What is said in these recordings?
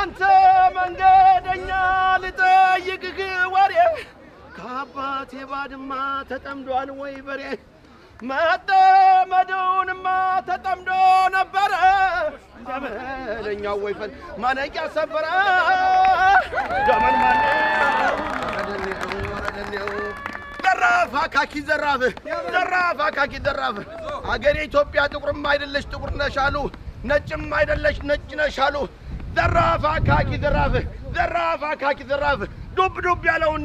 አንተ መንገደኛ ልጠይቅህ ወሬ ከአባቴ ባድማ ተጠምዷል ወይ በሬ መጠመዱንማ ተጠምዶ ነበረ ደመለኛው ወይፈን ማነቂያ ሰበረ ደመን ማነው ዘራፍ አካኪ ዘራፍ ዘራፍ አገሬ ኢትዮጵያ ጥቁርም አይደለሽ ጥቁር ነሽ አሉ ነጭም አይደለሽ ነጭ ነሽ አሉ ዘራፍ አካኪ ዘራፍ ዱብ ዱብ ያለውን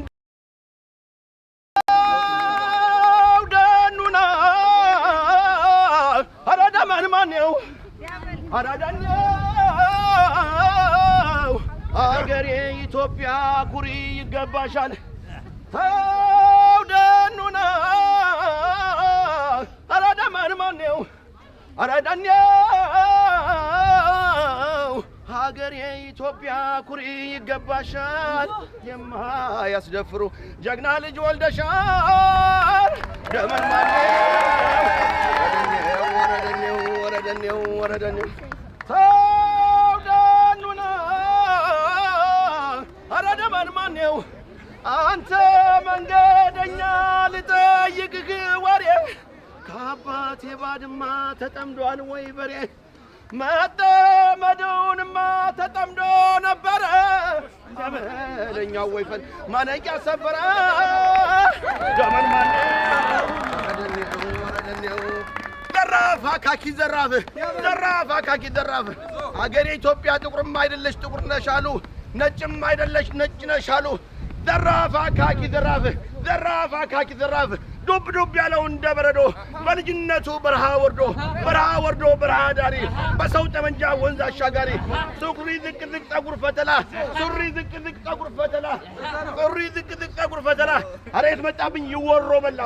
ደኑና አራዳ ማንማነው አራዳኛው አገሬ ኢትዮጵያ ኩሪ ይገባሻል ደኑና አራዳ ማንማነው አራዳኛው ሀገሬ ኢትዮጵያ ኩሪ ይገባሻል የማያስደፍሩ ጀግና ልጅ ወልደሻል ደመን ማነው ወረደኔው ተውደኑና አረደመን ማነው አንተ መንገደኛ ልጠይቅህ ወሬ ከአባቴ ባድማ ተጠምዷል ወይ በሬ መጠመዱንማ ተጠምዶ ነበረ ደመለኛው ወይፈን ማነቂያ ሰበረ ደመን ማነው ዘራፍ አካኪ ዘራፍ አገሬ ኢትዮጵያ ጥቁርም አይደለሽ ጥቁር ነሽ አሉ ነጭም አይደለሽ ነጭ ነሽ አሉ ዘራፍ አካኪ ዘራፍ ዱብ ዱብ ያለው እንደ በረዶ በልጅነቱ በረሃ ወርዶ በረሃ ዳሪ በሰው ጠመንጃ ወንዝ አሻጋሪ ሱሪ ዝቅ ዝቅ ጸጉር ፈተላ አሬት መጣብኝ ይወሮ በላ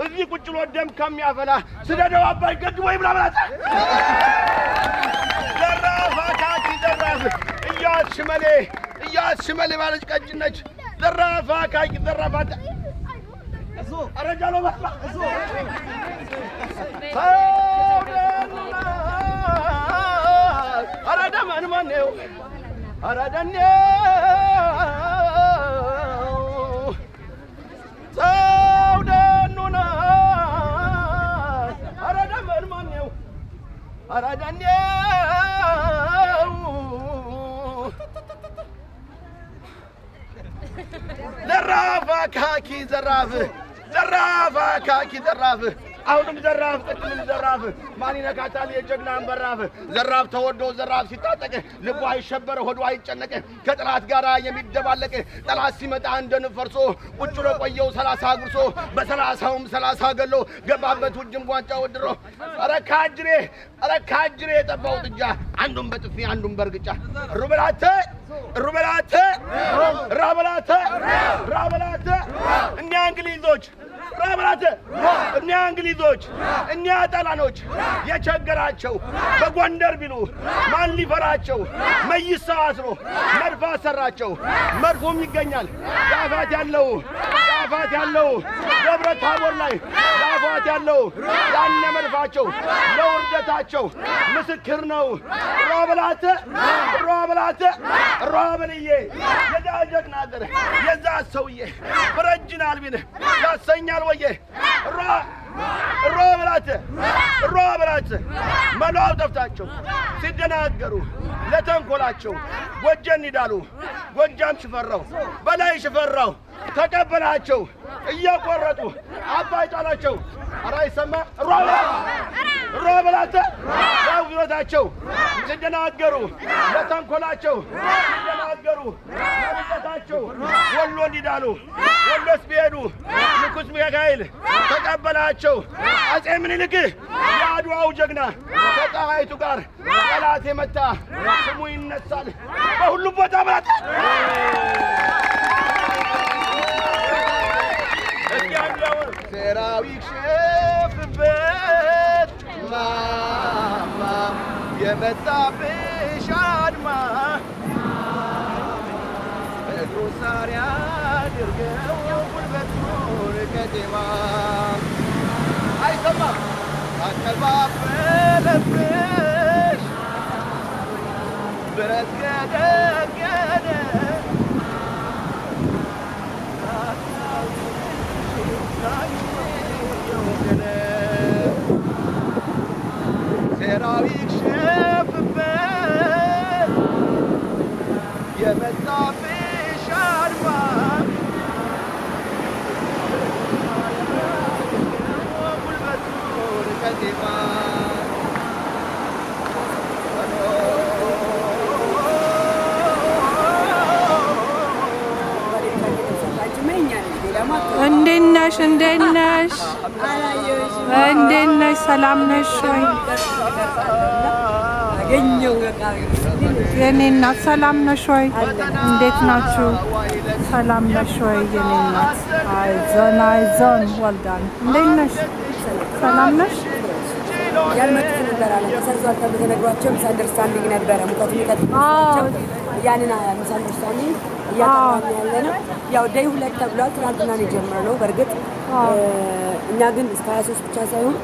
እዚህ ቁጭ ብሎ ደም ከሚያፈላ ስደደው አባይ ገድቦ ይብላብላታ ዘራፍ አካኪ ዘራፍ እያሽመሌ ባለች ቀጭነች ዘራፍ አካኪ ዘራፋታ አረጃሎ ባላ አራዳ ማንማነው አራዳኛው ተውደኑና አራዳ ማንማነው አራዳኛው ዘራፍ አካኪ ዘራፍ አሁንም ዘራፍ ጥቅምም ዘራፍ ማን ይነካታል የጀግናን በራፍ ዘራፍ ተወዶ ዘራፍ ሲታጠቅ ልቡ አይሸበር ሆዱ አይጨነቅ ከጥላት ጋራ የሚደባለቅ ጠላት ሲመጣ እንደንፈርሶ ቁጭ ብሎ ቆየው 30 ጉርሶ በ30ም 30 ገሎ ገባበት ውጅም ጓንጫ ወድሮ አረካጅሬ የጠባው ጥጃ አንዱን በጥፊ አንዱን በርግጫ ሩበላተ ራበላተ እኛ እንግሊዞች እኛ ጣሊያኖች የቸገራቸው በጎንደር ቢሉ ማን ሊፈራቸው መይሳው አስሮ መድፍ አሰራቸው መድፎም ይገኛል ዳፋት ያለው ደብረ ታቦር ላይ ዳፋት ያለው ያነ መድፋቸው ለውርደታቸው ምስክር ነው ሮበልዬ የዳጀግና ዘር የዛ ሰውዬ ብረጅን አልቢን ያሰኛል ወየ ሮበላተ መላው ጠፍታቸው ሲደናገሩ ለተንኮላቸው ጎጀን ይዳሉ ጎጃም ሽፈራው በላይ ሽፈራው ተቀበላቸው እያቆረጡ አባይ ጣላቸው አራይሰማ ሮበላተ ያውግሮታቸው ሲደናገሩ ለተንኮላቸው ሲደናገሩ ለምጠታቸው ወሎ እንዲዳሉ ወሎስ ቢሄዱ ንጉሥ ሚካኤል ተቀበላቸው አጼ ምኒልክ የአድዋው ጀግና ከጣይቱ ጋር ጠላት የመታ ስሙ ይነሳል በሁሉም ቦታ ማለት ሰራዊት ሸፍበት ማማ የመጣብሽ አድማ እግሩ ሳር ያድርገው ጉልበቱን ከቴማ አይሰማም አቀባበለብሽ እንዴት ሰላም ነሽ ወይ? የኔ እናት ሰላም ነሽ ወይ? እንዴት ናችሁ? ሰላም ነሽ ወይ የኔ እናት? አይዞን ወልዳን እንዴት ነሽ? ሰላም ነሽ? ያልመጡት ነበር አለ ተሰርዟል ተብሎ ተነግሯቸው ሚስአንደርስታንዲንግ ነበረ ሙቀቱ ይቀጥላቸው ያንን ሚስአንደርስታንዲንግ እያቀረብን ያለነው ያው ዴይ 2 ተብሏል። ትናንትና ነው የጀመርነው። በርግጥ እኛ ግን እስከ 23 ብቻ ሳይሆን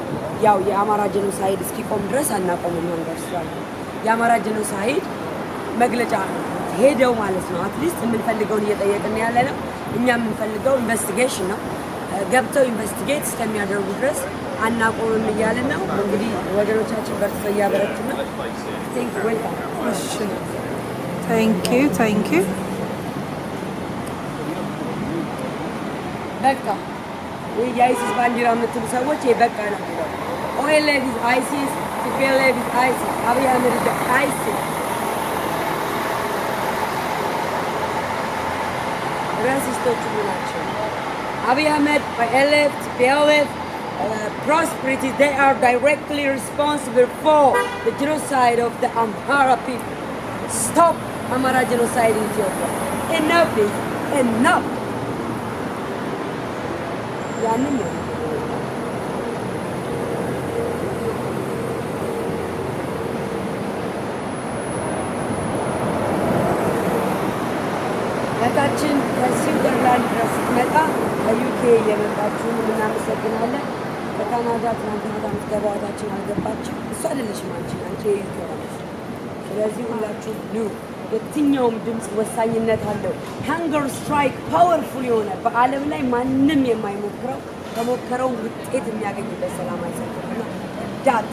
ያው የአማራ ጄኖሳይድ እስኪቆም ድረስ አናቆምም። አንደርስታንድ የአማራ ጄኖሳይድ መግለጫ ሄደው ማለት ነው። አትሊስት የምንፈልገውን እየጠየቅን ያለነው እኛ የምንፈልገው ኢንቨስቲጌሽን ነው። ገብተው ኢንቨስቲጌት እስከሚያደርጉ ድረስ አናቆምም እያልን ነው። እንግዲህ ወገኖቻችን በርትተው እያበረቱ ነው። ታንክ ዩ በቃ ወይ የአይሲስ ባንዲራ የምትሉ ሰዎች በቃ ነው የሚለው። ኦኤልኤፍ ኢዝ አይሲስ፣ ቲፒኤልኤፍ ኢዝ አይሲስ፣ አብይ አህመድ ኢዝ አይሲስ። ራሲስቶች ናቸው። አብይ አህመድ፣ ኦኤልኤፍ፣ ቲፒኤልኤፍ prosperity, they are directly responsible for the genocide of the Amhara people. Stop Amhara genocide in Ethiopia. Enough is enough. ለታችን ከስዊዘርላንድ ድረስ ስትመጣ ከዩኬ የመጣችሁን እናመሰግናለን። በካናዳ ትናንትና የምትገባዋታችን አልገባችም። እሱ አይደለሽም አንቺ የዩኬ ማለት። ስለዚህ ሁላችሁ ኑ። የትኛውም ድምፅ ወሳኝነት አለው። ሃንገር ስትራይክ ፓወርፉል የሆነ በዓለም ላይ ማንም የማይሞክረው ከሞከረው ውጤት የሚያገኝበት ሰላማዊ ሰልፍ ነው። ዳት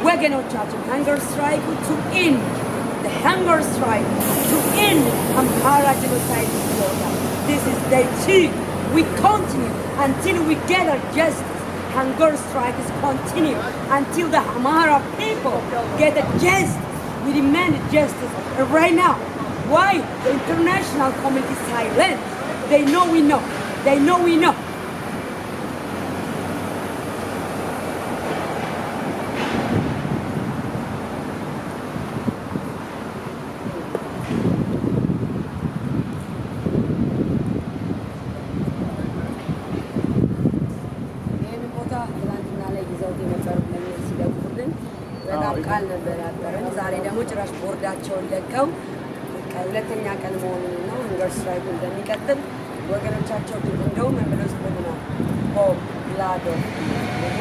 ወገኖቻችን ሃንገር ስትራይክ to end the hunger strike, to end Amhara genocide in Ethiopia. This is day 2. We continue until we get our justice. Hunger strike is continue until the Amhara people get a justice. We demand justice right now. Why? The international community is silent. They know we know. They know we know. ቃል ነበር ያጠረን። ዛሬ ደግሞ ጭራሽ ቦርዳቸውን ለቀው ሁለተኛ ቀን መሆኑን ነው ሃንገር ስትራይክ እንደሚቀጥል ወገኖቻቸው እንደውም ብለው ጽፈውናል። ሆፕ ብላድ ኦፍ እና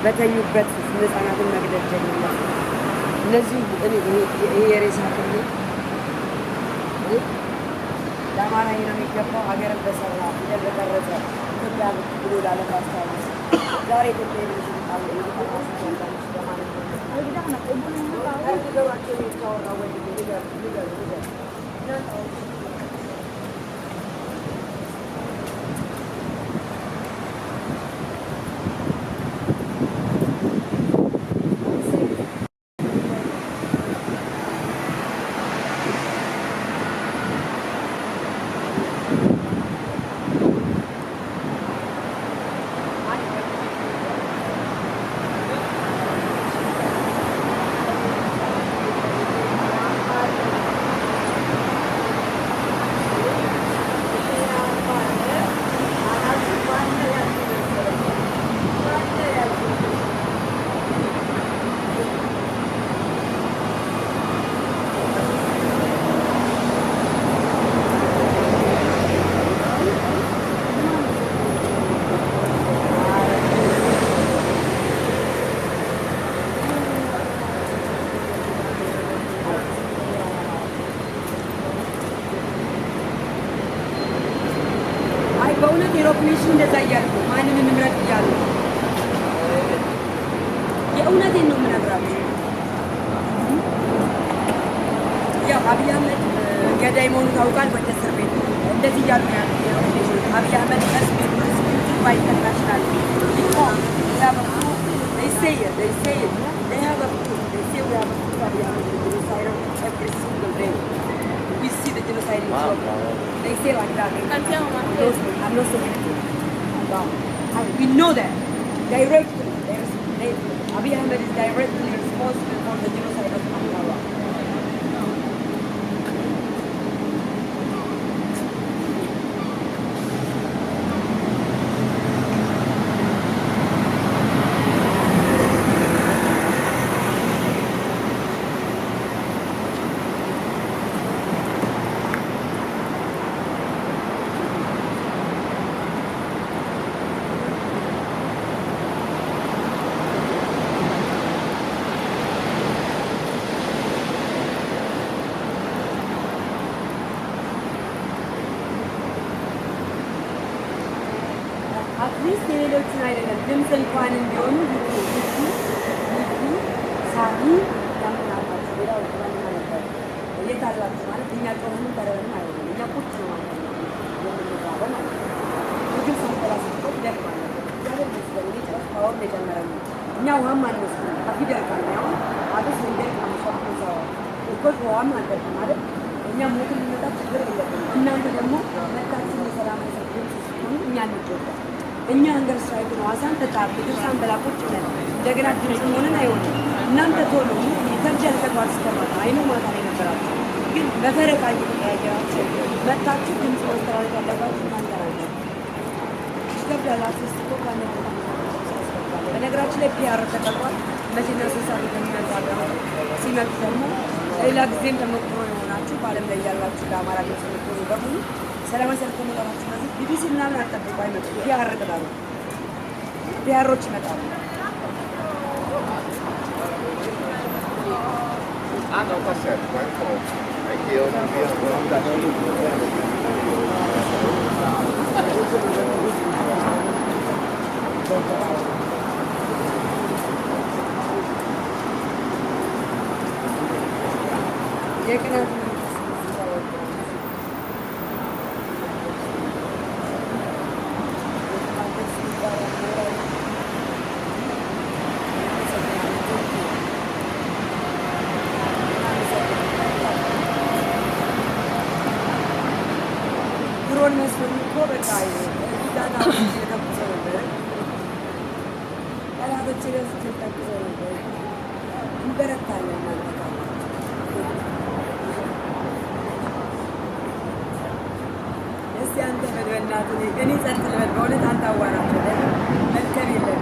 በተኙበት ህፃናትን መግደል ጀምሯል። እነዚህ የሬሳ ክምር ለአማራ ነው የሚገባው ሀገርን በሰራ ፊደል በቀረጸ ኢትዮጵያ ብሎ ላለማስታወስ ዛሬ ኢትዮጵያ የሚስልጣለ የሚተማስ ያንዳንች ለማለት ነው። ነገራቸው የሚታወራ ወንድ ንገር በእውነት የሮክኔሽን እንደዛ እያሉ ማንን እንምረጥ እያሉ የእውነቴን ነው የምነግራቸው። ያው አብይ አህመድ ገዳይ መሆኑ ታውቃል። ወደ እስር ቤት እንደዚህ እያሉ ነው ያሉት የሮክኔሽን አብይ አህመድ by international reform. They have a proof. They say it. They have a proof. They say we have a proof that we have a genocide every single day. We see the genocide in Ethiopia. They say like that. I'm not saying anything. We know that. Directly. Abiy Ahmed is directly responsible for the genocide of Amhara. አትሊስት የሌሎችን አይደለም ድምፅ እንኳን እንዲሆኑ ሳሚ ያምናላቸው ሌላው ማንኛ ነበር የት አላችሁ ማለት እኛ ጦርንም ተረበንም አይደለም እኛ ቁጭ ነው ማለት ነው የምንራበው ማለት ነው። ምግብ ሳንበላ ስንቆይ ይደክማል። እግዚአብሔር ይመስገን እኔ ጭራሽ ፓወር ነው የጨመረልኝ። እኛ ውሃም አንወስድም ከፊደርቃል አሁን አብስ እንደርቅ ነው ሰው እኮ ውሃም አንጠጣም ማለት እኛ ሞት የሚመጣ ችግር የለብንም። እናንተ ደግሞ መታችን የሰላም ሰብን ስትሆኑ እኛ እንጎዳ እኛ ሀገር ስትራይክ ነው አሳን ተጣብ ምግብ ሳንበላ ቁጭ ብለን እንደገና ድምፅ ሆነን አይሆንም። እናንተ ቶሎ ከብጀን ተቋር ስተማታ አይኑ ማታ ላይ ነበራችሁ ግን በፈረቃ እየተቀያየራችሁ መታችሁ ድምፅ ማስተላለፍ ያለባችሁ እናንተ ናችሁ። ይገብዳል አስስቶ ካለ በነገራችን ላይ ፒአር ተቀጥሯል። መቼና ስሳሪ ከሚመጣ ሲመጡ ደግሞ ሌላ ጊዜም ተሞክሮ የሆናችሁ በዓለም ላይ ያላችሁ ለአማራ ግብጽ የምትሆኑ በሙሉ ሰላማዊ ሰልፍ ከመጣችሁ በዚህ ቢቢሲ ምናምን አጠብቁ አይመጡ ፒአር ቅጣሉ ፒአሮች ይመጣሉ። Não, tá certo, vai pronto. É que eu não vi o nome da ድሮን መስሎኝ እኮ በቃ ዳታ ተጠቅሰው ነበር ጠላቶች ገዝ ተጠቅሰው ነበር። እንበረታለን እናንተ ጋር እስቲ አንተ በእናትህ እኔ ጸጥ ልበል በእውነት አንተ አዋራቸው መልከም የለም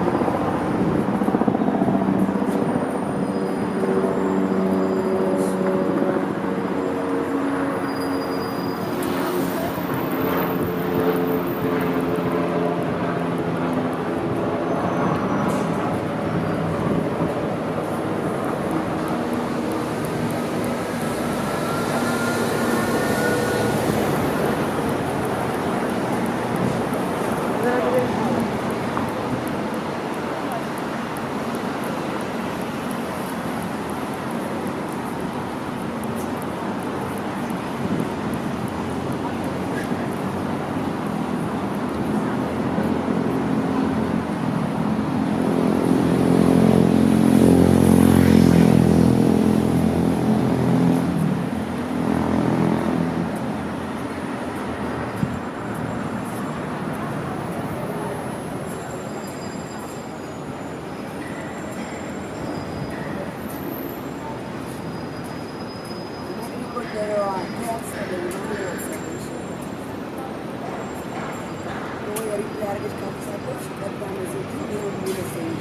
አድርገሽ ካልተሳደብሽ ቀዳሚ ዜግ ሊሆን ይመስለኝ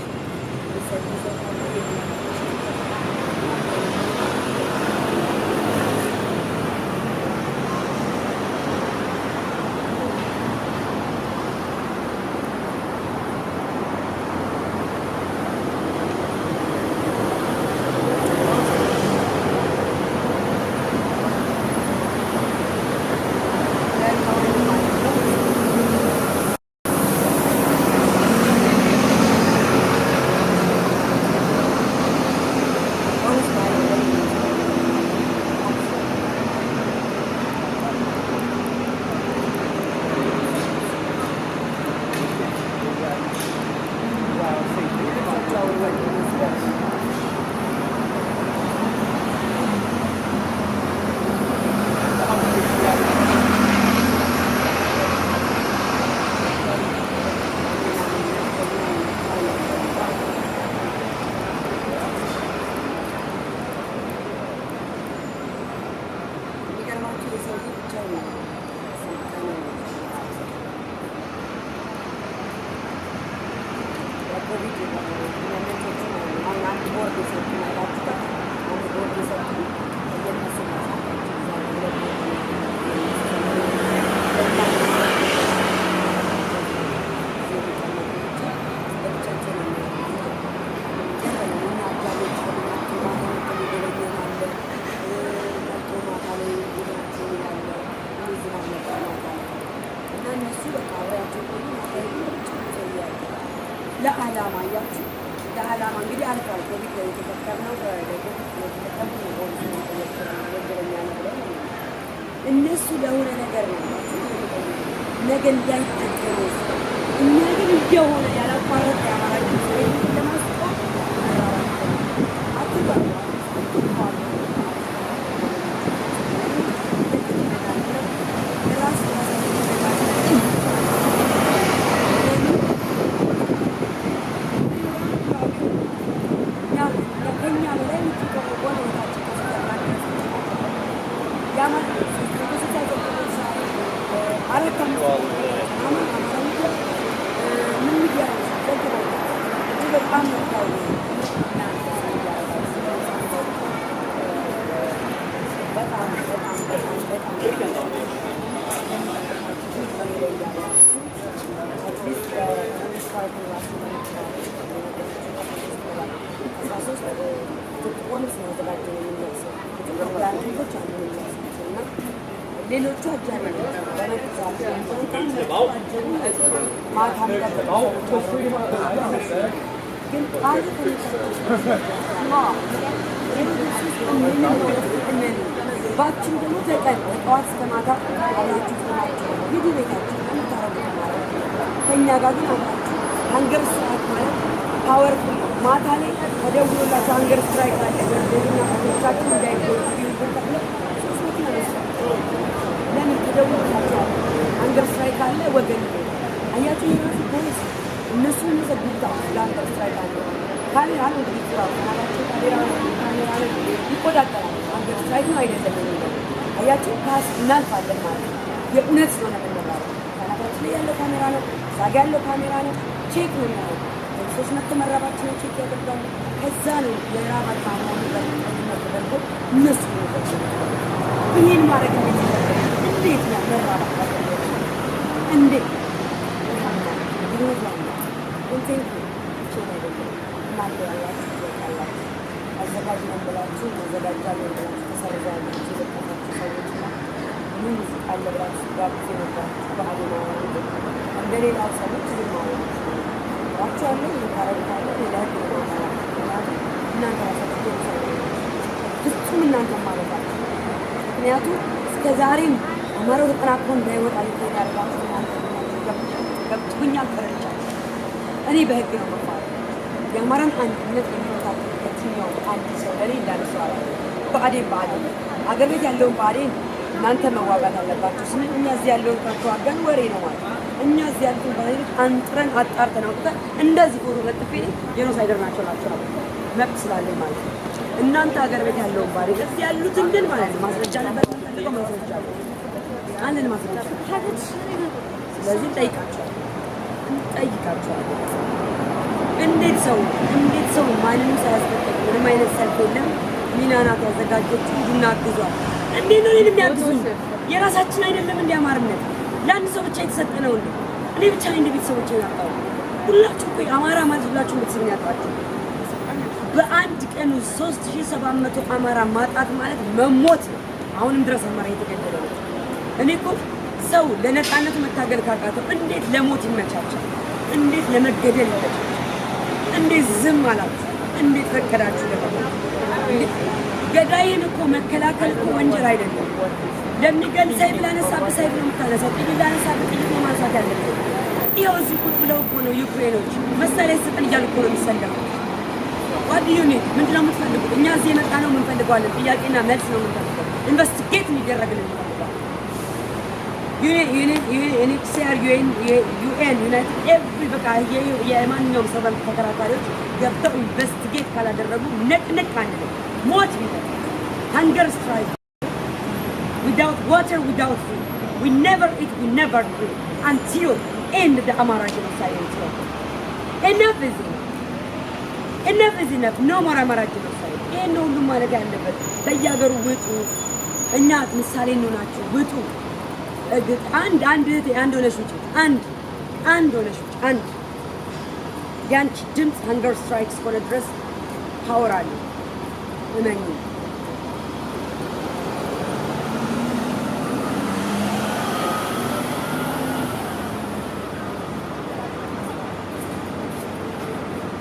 ለዓላማ ያችሁ ለዓላማ እንግዲህ አልፏል። ኮቪድ ላይ የተፈጠረው እነሱ ለሆነ ነገር ነው ነገ እንዳይጠቀሙ እኛ ግን እየሆነ ያላቋረጠ ያማራችሁ ሰው ለማስቆም አትባሉ ሌሎቹ አጃቢ ግን ባችን ደግሞ ተቀን ጠዋት እስከ ማታ አብራችሁ ትሆናችሁ እንግዲህ ቤታችሁ የምታረጉት ማለት ከእኛ ጋር ግን አብራችሁ ሀንገር ስትራይክ ማለት ፓወርፉል ማታ ላይ ተደውሎላችሁ ሀንገር ስትራይክ አለ ገርዶና ከቻችሁ እንዳይጎዱ ተብሎ ለምን ተደውሎላችሁ ሀንገር ስትራይክ አለ ወገን አያችሁ የራሱ ፖሊስ እነሱ የሚዘግቡት ለሀንገር ስትራይክ አለ ካሜራ ነው እንግዲህ ስራው ካላችሁ ካሜራ ነው ይቆጣጠራል ሀንገር ስትራይክ ነው አይደለም የሚለው አያችሁ ፓስ እናልፋለን ማለት ነው የእውነት ስለሆነ የምንባለው ካናታችን ላይ ያለው ካሜራ ነው ዛጋ ያለው ካሜራ ነው ቼክ ነው የሚያደርገው ሶስት መተመረባችን ቼክ ያደርጋሉ ከዛ ነው የራባት ማማኑ ተደርጎ እነሱ ይህን ማድረግ እንዴት ነው መራባት እንዴት እናንተ ያላችሁ ትወጣላችሁ አዘጋጅ ነው ብላችሁ ማዘጋጃለን ብላችሁ ተሰርዛላችሁ የለቀሳችሁ ሰዎች ና ምን አለ ብላችሁ ጋብዜ ነባችሁ በአሌና እንደ ሌላው ሰዎች ዝማዋላችሁ ራቸዋለን ይታረጉታለ ሌላ ህግ ነው እናንተ ራሳችሁ ፍጹም እናንተ ማለታችሁ ምክንያቱም እስከ ዛሬም አማራው ተጠናክሮ እንዳይወጣ ይታረጋችሁ እናንተ ገብቶኛል ተረድቻለሁ እኔ በህግ ነው መፋረድ የአማራን አንድነት የሚመታበት ከትኛው አንድ ሰው ለኔ እንዳነሰው አለ ብአዴን አገር ቤት ያለውን ብአዴን እናንተ መዋጋት አለባችሁ ስንል እኛ እዚህ ያለውን ከተዋጋን ወሬ ነው ማለት እኛ እዚህ ያሉትን ብአዴን አንጥረን አጣርተን አውጥተን እንደዚህ ፎቶ ለጥፌ ጄኖሳይደር ናቸው ናቸው መብት ስላለኝ ማለት ነው እናንተ አገር ቤት ያለውን ብአዴን እዚህ ያሉትን ግን ማለት ነው ማስረጃ ነበር ተፈልገው ማስረጃ አንድ ማስረጃ ስለዚህ ጠይቃቸው እንጠይቃቸዋለን። እንዴት ሰው ማንንም ሳያስፈቅድ ምንም አይነት ሰልፍ የለም ሚናናት ያዘጋጀችው እናግዟል። እንዴት ነው የሚያግዙን? የራሳችን አይደለም እንደ አማርነት ለአንድ ሰው ብቻ የተሰጠ ነው እንዴ? እኔ ብቻ እንደ ቤተሰቦቼ ያጣው ሁላችሁ ቆይ አማራ ማለት ሁላችሁ ቤተሰብ ያጣችሁ በአንድ ቀን 3700 አማራ ማጣት ማለት መሞት ነው። አሁንም ድረስ አማራ እየተገደለ ነው። እኔ እኮ ሰው ለነፃነቱ መታገል ካቃተው እንዴት ለሞት ይመቻቻል? እንዴት ለመገደል ይመቻቻል? እንዴት ዝም አላችሁ? እንዴት ፈቀዳችሁ ለሞት? ገዳይን እኮ መከላከል እኮ ወንጀል አይደለም። ለሚገል ሰይፍ ላነሳብህ ሰይፍ ነው የምታነሳው። ጥይት ላነሳብህ ጥይት ነው ማንሳት ያለብህ። ይኸው እዚህ ቁጭ ብለው እኮ ነው ዩክሬኖች መሳሪያ ስጠን እያሉ እኮ ነው የሚሰለፉት። ዋዲዩኔት ምንድን ነው የምትፈልጉት? እኛ እዚህ የመጣ ነው የምንፈልገዋለን። ጥያቄና መልስ ነው የምንፈልገው። ኢንቨስቲጌት የሚደረግልን እንፈልጋለን። ዩኤንኤችሲአር ዩኤን ዩናይትድ ኤቭሪ በቃ የማንኛውም ሰው ተከራካሪዎች ገብተው ኢንቨስቲጌት ካላደረጉ ነቅነቅ አንልም። ሞት ቢሆን hunger strike without water, without food, we never eat, we never drink until end the Amara genocide in Ethiopia. Enough is enough. Enough is enough. No more Amara genocide. No ሁሉ ማለት ያለበት በየሀገሩ ውጡ። እኛ ምሳሌ እንሆናችሁ ውጡ። አንድ ሆነሽ ውጪ። አንድ ሆነሽ ውጪ። አንድ ያንቺ ድምፅ hunger strike እስከሆነ ድረስ ፓወር አለ። እመኚ።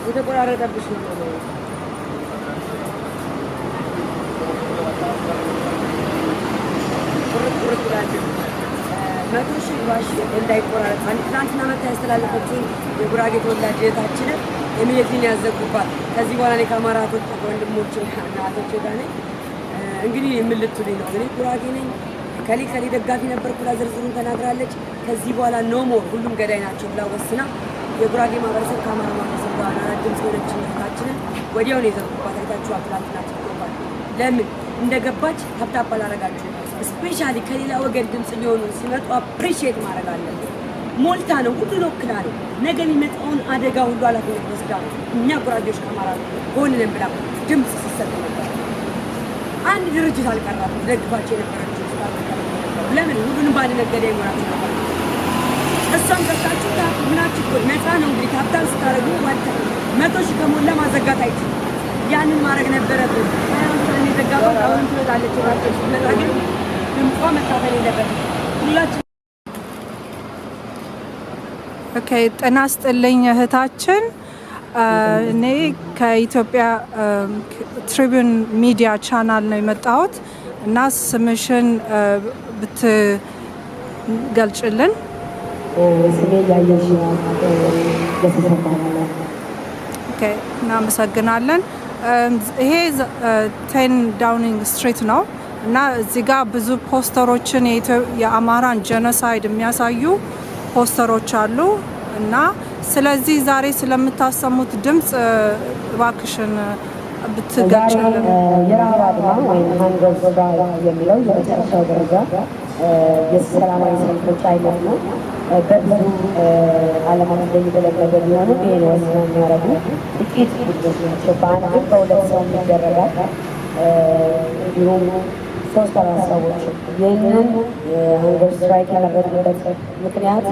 የተቆራረጠብሽ ነው። መቶ ሺህ ዋሽ እንዳይቆራረጥ ትናንትና መታ ያስተላለፈችውን የጉራጌ ተወላጅ እህታችንን የሚየዚህን ያዘጉባት። ከዚህ በኋላ እኔ ከአማራ ወንድሞቼ እና እህቶቼ ጋር ነኝ። እንግዲህ የምልቱልኝ ነው። እኔ ጉራጌ ነኝ፣ ከሌ ደጋፊ ነበርኩ ብላ ዝርዝሩን ተናግራለች። ከዚህ በኋላ ኖ ሞር ሁሉም ገዳይ ናቸው ብላ ወስና የጉራጌ ማህበረሰብ ከአማራ ማህበረሰብ ጋር ድምፅ ሆነችን እህታችንን ወዲያው ነው የዘጉባት። አይታችኋል። ትናንትና ትቆባል። ለምን እንደገባች ታብታብ አላረጋችሁ። ስፔሻሊ ከሌላ ወገን ድምፅ ሊሆኑ ሲመጡ አፕሪሺየት ማድረግ አለብን። ሞልታ ነው ሁሉን ወክላ ነው ነገ የሚመጣውን አደጋ ሁሉ ኃላፊነት ወስዳ እኛ ጉራጌዎች ከአማራ ሆነን ብላ ድምፅ ሲሰጥ ነበር። አንድ ድርጅት አልቀራትም ደግፋቸው የነበረችው ለምን ሁሉንም ባለ ነገዳ ይሞራችሁ ነበር። እሷም ከሳችሁ ምናችሁ እኮ ነፃ ነው እንግዲህ ካፒታል ስታደርጉ ዋልታ 100 ሺህ ከሞላ ማዘጋት አይችልም። ያንን ማድረግ ነበረብን። አሁን የዘጋባት አሁን ትወጣለች ባለች ስለታ ግን ድምጿ መታፈል የለበትም ሁላችን። ኦኬ ጤና ይስጥልኝ እህታችን። እኔ ከኢትዮጵያ ትሪቢውን ሚዲያ ቻናል ነው የመጣሁት እና ስምሽን ብትገልጭልን። ስሜ ያየሽ ኦኬ እናመሰግናለን። ይሄ 10 ዳውኒንግ ስትሪት ነው እና እዚህ ጋር ብዙ ፖስተሮችን የአማራን ጄኖሳይድ የሚያሳዩ ፖስተሮች አሉ እና ስለዚህ ዛሬ ስለምታሰሙት ድምፅ እባክሽን ብትገልጭልን። የረሃብ አድማ ወይም ሃንገር ስትራይክ የሚለው የመጨረሻው ደረጃ የሰላማዊ ሰልፎች አይነት ነው። በብዙ ዓለማት ላይ የተለመደ ቢሆንም ይሄን ወስነው የሚያደርጉ ጥቂት ቡድኖች ናቸው። በአንድም በሁለት ሰው ይደረጋል። እንዲሁም 3-4 ሰዎች ይህንን ሃንገር ስትራይክ ያደረጉበት ምክንያት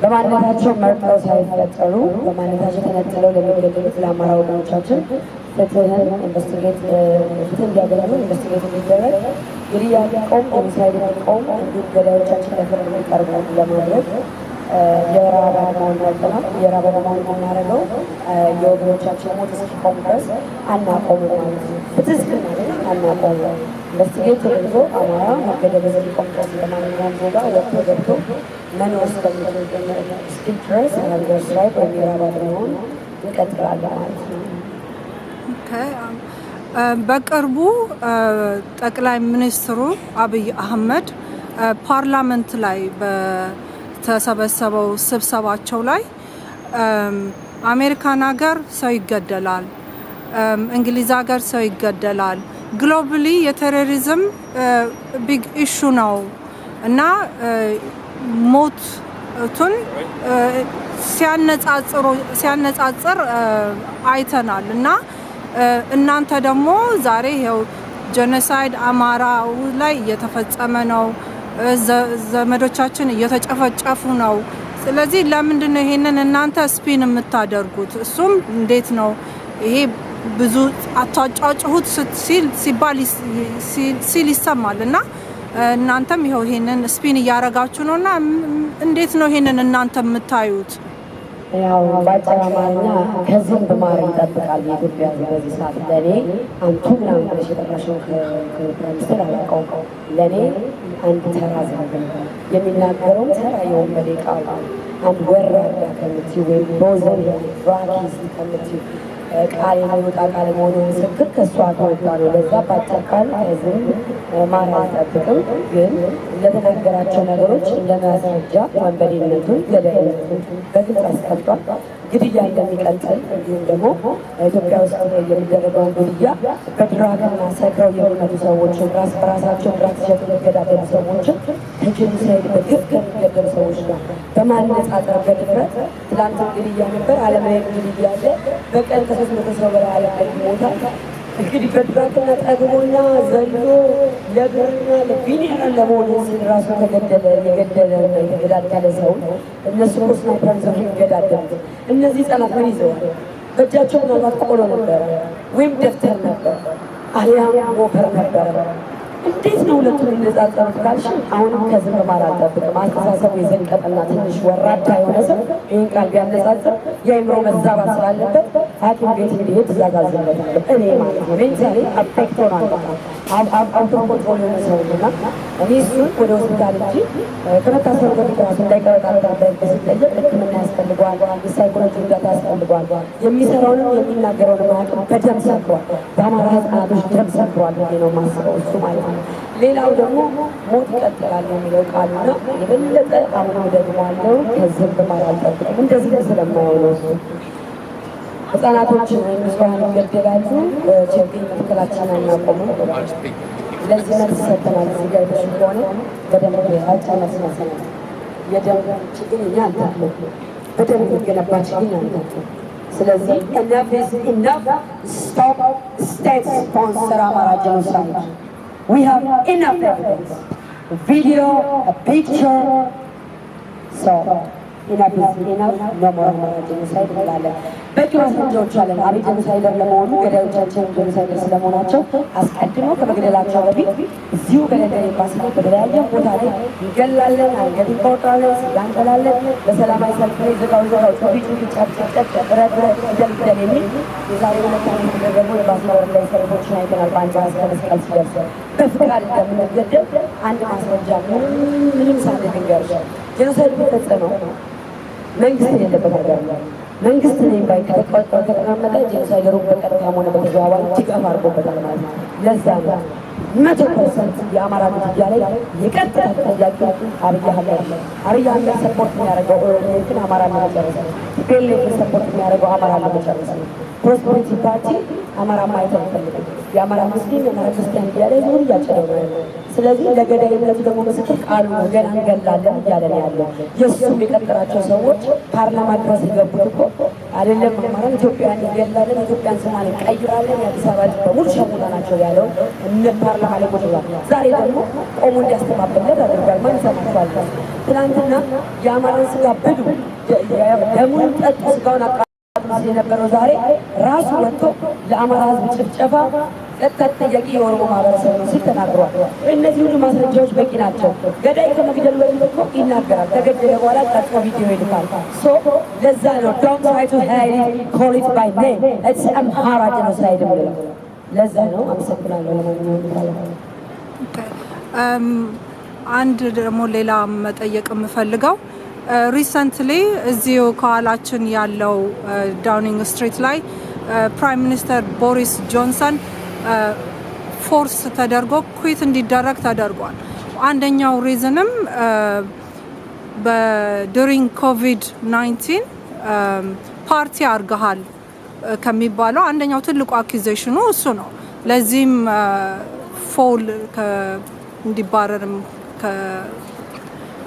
በማንነታቸው መርጠው ሳይፈጠሩ በማንነታቸው ተነጥለው ለሚገደሉት ለአማራ ወገኖቻችን ፍትህ እንዲያገኙ ኢንቨስቲጌት እንዲደረግ ግድያ እንዲቆም፣ ሆሚሳይድ እንዲቆም እንዲሁም ገዳዮቻችን ለፍርድ እንዲቀርቡ ለማድረግ የረሃብ አድማውን መርጠናል። የረሃብ አድማውን የምናደርገው የወገኖቻችን ሞት እስኪቆም ድረስ አናቆምም ማለት ነው። ፍትህ እስክናገኝ አናቆምም። ኢንቨስቲጌት ተደርጎ አማራ መገደል እስኪቆም ድረስ ለማንኛውም ዜጋ ወጥቶ ገብቶ መኖር እስኪል ድረስ ሃንገር ስትራይክ ወይም የረሃብ አድማውን እንቀጥላለን ማለት ነው። በቅርቡ ጠቅላይ ሚኒስትሩ አብይ አህመድ ፓርላመንት ላይ በተሰበሰበው ስብሰባቸው ላይ አሜሪካን ሀገር ሰው ይገደላል፣ እንግሊዝ ሀገር ሰው ይገደላል፣ ግሎባሊ የቴሮሪዝም ቢግ ኢሹ ነው እና ሞት ቱን ሲያነጻጽር አይተናል እና እናንተ ደግሞ ዛሬ ይሄው ጄኖሳይድ አማራ ላይ እየተፈጸመ ነው ዘመዶቻችን እየተጨፈጨፉ ነው ስለዚህ ለምንድን ነው ይሄንን እናንተ ስፒን የምታደርጉት እሱም እንዴት ነው ይሄ ብዙ አጣጫጭሁት ሲል ይሰማልና እናንተም ይሄው ይሄንን ስፒን ያረጋችሁ ነውና እንዴት ነው ይሄንን እናንተ የምታዩት ያው ባጫማኛ ከዚህም በማር ይጠብቃል የኢትዮጵያ በዚህ ሰዓት ለኔ አንቱ ምናምን ብለሽ የጠራሽው ከፕሮሚስተር አላውቀውም ለኔ አንድ ተራ ዘንብ የሚናገረው ተራ የወንበዴ ቃል አንድ ወራዳ ከምትይው ወይም ሮዘን ራኪስ ከምትይው ቃል የሚወጣ ቃል መሆኑን ምስክር ከእሷ ተወጣ ነው ለዛ ባጭር ቃል ከዚህም ማር አይጠብቅም ግን ለተናገራቸው ነገሮች እንደማስረጃ ወንበዴነቱን ገዳይነቱን በግልጽ አስቀምጧል ግድያ እንደሚቀጥል እንዲሁም ደግሞ ኢትዮጵያ ውስጥ የሚደረገውን ግድያ በድራግና ሰክረው የሚመጡ ሰዎችን ራስ በራሳቸው ድራግ ሲሸጡ የሚገዳደሉ ሰዎችን ከጄኖሳይድ በግፍ ከሚገደሉ ሰዎች ጋር በማነጻጸር በድፍረት ትላንት ግድያ ነበር ዓለም ላይ ግድያ አለ በቀን ከ300 ሰው በላይ ዓለም ላይ ይሞታል እንግዲህ በድራግና ጠግቦና ዘሎ ለብርና ለቢሊዮን ለመሆኑ ሲል ራሱ የገደለና የተገዳደለ ሰው እነሱ ስናይፐር ዘው ይገዳደሉ እነዚህ ህጻናት ምን ይዘዋል በእጃቸው ምናልባት ቆሎ ነበረ ወይም ደፍተር ነበር አሊያም ሞፈር ነበረ እንዴት ነው ሁለቱን እንደዛጸሩት ካልሽ አሁንም ከዝም በማር አልጠብቅም አስተሳሰቡ የዘንቀጠና ትንሽ ወራዳ የሆነ ሰው ይህን ቃል ቢያነጻጽር የአእምሮ መዛባት ስላለበት ሐኪም ቤት እንዲሄድ ትእዛዝ አዝለታለሁ እኔ ማለት ነው ሜንታሊ አፌክት ሆኗል አውቶ ኮንትሮል የሆነ ሰውና እኔ እሱን ወደ ሆስፒታል እንጂ ከመታሰሩ በፊት ራሱ እንዳይቀበጣበት ሲጠየቅ ሕክምና ያስፈልገዋል የሳይኮሎጂ እርዳታ ያስፈልገዋል የሚሰራውንም የሚናገረውንም አቅም በደም ሰክሯል በአማራ ህጻናቶች ደም ሰክሯል ነው ማስበው እሱ ማለት ነው ሌላው ደግሞ ሞት ይቀጥላል የሚለው ቃሉና የበለጠ አሁን ደግሞ አለው ከዝም በማር አልጠብቅም እንደዚህ ስለማይሆነው እሱ ህጻናቶችን ወይም ንጹሃን ይገደላሉ ችግኝ መትከላችን አናቆምም ለዚህ መልስ ሰጥተናል እዚህ ጋር የተሽ ከሆነ በደንብ አጭር መልስ መሰለኝ የደም ችግኝ እኛ አንተክልም በደንብ የሚገነባ ችግኝ አንተክልም ስለዚህ enough is enough stop state sponsor Amara genocide we have enough evidence a video a picture so enough is enough no more Amara genocide እንላለን በቂ ማስረጃዎች አለን አብይ ጄኖሳይደር ለመሆኑ ገዳዮቻችን ጄኖሳይደር ስለመሆናቸው አስቀድመው ከመግደላቸው በፊት እዚሁ በለንደን ኤምባሲ በተለያየ ቦታ ላይ እንገላለን አንገት እንቆርጣለን ስጋ እንበላለን በሰላማዊ ሰልፍ ላይ ዘጋው ጩቢጩ ጨፍጨፍ ብረት ይደልደል የሚል የዛሬ ሁለት ዓመት የተደረጉ የባስማወር ላይ ሰልፎችን አይተናል በአንድ እስከ መስቀል ሲደርስ በፍቃድ እንደምንገደል አንድ ማስረጃ ምንም ሳንልንገርሽ ጄኖሳይድ የሚፈጸመው መንግስት የሌለበት ሀገር ነው መንግስት ነኝ ባይ ከተቀመጠ ጄኖሳይደሩ በቀጥታም ሆነ በተዘዋዋሪ ድጋፍ አድርጎበታል ማለት ነው ለዛ ነው 100% የአማራ ግድያ ላይ የቀጥታ ተጠያቂ አብይ አህመድ ሰፖርት የሚያደርገው ኦሮሞን አማራ ለመጨረስ ነው ፒኤልኤፍ ሰፖርት የሚያደርገው አማራ ለመጨረስ ነው ፕሮስፐሪቲ ፓርቲ አማራ ማየት አይፈልግም የአማራ ሙስሊም የአማራ ክርስቲያን እያለ ሁሉ ያጨደው ነው ስለዚህ ለገዳይነቱ ደግሞ ምስክር ቃሉ ነው ገና እንገላለን እያለ ነው ያለው የእሱ የቀጠራቸው ሰዎች ፓርላማ ድረስ የገቡት እኮ አይደለም አማራ ኢትዮጵያን እንገላለን ኢትዮጵያን ስሟን እንቀይራለን የአዲስ አበባ በሙሉ ሸሙና ናቸው ያለው እነ ፓርላማ ላይ ቁጭ ብሏል ዛሬ ደግሞ ቆሞ እንዲያስተባብለት አድርጓል ማን ይሰማቸዋል ትናንትና የአማራን ስጋ ብሉ ደሙን ጠጡ ስጋውን የነበረው ዛሬ ራሱ ወጥቶ ለአማራ ህዝብ ጭፍጨፋ ተጠያቂ የኦሮሞ ማህበረሰብ ነው ሲል ተናግሯል እነዚህ ሁሉ ማስረጃዎች በቂ ናቸው ገዳይ ከመግደሉ በፊት እኮ ይናገራል ተገደለ በኋላ ቀጥታ ቪዲዮ ይልካል ሶ ለዛ ነው don't try to hide it call it by name it's Amhara genocide ብለው ለዛ ነው አመሰግናለሁ ለማንኛውም አንድ ደግሞ ሌላ መጠየቅ የምፈልገው ሪሰንትሊ እዚሁ ከኋላችን ያለው ዳውኒንግ ስትሪት ላይ ፕራይም ሚኒስተር ቦሪስ ጆንሰን ፎርስ ተደርጎ ኩዊት እንዲደረግ ተደርጓል አንደኛው ሪዝንም በዱሪንግ ኮቪድ-19 ፓርቲ አርገሃል ከሚባለው አንደኛው ትልቁ አኪዜሽኑ እሱ ነው ለዚህም ፎል እንዲባረርም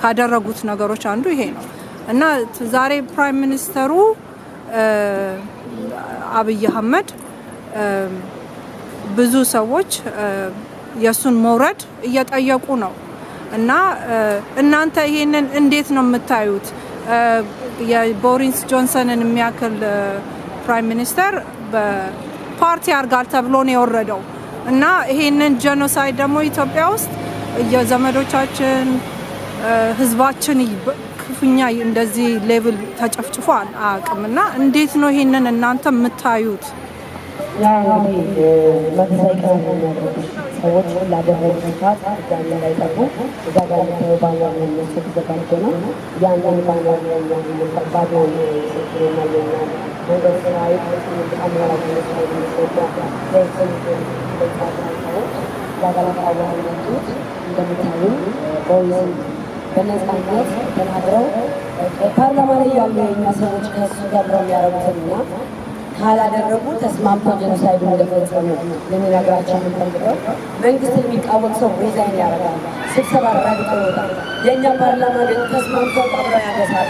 ካደረጉት ነገሮች አንዱ ይሄ ነው እና ዛሬ ፕራይም ሚኒስተሩ አብይ አህመድ ብዙ ሰዎች የሱን መውረድ እየጠየቁ ነው እና እናንተ ይሄንን እንዴት ነው የምታዩት? የቦሪስ ጆንሰንን የሚያክል ፕራይም ሚኒስተር በፓርቲ አርጋል ተብሎ ነው የወረደው እና ይሄንን ጄኖሳይድ ደግሞ ኢትዮጵያ ውስጥ የዘመዶቻችን ህዝባችን ክፉኛ እንደዚህ ሌቭል ተጨፍጭፏል አቅምና እንዴት ነው ይሄንን እናንተ የምታዩት? ያው መግዛይቀው ሰዎች ላደረጉት ዳኛ ላይ ጠቡ እዛ ጋር ነው ባለው ነው ተዘጋጅቶ ነው ያንን ባለው ነው ተባዶ ነው ነው መንገስታዊ አመራር በነጻነት ተናግረው ፓርላማ ላይ ያሉ የኛ ሰዎች ከሱ ጋር ነው የሚያረጉትና ካላደረጉ ተስማምተው ጄኖሳይዱን እንደፈጸሙ ለሚነግራቸው የምንፈልገው መንግስት የሚቃወም ሰው ሪዛይን ያደርጋል፣ ስብሰባ አራግጦ ይወጣል። የእኛ ፓርላማ ግን ተስማምተው አብረው ያነሳል።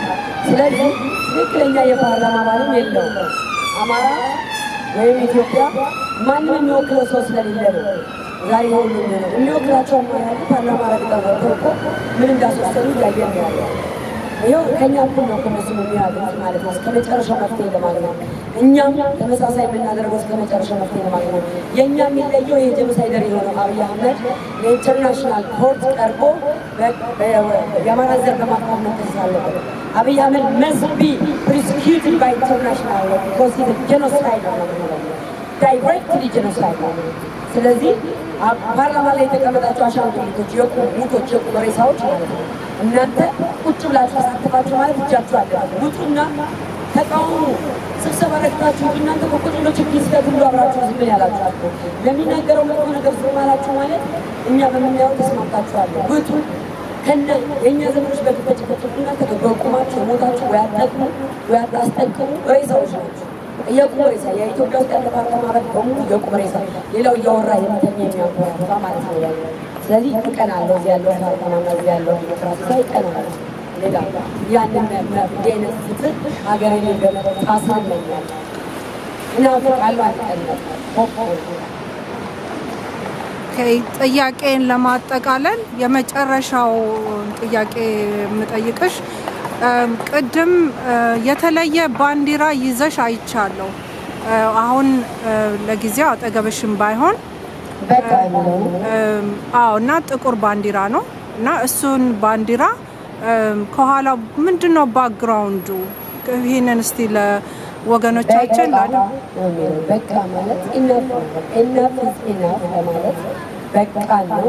ስለዚህ ትክክለኛ የፓርላማ አባልም የለውም። አማራ ወይም ኢትዮጵያ ማንም የሚወክለው ሰው ስለሌለ ነው። ዛሬ ሁሉ የሚወክላቸው አማራ ፓርላማ አራግጠው ወጥተው ምን እንዳስወሰኑ እያየን ነው ያለው። ይኸው ከእኛ እኩል ነው ከነሱ የሚያደርጉት ማለት ነው። እስከ መጨረሻው መፍትሄ ለማግኘት እኛም ተመሳሳይ የምናደርገው እስከ መጨረሻው መፍትሄ ለማግኘት የእኛ የሚለየው ይሄ ጄኖሳይደር የሆነው አብይ አህመድ የኢንተርናሽናል ኮርት ቀርቦ የአማራ ዘር በማጥፋት መከሰስ አለበት። አብይ አህመድ must be prosecuted by international law because he's a genocide directly genocide። ስለዚህ ፓርላማ ላይ የተቀመጣቸው አሻንጉሊቶች የቁሙቶች የቁመሬሳዎች ማለት ነው። እናንተ ቁጭ ብላችሁ ተሳትፋችሁ ማለት እጃችሁ አለ ውጡና ተቃውሙ። ስብሰባ ረግጣችሁ እናንተ ቁጭ ብሎ ችግር ሲፈቱ ሁሉ አብራችሁ ዝም ያላችሁ ለሚናገረው መጥፎ ነገር ዝም አላችሁ ማለት እኛ በምናየው ተስማምታችኋል። ውጡ ከነ የእኛ ዘመኖች በፊት ተጨፈጨፉ። እናንተ በቁማችሁ ሞታችሁ ወይ አጠቅሙ ወይ አታስጠቅሙ ሬሳዎች ናቸው። የቁም ሬሳ የኢትዮጵያ ውስጥ ያለ ፓርላማ አባል በሙሉ የቁም ሬሳ፣ ሌላው እያወራ የሚተኛ የሚያንኮራፋ ማለት ነው ያለው። ስለዚህ ይቀናለሁ እዚህ ያለው ፓርላማ እዚህ ያለው ዲሞክራሲ ላይ ይቀናል። ሌላ ያንን አይነት ፍትህ ሀገሬ ላይ በመጣሳ ይለኛል እና ፈቃሉ አልቀነም። ጥያቄን ለማጠቃለል የመጨረሻው ጥያቄ የምጠይቅሽ ቅድም የተለየ ባንዲራ ይዘሽ አይቻለሁ። አሁን ለጊዜው አጠገብሽም ባይሆን እና ጥቁር ባንዲራ ነው እና እሱን ባንዲራ ከኋላ ምንድነው ባክግራውንዱ? ይሄንን እስቲ ለወገኖቻችን በቃ ማለት ኢናፍ ማለት በቃ ነው።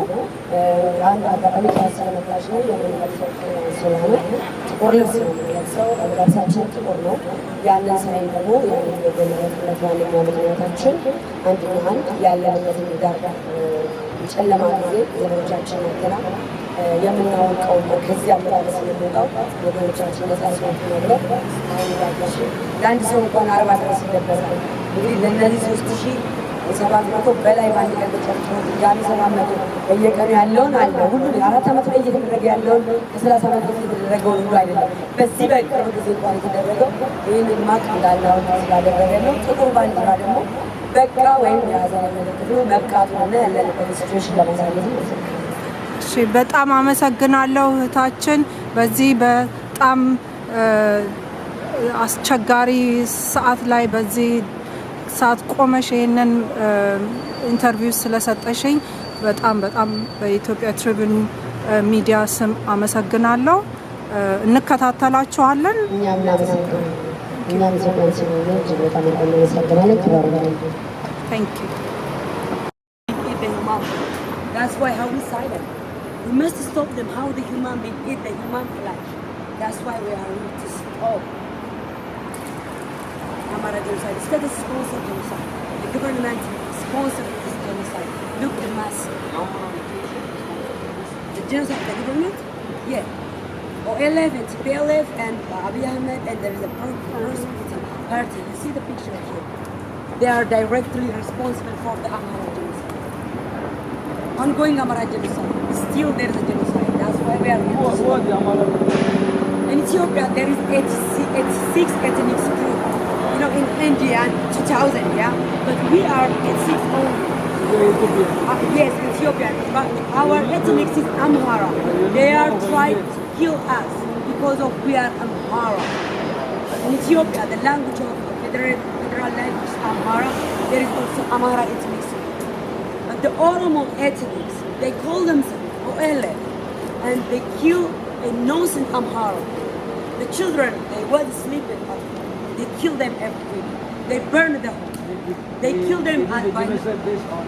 አንድ አጋጣሚ ካሰለመታሽ ነው የምንለብሰው ስለሆነ ጥቁር ልብስ ነው የምንለብሰው። ልብሳችን ጥቁር ነው። ያንን ሳይን ደግሞ የምንገለጽበት ዋነኛ ምክንያታችን አንድ ያለንበት ዳር ጨለማ ጊዜ ዘመኖቻችን መገና የምናወቀው ከዚህ አመላለስ የምንወጣው ወገኖቻችን ነጻ ሲወጡ ነበር። ለአንድ ሰው እንኳን 40 ድረስ ይለበሳል። እንግዲህ ለእነዚህ 3700 በላይ በአንድ ቀን ተጨርሶ ያኔ 700 በየቀኑ ያለውን አለ ሁሉ 4 ዓመት ላይ እየተደረገ ያለውን ከ30 ዓመት በፊት የተደረገውን ሁሉ አይደለም። በዚህ በቅርብ ጊዜ እንኳን የተደረገው ይህንን ማቅ እንዳለው ስላደረገ ነው። ጥቁር ባንዲራ ደግሞ በቃ ወይም የያዘን ምልክት ነው። መብቃቱንና ያለንበት ሲቹዌሽን ለማሳየት ነው። እሺ፣ በጣም አመሰግናለሁ እህታችን። በዚህ በጣም አስቸጋሪ ሰዓት ላይ በዚህ ሰዓት ቆመሽ ይሄንን ኢንተርቪው ስለሰጠሽኝ በጣም በኢትዮጵያ ትሪቢውን ሚዲያ ስም አመሰግናለሁ። እንከታተላችኋለን። Thank you. That's why how we silent. We must stop them. How the human being eat the human flesh. That's why we are need to stop. Amara genocide. Instead of sponsor genocide. The government sponsored this genocide. Look the mass. The genocide of the government? Yeah. OLF and TPLF and Abiy Ahmed and there is a prosperity party. You see the picture here. They are directly responsible for the Amara genocide. Ongoing Amara genocide. Still there is a genocide. That's why we are here. In Ethiopia. Ethiopia, there is 86 ethnic groups. You know, in India, 2000, yeah? But we are 86 only. Yes, Ethiopian. But our ethnic is Amhara. They are trying to kill us because of we are Amhara. In Ethiopia, the language of federal language is Amhara. There is also Amhara ethnic. But the Oromo ethnics, they call themselves Oele, and they kill innocent Amhara. The children, they were sleeping, but they kill them every week. They burn the home. They kill them by based on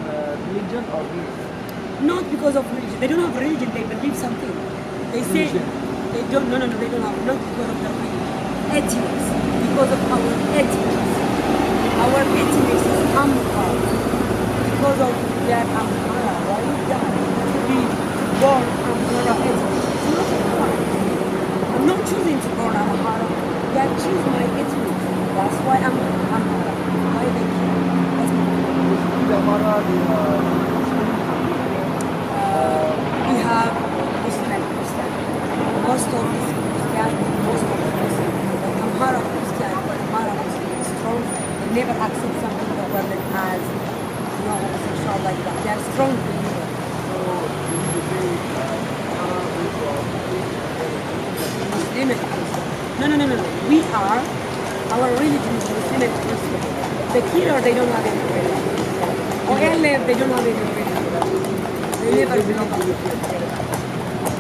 religion or religion? not because of religion. They don't have religion. They believe something. They say they don't. No, they don't have. Not because of the religion. Ethics. Because of our ethics. Our ethics is Amhara. Because of their Amhara, right? To be born Amhara ethics. It's not a crime. I'm not choosing to born Amhara. God choose my ethnic. That's why I'm Amhara. Why they kill me? That's my we have Muslim Christian. Most of these Christian, most of the Muslim. But Amhara Christian, Amhara Muslim is strong. They never accept something the government has, you know, homosexual like that. They are strong believers. Muslim and Christian. No. We are, our religion is Muslim and Christian. The killer, they don't have any religion. Or they don't have any religion. They never belong to the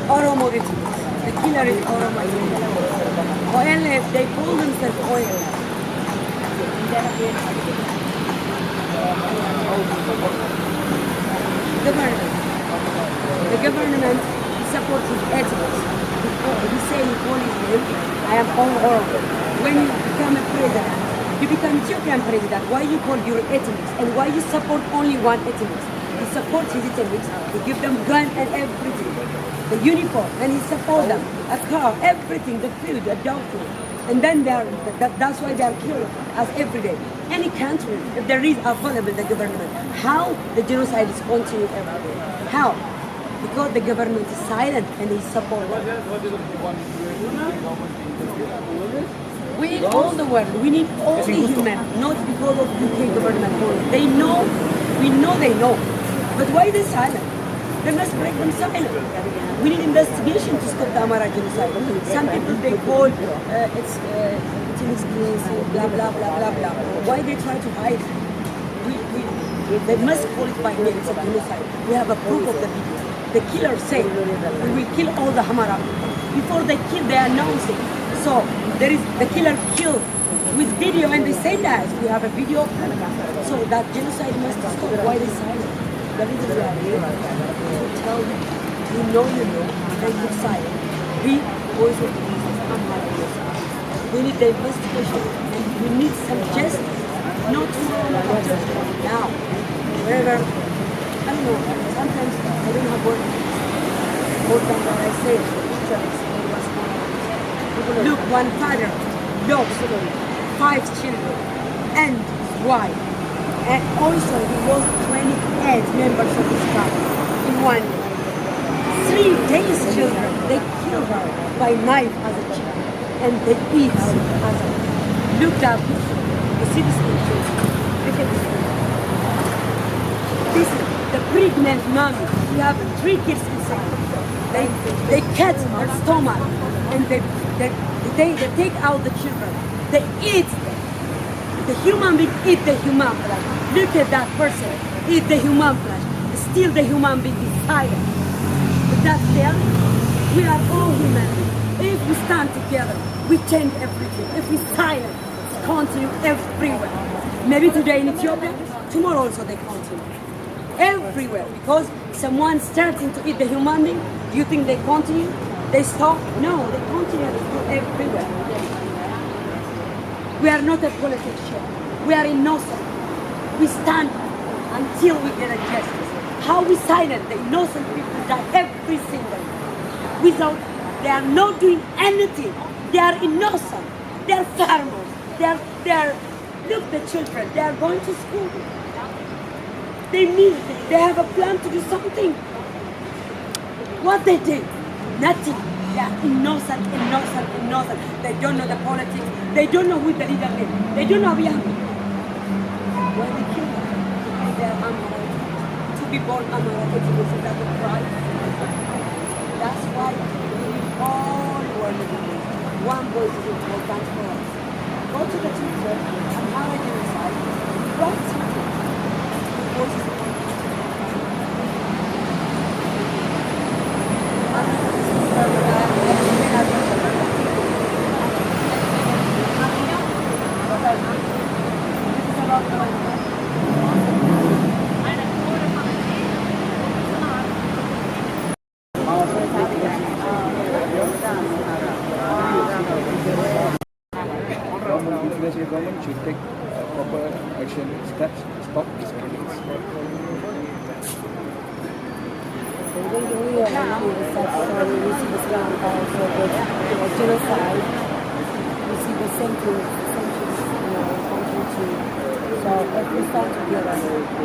Oromo ethnics. The killer is Oromo ethnics. Or they call themselves oil. The government supports his ethics. He say in all his name, I am all Oromo. When you become a president, you become Ethiopian president, why you call your ethnics? And why you support only one ethnic? He supports his ethnics, he give them gun and everything. The uniform, and he support them. A car, everything, the food, the dog food. And then that's why they are killed us every day. Any country, if there is available the government, how the genocide is continued every day? How? Because the government is silent and they support them. We need all the world. We need all the human, not because of UK government only. They know, we know they know. But why they silent? They must break them silent. We need investigation to stop the Amhara genocide. Some people they call it's blah blah blah blah blah. Why they try to hide? They must call it by name. It's a genocide. We have a proof of the video. The killer say we will kill all the Amhara. Before they kill, they announce it. So there is the killer killed with video, and they say that we have a video of them. So that genocide must stop. Why they silent? The reason we are here to tell them, you know, they keep silent. We voice of the business, Amhara genocide. We need the investigation, and we need some justice. Not tomorrow, not just now. Wherever, I don't know. Sometimes I don't have words more than what I say. Look, one father lost 5 children and his wife. And also he lost 28 members of his family in 1 year. 3 days children, they killed her by knife as a child. And they eat as a look that picture. You see this picture? Look at this picture. This is the pregnant mommy. We have 3 kids inside. They cut her stomach and they take out the children. They eat them. The human being eat the human flesh. Look at that person. Eat the human flesh. Still the human being is silent. But that's there. We are all human beings. If we stand together, we change everything. If we silent, it's continue everywhere. Maybe today in Ethiopia, tomorrow also they continue. Everywhere. Because someone starting to eat the human being, do you think they continue? They stop? No, they continue to go everywhere. We are not a politician. We are innocent. We stand until we get a justice. How we silent the innocent people die every single day. Without, they are not doing anything. They are innocent. They are farmers. They are, look the children, they are going to school. They have a plan to do something. What they did? Nothing. They are innocent. They don't know the politics. They don't know who the leader is. They don't know Abiy Ahmed. When they kill them, they are Amara. To be born Amara, it's a crime. That's why we all were living with one voice is important for us. Go to the teacher and how I decide. Write something. Voice is The government should take proper action, steps to stop these killings. We see the Sri Lanka also with genocide. We see the same thing, in our country too. So if we stand together,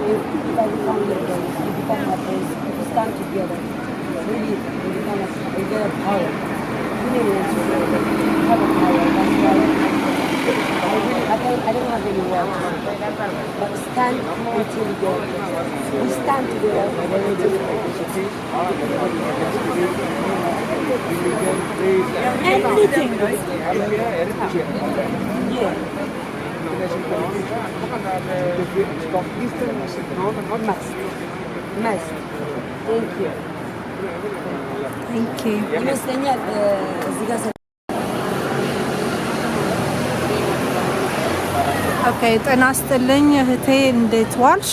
if I become leaders, if we become leaders, if we stand together, really we become a get a power. We need to have a power. That's why I don't have any words, but stand until we get it. We stand together. Anything. Yeah. Must. Thank you. Thank you. ይመስለኛል እዚህ ጋር ኦኬ ጤና ይስጥልኝ እህቴ እንዴት ዋልሽ?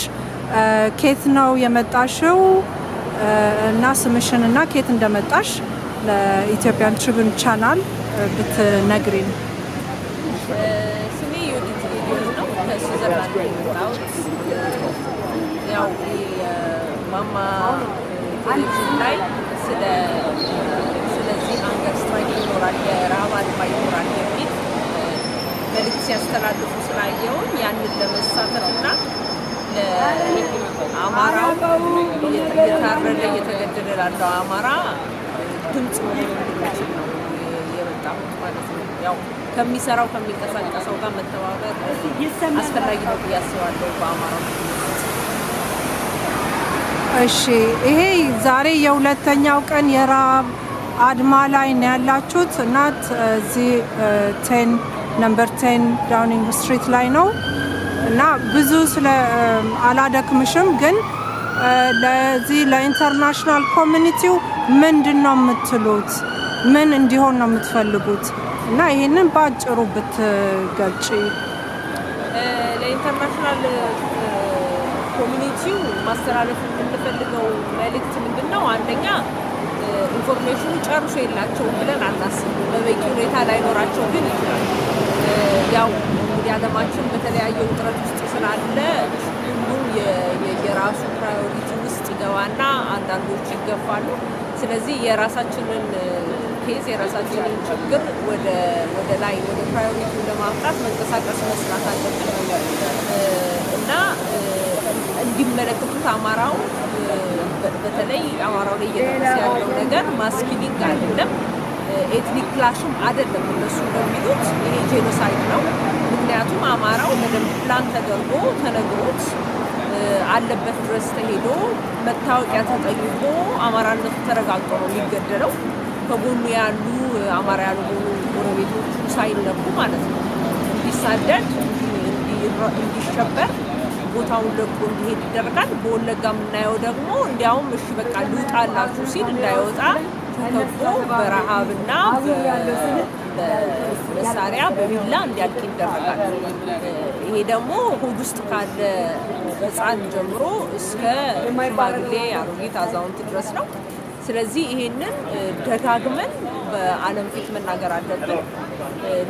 ኬት ነው የመጣሽው? እና ስምሽን እና ኬት እንደመጣሽ ለኢትዮጵያን ትሪቢውን ቻናል ብትነግሪን። ስሜ ዩዲት ነው ከስዊዘርላንድ የመጣሁት። ያው ማማ ቴሌቪዥን ላይ ስለዚህ አንገር ስትራይክ ይኖራል፣ የረሃብ አድማ ይኖራል የሚል መልዕክት ሲያስተላልፉ ስላየውን ያንን ለመሳተፍና ለአማራው እየታረደ እየተገደለ ላለው አማራ ድምፅ መሆን እንድንችል ነው የመጣሁት ማለት ነው። ያው ከሚሰራው ከሚንቀሳቀሰው ጋር መተባበር አስፈላጊ ነው ብዬ አስባለሁ በአማራው። እሺ ይሄ ዛሬ የሁለተኛው ቀን የረሃብ አድማ ላይ ነው ያላችሁት እና እዚህ ነምበር 10 ዳውኒንግ ስትሪት ላይ ነው እና ብዙ ስለ አላደክምሽም፣ ግን ለዚህ ለኢንተርናሽናል ኮሚኒቲው ምንድን ነው የምትሉት? ምን እንዲሆን ነው የምትፈልጉት? እና ይሄንን ባጭሩ ብትገልጪ። ለኢንተርናሽናል ኮሚኒቲው ማስተላለፍ የምንፈልገው መልእክት ምንድን ነው? አንደኛ ኢንፎርሜሽኑ ጨርሶ የላቸውም ብለን አናስብም። በበቂ ሁኔታ ላይኖራቸው ግን ይችላል። ያው እንግዲህ ዓለማችን በተለያየ ውጥረት ውስጥ ስላለ ሁሉም የራሱ ፕራዮሪቲ ውስጥ ይገባና አንዳንዶች ይገፋሉ። ስለዚህ የራሳችንን ኬዝ የራሳችንን ችግር ወደ ላይ ወደ ፕራዮሪቲው ለማምጣት መንቀሳቀስ መስራት አለብን እና እንዲመለከቱት አማራው በተለይ አማራው ላይ እየደረሰ ያለው ነገር ማስኪሊንግ አይደለም፣ ኤትኒክ ክላሽም አይደለም። እነሱ እንደሚሉት ይሄ ጄኖሳይድ ነው። ምክንያቱም አማራው በደንብ ፕላን ተደርጎ ተነግሮት አለበት ድረስ ተሄዶ መታወቂያ ተጠይቆ አማራነቱ ተረጋግጦ ነው የሚገደለው። ከጎኑ ያሉ አማራ ያልሆኑ ጎረቤቶቹ ሳይነኩ ማለት ነው። እንዲሳደድ፣ እንዲሸበር፣ ቦታውን ለቆ እንዲሄድ ይደረጋል። በወለጋ የምናየው ደግሞ እንዲያውም እሺ በቃ ልውጣላችሁ ሲል እንዳይወጣ ተከቦ በረሃብና በመሳሪያ በቢላ እንዲያልቅ ይደረጋል። ይሄ ደግሞ ሆድ ውስጥ ካለ ሕፃን ጀምሮ እስከ ሽማግሌ፣ አሮጊት፣ አዛውንት ድረስ ነው። ስለዚህ ይሄንን ደጋግመን በዓለም ፊት መናገር አለብን።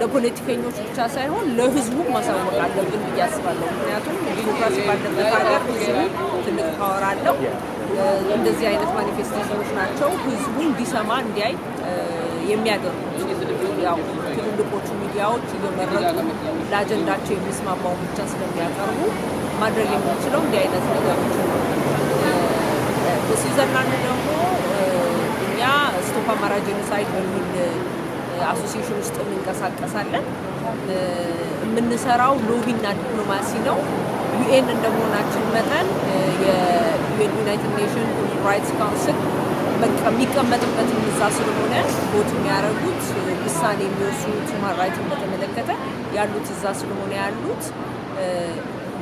ለፖለቲከኞች ብቻ ሳይሆን ለህዝቡ ማሳወቅ አለብን ብዬ አስባለሁ። ምክንያቱም ዲሞክራሲ ባለበት ሀገር ህዝቡ ትልቅ ፓወር አለው። እንደዚህ አይነት ማኒፌስቴሽኖች ናቸው ህዝቡ እንዲሰማ እንዲያይ የሚያደርጉት። ያው ትልልቆቹ ሚዲያዎች እየመረጡ ለአጀንዳቸው የሚስማማው ብቻ ስለሚያቀርቡ ማድረግ የምንችለው እንዲህ አይነት ነገሮች ነው። በስዊዘርላንድ ደግሞ እኛ ስቶፕ አማራ ጄኖሳይድ በሚል አሶሲዬሽን ውስጥ እንንቀሳቀሳለን። የምንሰራው ሎቢና ዲፕሎማሲ ነው። ዩኤን እንደመሆናችን መጠን የዩናይትድ ኔሽን ሁማን ራይትስ ካውንስል የሚቀመጥበት እዛ ስለሆነ ቦት የሚያደርጉት ውሳኔ የሚወስኑት ሁማን ራይትን በተመለከተ ያሉት እዛ ስለሆነ ያሉት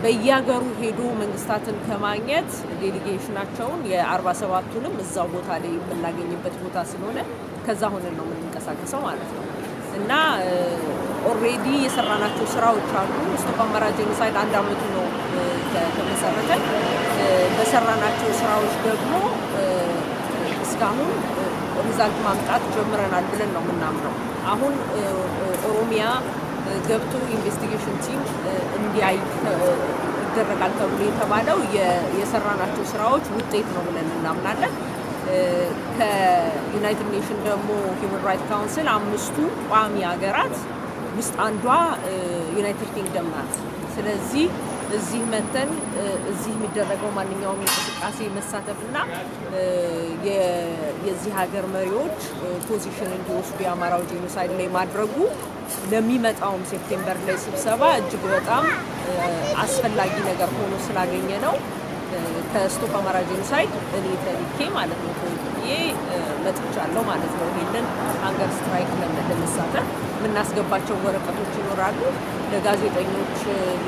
በየሀገሩ ሄዶ መንግስታትን ከማግኘት ዴሊጌሽናቸውን የ47ቱንም እዛው ቦታ ላይ የምናገኝበት ቦታ ስለሆነ ከዛ ሆነን ነው የምንንቀሳቀሰው ማለት ነው። እና ኦልሬዲ የሰራናቸው ስራዎች አሉ። ስቶፕ አማራ ጄኖሳይድ 1 ዓመቱ ነው ከተመሰረተ። በሰራናቸው ስራዎች ደግሞ እስካሁን ሪዛልት ማምጣት ጀምረናል ብለን ነው የምናምነው። አሁን ኦሮሚያ ገብቶ ኢንቨስቲጌሽን ቲም እንዲያይ ይደረጋል ተብሎ የተባለው የሰራናቸው ስራዎች ውጤት ነው ብለን እናምናለን። ከዩናይትድ ኔሽን ደግሞ ሂውማን ራይት ካውንስል 5ቱ ቋሚ ሀገራት ውስጥ አንዷ ዩናይትድ ኪንግደም ናት። ስለዚህ እዚህ መተን እዚህ የሚደረገው ማንኛውም እንቅስቃሴ መሳተፍና የዚህ ሀገር መሪዎች ፖዚሽን እንዲወስዱ የአማራው ጄኖሳይድ ላይ ማድረጉ ለሚመጣውም ሴፕቴምበር ላይ ስብሰባ እጅግ በጣም አስፈላጊ ነገር ሆኖ ስላገኘ ነው ከስቶፕ አማራ ጄኖሳይድ እኔ ተልኬ ማለት ነው ተልኬ መጥቻለሁ ማለት ነው። ይሄንን ሀንገር ስትራይክ ለመሳተፍ የምናስገባቸው ወረቀቶች ይኖራሉ። ለጋዜጠኞች፣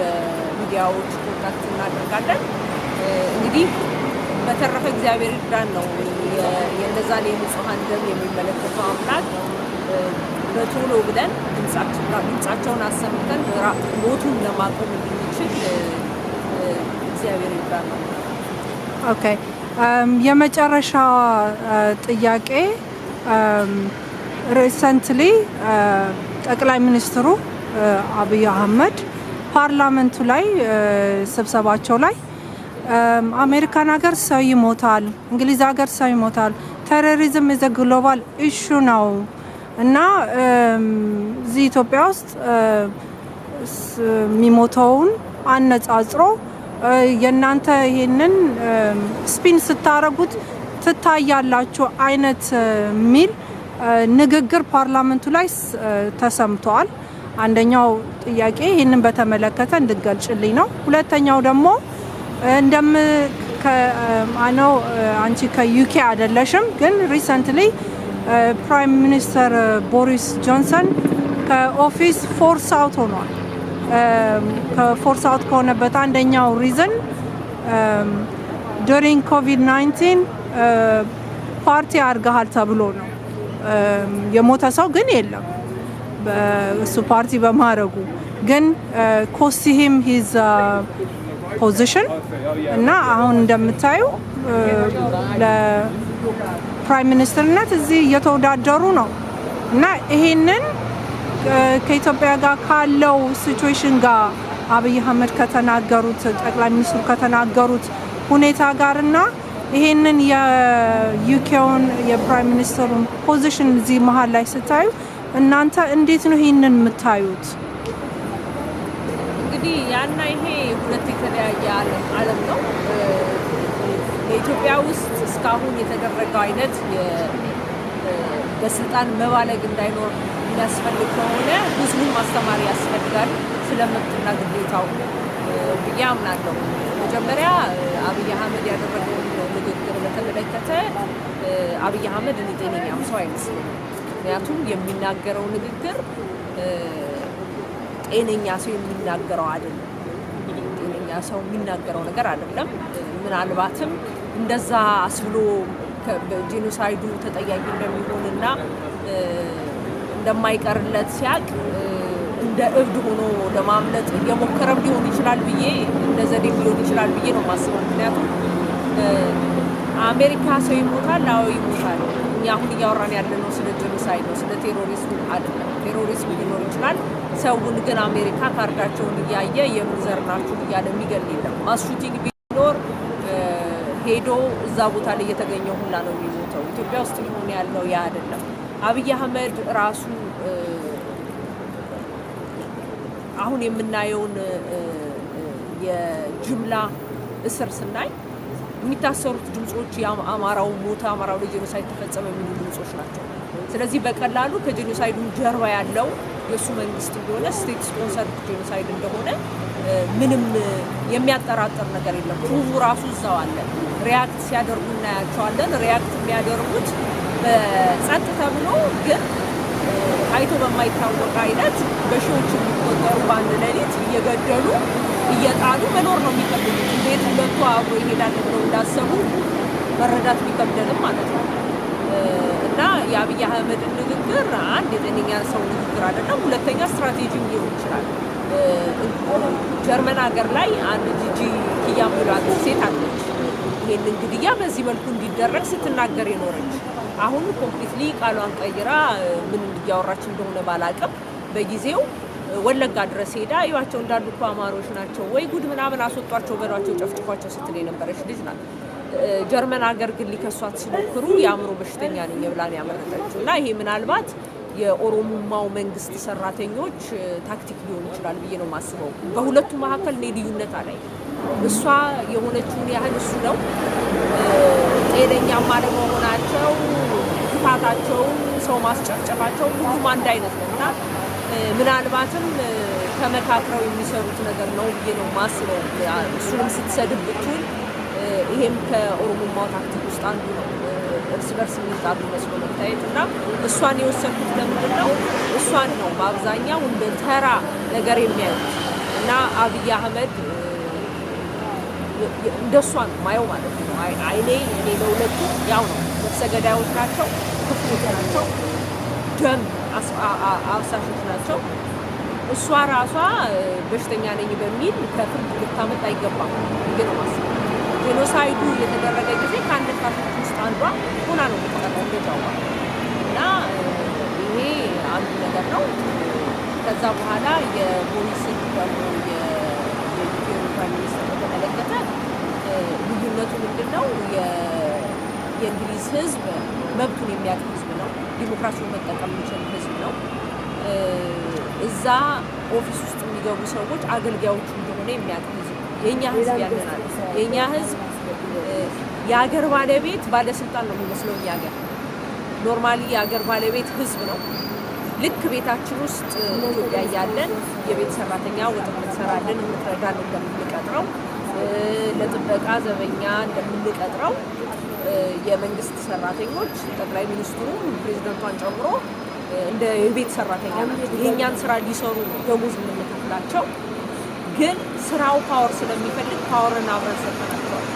ለሚዲያዎች ኮንታክት እናደርጋለን። እንግዲህ በተረፈ እግዚአብሔር ይርዳን ነው የእነዛን የንጹሐን ደም የሚመለከተው አምላክ በቶሎ ብለን ድምጻቸውን አሰምተን ሞቱን ለማቆም እንድንችል እግዚአብሔር ይርዳን ነው። ኦኬ የመጨረሻ ጥያቄ ሪሰንትሊ ጠቅላይ ሚኒስትሩ አብይ አህመድ ፓርላመንቱ ላይ ስብሰባቸው ላይ አሜሪካን ሀገር ሰው ይሞታል፣ እንግሊዝ ሀገር ሰው ይሞታል፣ ቴሮሪዝም ኢዝ አ ግሎባል ኢሹ ነው እና እዚህ ኢትዮጵያ ውስጥ የሚሞተውን አነጻጽሮ የእናንተ ይሄንን ስፒን ስታረጉት ትታያላችሁ አይነት ሚል ንግግር ፓርላመንቱ ላይ ተሰምቷል። አንደኛው ጥያቄ ይሄንን በተመለከተ እንድገልጽልኝ ነው። ሁለተኛው ደግሞ አነው አንቺ ከዩኬ አይደለሽም፣ ግን ሪሰንትሊ ፕራይም ሚኒስተር ቦሪስ ጆንሰን ከኦፊስ ፎርስ አውት ሆኗል። ከፎርስ አውት ከሆነበት አንደኛው ሪዝን ዱሪንግ ኮቪድ-19 ፓርቲ አድርገሃል ተብሎ ነው። የሞተ ሰው ግን የለም እሱ ፓርቲ በማድረጉ ግን ኮስቲሂም ሂዝ ፖዚሽን እና አሁን እንደምታዩ ለፕራይም ሚኒስትርነት እዚህ እየተወዳደሩ ነው እና ይሄንን ከኢትዮጵያ ጋር ካለው ሲቹዌሽን ጋር አብይ አህመድ ከተናገሩት ጠቅላይ ሚኒስትሩ ከተናገሩት ሁኔታ ጋርና ይሄንን የዩኬውን የፕራይም ሚኒስትሩን ፖዚሽን እዚህ መሀል ላይ ስታዩ እናንተ እንዴት ነው ይሄንን የምታዩት? እንግዲህ ያና ይሄ ሁለት የተለያየ ዓለም ነው። በኢትዮጵያ ውስጥ እስካሁን የተደረገው አይነት በስልጣን መባለግ እንዳይኖር የሚያስፈልግ ከሆነ ህዝቡን ማስተማር ያስፈልጋል ስለ መብትና ግዴታው ብዬ አምናለሁ። መጀመሪያ አብይ አህመድ ያደረገውን ንግግር በተመለከተ አብይ አህመድ እኔ ጤነኛም ሰው አይመስለኝም። ምክንያቱም የሚናገረው ንግግር ጤነኛ ሰው የሚናገረው አይደለም። ጤነኛ ሰው የሚናገረው ነገር አይደለም። ምናልባትም እንደዛ አስብሎ በጄኖሳይዱ ተጠያቂ እንደሚሆንና እንደማይቀርለት ሲያቅ እንደ እብድ ሆኖ ለማምለጥ እየሞከረም ሊሆን ይችላል ብዬ እንደ ዘዴም ሊሆን ይችላል ብዬ ነው የማስበው። ምክንያቱም አሜሪካ ሰው ይሞታል፣ አዎ ይሞታል። እኛ አሁን እያወራን ያለነው ስለ ጄኖሳይድ ነው፣ ስለ ቴሮሪዝም አይደለም። ቴሮሪዝም ሊኖር ይችላል። ሰውን ግን አሜሪካ ካርዳቸውን እያየ የምንዘር ናችሁ እያለ የሚገል የለም። ማስ ሹቲንግ ቢኖር ሄዶ እዛ ቦታ ላይ የተገኘው ሁላ ነው የሚሞተው። ኢትዮጵያ ውስጥ ሊሆን ያለው ያ አይደለም። አብይ አህመድ ራሱ አሁን የምናየውን የጅምላ እስር ስናይ የሚታሰሩት ድምጾች የአማራው ሞተ አማራው ለጄኖሳይድ ተፈጸመ የሚሉ ድምጾች ናቸው ስለዚህ በቀላሉ ከጄኖሳይዱ ጀርባ ያለው የሱ መንግስት እንደሆነ ስቴት ስፖንሰርድ ጄኖሳይድ እንደሆነ ምንም የሚያጠራጥር ነገር የለም ፕሩቭ ራሱ እዛው አለ ሪያክት ሲያደርጉ እናያቸዋለን ሪያክት የሚያደርጉት በጸጥ ተብሎ ግን አይቶ በማይታወቅ አይነት በሺዎች የሚቆጠሩ በአንድ ሌሊት እየገደሉ እየጣሉ መኖር ነው የሚቀበሉት እንዴት ሁለቱ አብሮ ይሄዳል ብለው እንዳሰቡ መረዳት ቢከብደንም ማለት ነው እና የአብይ አህመድ ንግግር አንድ የጤነኛ ሰው ንግግር አይደለም ሁለተኛ ስትራቴጂም ሊሆን ይችላል ጀርመን ሀገር ላይ አንድ ጂጂ ኪያምራት ሴት አለች ይሄን እንግዲህ በዚህ መልኩ እንዲደረግ ስትናገር የኖረች አሁን ኮምፕሊትሊ ቃሏን ቀይራ ምን እያወራች እንደሆነ ባላቀም በጊዜው ወለጋ ድረስ ሄዳ ይዋቸው እንዳሉ እኮ አማሮች ናቸው ወይ ጉድ ምናምን አስወጧቸው በሏቸው ጨፍጭፏቸው ስትል የነበረች ልጅ ናት ጀርመን ሀገር ግን ሊከሷት ሲሞክሩ የአእምሮ በሽተኛ ነኝ ብላን ያመረጠችው እና ይሄ ምናልባት የኦሮሞማው መንግስት ሰራተኞች ታክቲክ ሊሆን ይችላል ብዬ ነው ማስበው በሁለቱ መካከል ነው ልዩነት አለ እሷ የሆነችውን ያህል እሱ ነው ጤነኛ ማለመሆናቸው ክፋታቸው ሰው ማስጨፍጨፋቸው ሁሉም አንድ አይነት ነውና ምናልባትም ተመካክረው የሚሰሩት ነገር ነው ብዬ ነው ማስበው እሱንም ስትሰድብ ብትል ይሄም ከኦሮሞማው ታክቲክ ውስጥ አንዱ ነው እርስ በርስ የሚጣሉ መስሎ መታየት እና እሷን የወሰድኩት ለምንድን ነው እሷን ነው በአብዛኛው እንደ ተራ ነገር የሚያዩት እና አብይ አህመድ እንደሷ ነው ማየው ማለት ነው አይኔ እኔ ለሁለቱ ያው ነው ነፍሰ ገዳዮች ናቸው ክፉዎች ናቸው ደም አፍሳሾች ናቸው እሷ ራሷ በሽተኛ ነኝ በሚል ከፍርድ ልታመጣ አይገባም ግን ማስብ ጄኖሳይዱ የተደረገ ጊዜ ከአንድ ካቶች ውስጥ አንዷ ሆና ነው የተቀረበው እና ይሄ አንዱ ነገር ነው ከዛ በኋላ የፖሊስን ደግሞ የኢትዮጵያ ፕራይም ሚኒስተር በተመለከተ ልዩነቱ ምንድነው የእንግሊዝ ህዝብ መብቱን የሚያውቅ ህዝብ ነው ዲሞክራሲውን መጠቀም የሚችል ህዝብ ነው እዛ ኦፊስ ውስጥ የሚገቡ ሰዎች አገልጋዮቹ እንደሆነ የሚያውቅ ህዝብ የኛ ህዝብ ያለናል የኛ ህዝብ የሀገር ባለቤት ባለስልጣን ነው የሚመስለው ያገር ኖርማሊ የሀገር ባለቤት ህዝብ ነው ልክ ቤታችን ውስጥ ኢትዮጵያ ያለን የቤት ሰራተኛ ወጥ እንሰራለን እንረዳን እንደምንቀጥረው ለጥበቃ ዘበኛ እንደምንቀጥረው የመንግስት ሰራተኞች ጠቅላይ ሚኒስትሩ ፕሬዝዳንቷን ጨምሮ እንደ የቤት ሰራተኛ የኛን ስራ ሊሰሩ ደሞዝ የምንከፍላቸው ግን ስራው ፓወር ስለሚፈልግ ፓወርን አብረን ሰጥተናቸዋል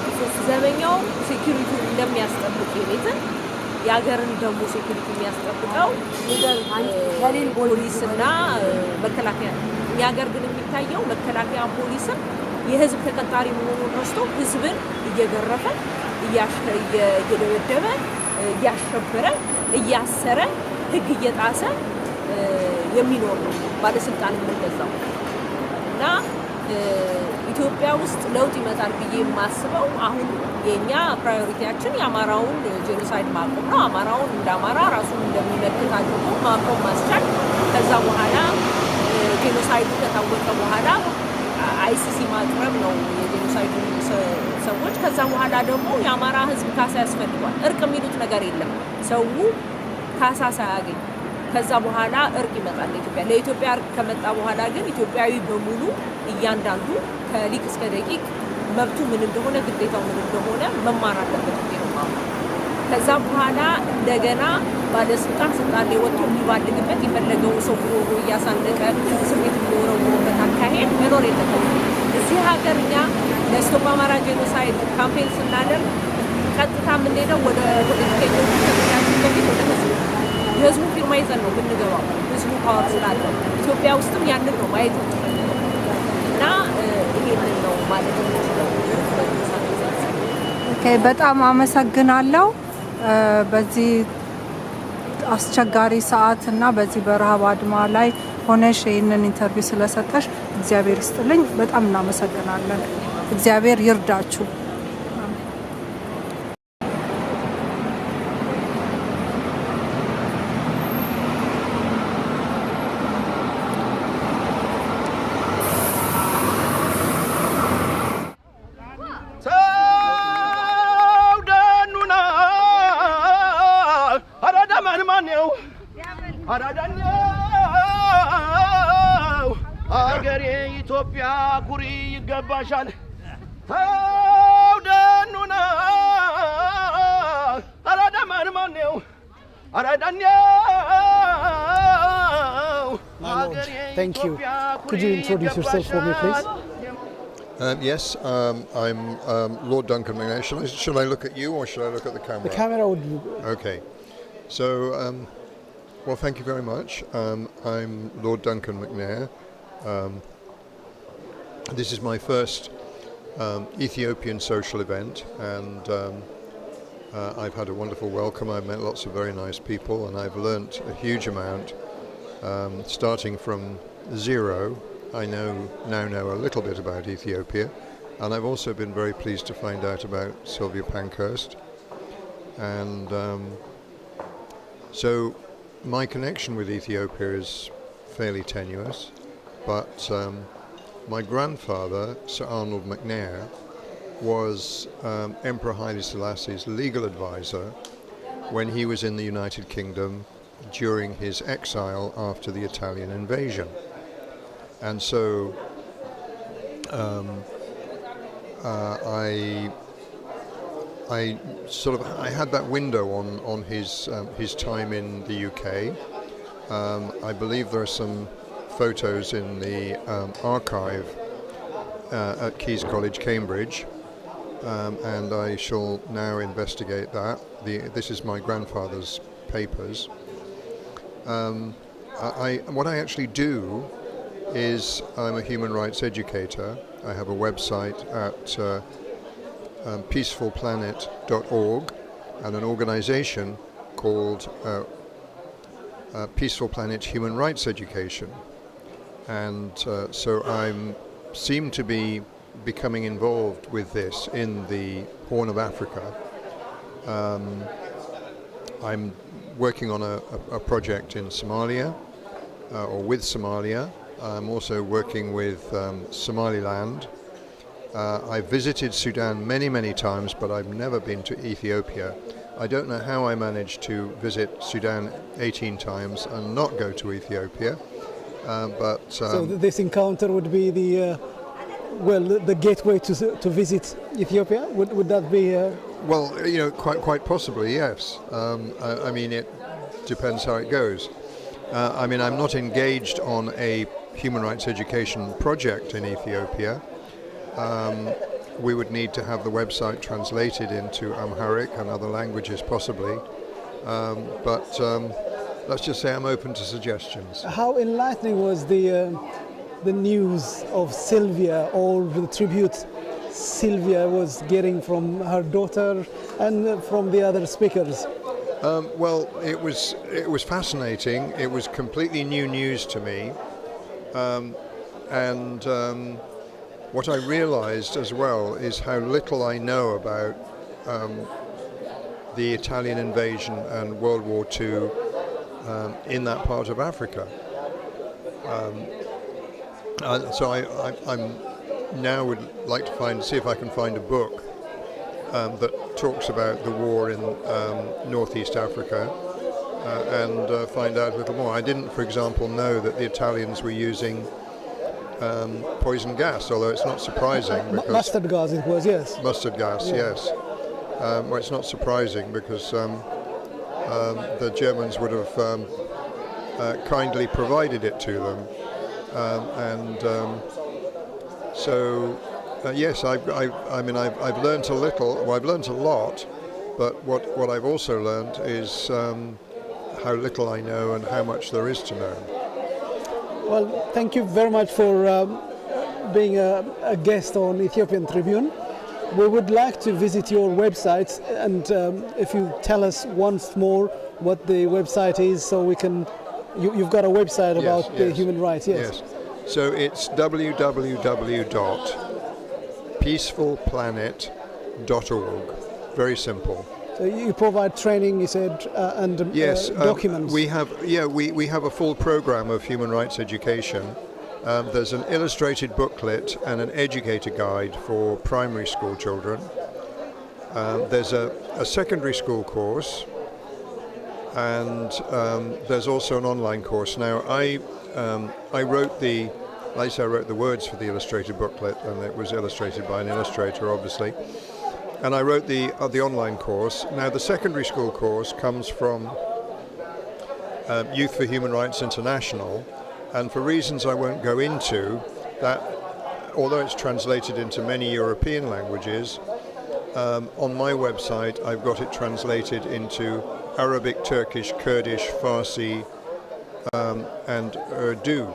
ዘበኛው ሴኩሪቲ እንደሚያስጠብቅ የቤትን የሀገርን ደግሞ ሴኩሪቲ የሚያስጠብቀው ፖሊስና መከላከያ እኛ ሀገር ግን የሚታየው መከላከያ ፖሊስን የህዝብ ተቀጣሪ መሆኑን ረስቶ ህዝብን እየገረፈ እየደበደበ እያሸበረ እያሰረ ህግ እየጣሰ የሚኖር ባለስልጣን እንደዛው እና ኢትዮጵያ ውስጥ ለውጥ ይመጣል ብዬ የማስበው አሁን የኛ ፕራዮሪቲያችን የአማራውን ጄኖሳይድ ማቆም ነው አማራውን እንደ አማራ ራሱን እንደሚመክት አድርጎ ማቆም ማስቻል ከዛ በኋላ ጄኖሳይዱ ከታወቀ በኋላ አይሲሲ ማቅረብ ነው የጄኖሳይዱ ሰዎች ከዛ በኋላ ደግሞ የአማራ ህዝብ ካሳ ያስፈልጋል እርቅ የሚሉት ነገር የለም ሰው ካሳ ሳያገኝ ከዛ በኋላ እርቅ ይመጣል ለኢትዮጵያ እርቅ ከመጣ በኋላ ግን ኢትዮጵያዊ በሙሉ እያንዳንዱ ከሊቅ እስከ ደቂቅ መብቱ ምን እንደሆነ ግዴታው ምን እንደሆነ መማር አለበት ነው ከዛ በኋላ እንደገና ባለስልጣን ስልጣን ላይ ወጥቶ የሚባልግበት የፈለገው ሰው ብሎ እያሳነቀ ስሜት የሚወረውሩበት አካሄድ መኖር የለበትም እዚህ ሀገር እኛ ለስቶፕ አማራ ጄኖሳይድ ካምፔን ስናደርግ ቀጥታ የምንሄደው ወደ ፖለቲከኞች ከሚያችን በፊት ወደ ህዝቡ የህዝቡ ፊርማ ይዘን ነው የምንገባው ህዝቡ ፓወር ስላለው ኢትዮጵያ ውስጥም ያንን ነው ማየት እና ይሄንን ነው ማለት ነው በጣም አመሰግናለሁ በዚህ አስቸጋሪ ሰዓት እና በዚህ በረሃብ አድማ ላይ ሆነሽ ይህንን ኢንተርቪው ስለሰጠሽ እግዚአብሔር ይስጥልኝ በጣም እናመሰግናለን እግዚአብሔር ይርዳችሁ ሀገሬ ኢትዮጵያ ኩሪ ይገባሻል አውደኑና አራዳማን ማነው አራዳኛው Thank you. Could you introduce yourself for me, please? Yes, I'm Lord Duncan McNair. Should I look at you or should I look at the camera? The camera would be... Okay. So, well, thank you very much. I'm Lord Duncan McNair. This is my first Ethiopian social event, and I've had a wonderful welcome. I've met lots of very nice people, and I've learnt a huge amount. Starting from zero, I now know a little bit about Ethiopia, and I've also been very pleased to find out about Sylvia Pankhurst. And so my connection with Ethiopia is fairly tenuous, but my grandfather, Sir Arnold McNair, was Emperor Haile Selassie's legal advisor when he was in the United Kingdom during his exile after the Italian invasion. And so I had that window on his time in the UK. I believe there are some photos in the archive at King's College, Cambridge, and I shall now investigate that. This is my grandfather's papers. What I actually do is I'm a human rights educator. I have a website at peacefulplanet.org and an organization called Peaceful Planet Human Rights Education. And so I seem to be becoming involved with this in the Horn of Africa. I'm working on a project in Somalia, or with Somalia. I'm also working with Somaliland. I've visited Sudan many times, but I've never been to Ethiopia. I don't know how I managed to visit Sudan 18 times and not go to Ethiopia, but... so this encounter would be the gateway to visit Ethiopia? Would that be... Well, you know, quite possibly, yes. I mean, it depends how it goes. I mean, I'm not engaged on a human rights education project in Ethiopia. We would need to have the website translated into Amharic and other languages, possibly. But let's just say I'm open to suggestions. How enlightening was the news of Sylvia, or the tribute Sylvia was getting from her daughter and from the other speakers? Well, it was fascinating. It was completely new news to me, and what I realized as well is how little I know about the Italian invasion and World War II in that part of Africa. So I'm now would like to see if I can find a book that talks about the war in Northeast Africa and find out a little more. I didn't, for example, know that the Italians were using poison gas, although it's not surprising. Mustard gas it was, yes. Mustard gas, yes. Well, it's not surprising because the Germans would have kindly provided it to them. So yes, I've learnt a little. Well, I've learnt a lot, but what I've also learnt is how little I know and how much there is to know. Well, thank you very much for being a guest on Ethiopian Tribune. We would like to visit your website, and if you tell us once more what the website is, so we can. You've got a website about the human rights, yes. So it's www.peacefulplanet.org. Very simple. So you provide training, you said, and yes, documents. We have a full program of human rights education. There's an illustrated booklet and an educator guide for primary school children. There's a secondary school course, and there's also an online course. Now, I wrote the Like I say, I wrote the words for the illustrated booklet, and it was illustrated by an illustrator, obviously. And I wrote the online course. Now, the secondary school course comes from Youth for Human Rights International, and for reasons I won't go into, that although it's translated into many European languages, on my website I've got it translated into Arabic, Turkish, Kurdish, Farsi, and Urdu.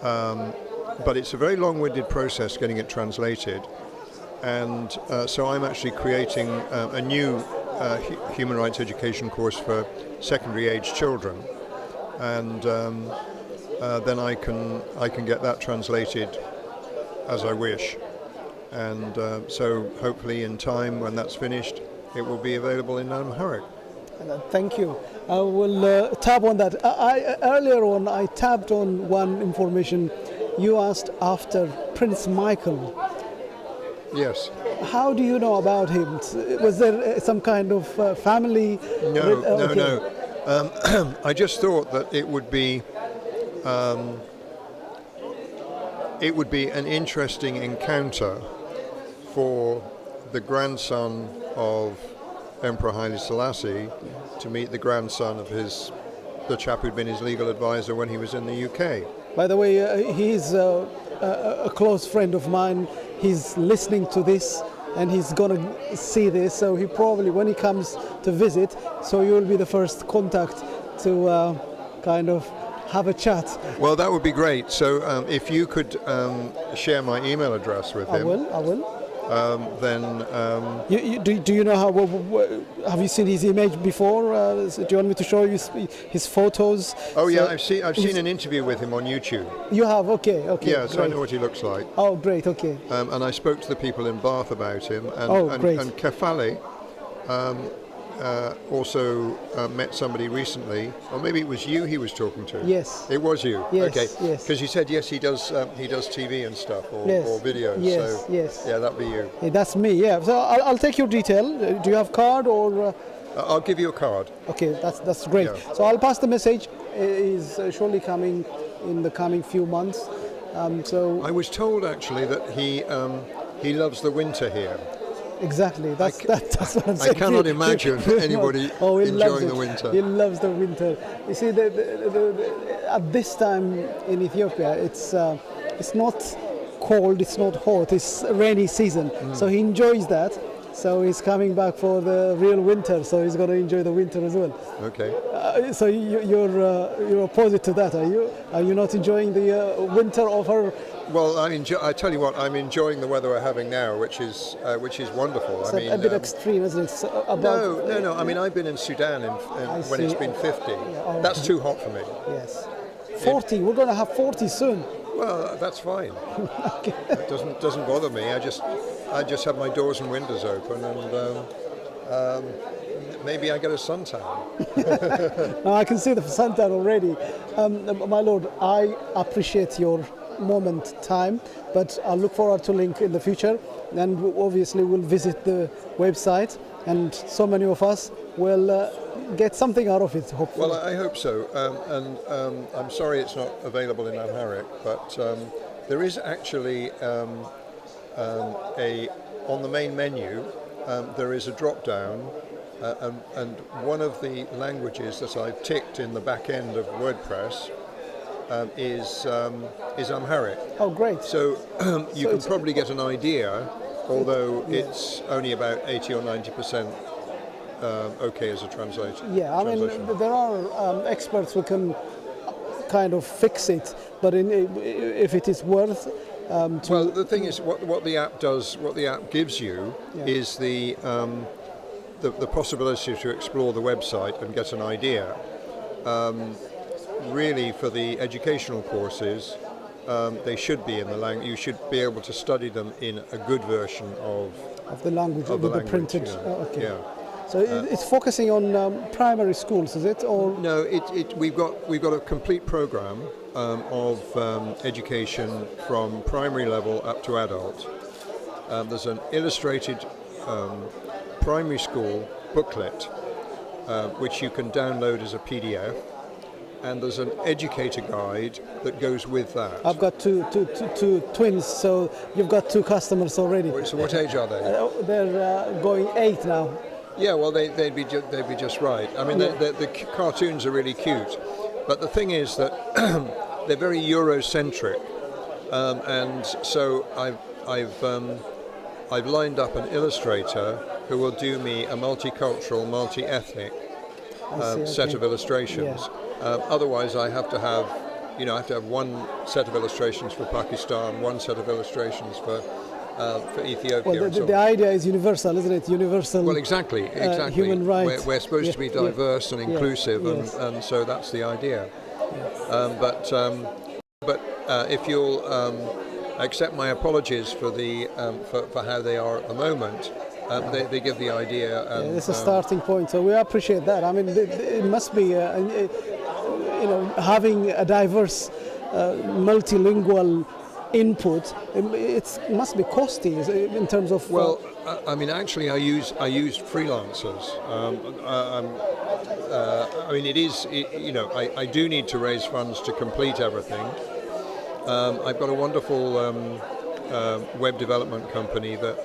But it's a very long-winded process getting it translated, and so I'm actually creating a new human rights education course for secondary age children, and then I can get that translated as I wish, and so hopefully in time when that's finished it will be available in Amharic. Thank you. I will tap on that. Earlier on I tapped on one information. You asked after Prince Michael. Yes. How do you know about him? Was there some kind of family? No. I just thought that it would be an interesting encounter for the grandson of Emperor Haile Selassie to meet the grandson of the chap who'd been his legal advisor when he was in the UK. By the way, he's a close friend of mine. He's listening to this and he's gonna see this, so he probably, when he comes to visit, so you will be the first contact to kind of have a chat. Well, that would be great. So if you could share my email address with him. I will. Then do you know how? Have you seen his image before? Do you want me to show you his photos? Oh yeah, I've seen an interview with him on YouTube. You have? Okay. Yeah, so great. I know what he looks like. Oh, great. Okay. And I spoke to the people in Bath about him. And, great. And Kefale also met somebody recently, or maybe it was you he was talking to. Yes. It was you. Yes. Okay. Yes. Because you said yes, he does TV and stuff, or videos. Yes. So, yes. Yeah, that'd be you. Yeah, that's me. Yeah. So I'll take your detail. Do you have card or? I'll give you a card. Okay, that's great. Yeah. So I'll pass the message. Is surely coming in the coming few months. So I was told actually that he loves the winter here. Exactly. That's what I'm saying. I cannot imagine anybody enjoying the winter. He loves the winter. You see, at this time in Ethiopia, it's not cold, it's not hot, it's rainy season. So he enjoys that. So he's coming back for the real winter. So he's going to enjoy the winter as well. Okay. So you're opposite to that, are you? Are you not enjoying the winter of her? Well, I tell you what, I'm enjoying the weather we're having now, which is wonderful. It's a bit extreme, isn't it? No. I mean, I've been in Sudan when it's been 50. Yeah, That's too hot for me. Yes. 40. We're going to have 40 soon. Well, that's fine. Okay. It doesn't bother me. I just have my doors and windows open, and maybe I get a suntan. No, I can see the suntan already. My lord, I appreciate your time, but I look forward to link in the future, and obviously we'll visit the website, and so many of us will get something out of it, hopefully. Well, I hope so, and I'm sorry it's not available in Amharic, but there is actually on the main menu there is a drop down, and one of the languages that I've ticked in the back end of WordPress is Amharic. Oh, great. So you can probably get an idea, although it's only about 80 or 90% okay as a translation. Yeah, I mean, there are experts who can kind of fix it, but if it is worth well, the thing is, what the app does, what the app gives you is the possibility to explore the website and get an idea. Really, for the educational courses, they should be in the language. You should be able to study them in a good version of the language, with the printed. Okay. Yeah. So it's focusing on primary schools, is it? Or no, we've got a complete program of education from primary level up to adult. There's an illustrated primary school booklet which you can download as a PDF. and there's an educator guide that goes with that. I've got two twins, so you've got 2 customers already. So what age are they? They're going 8 now. Yeah, well, they'd be just right. I mean, the cartoons are really cute, but the thing is that they're very Eurocentric, and so I've lined up an illustrator who will do me a multicultural, multi-ethnic set of illustrations. Otherwise, I have to have one set of illustrations for Pakistan, one set of illustrations for Ethiopia. Well, the idea is universal, isn't it? Universal. Well, exactly. Human rights. We're supposed to be diverse and inclusive, and so that's the idea. But if you'll accept my apologies for for how they are at the moment, they give the idea. And, it's a starting point, so we appreciate that. I mean, it must be, having a diverse, multilingual input. It must be costly in terms of. Well, I mean, actually, I use freelancers. I mean, I do need to raise funds to complete everything. I've got a wonderful web development company that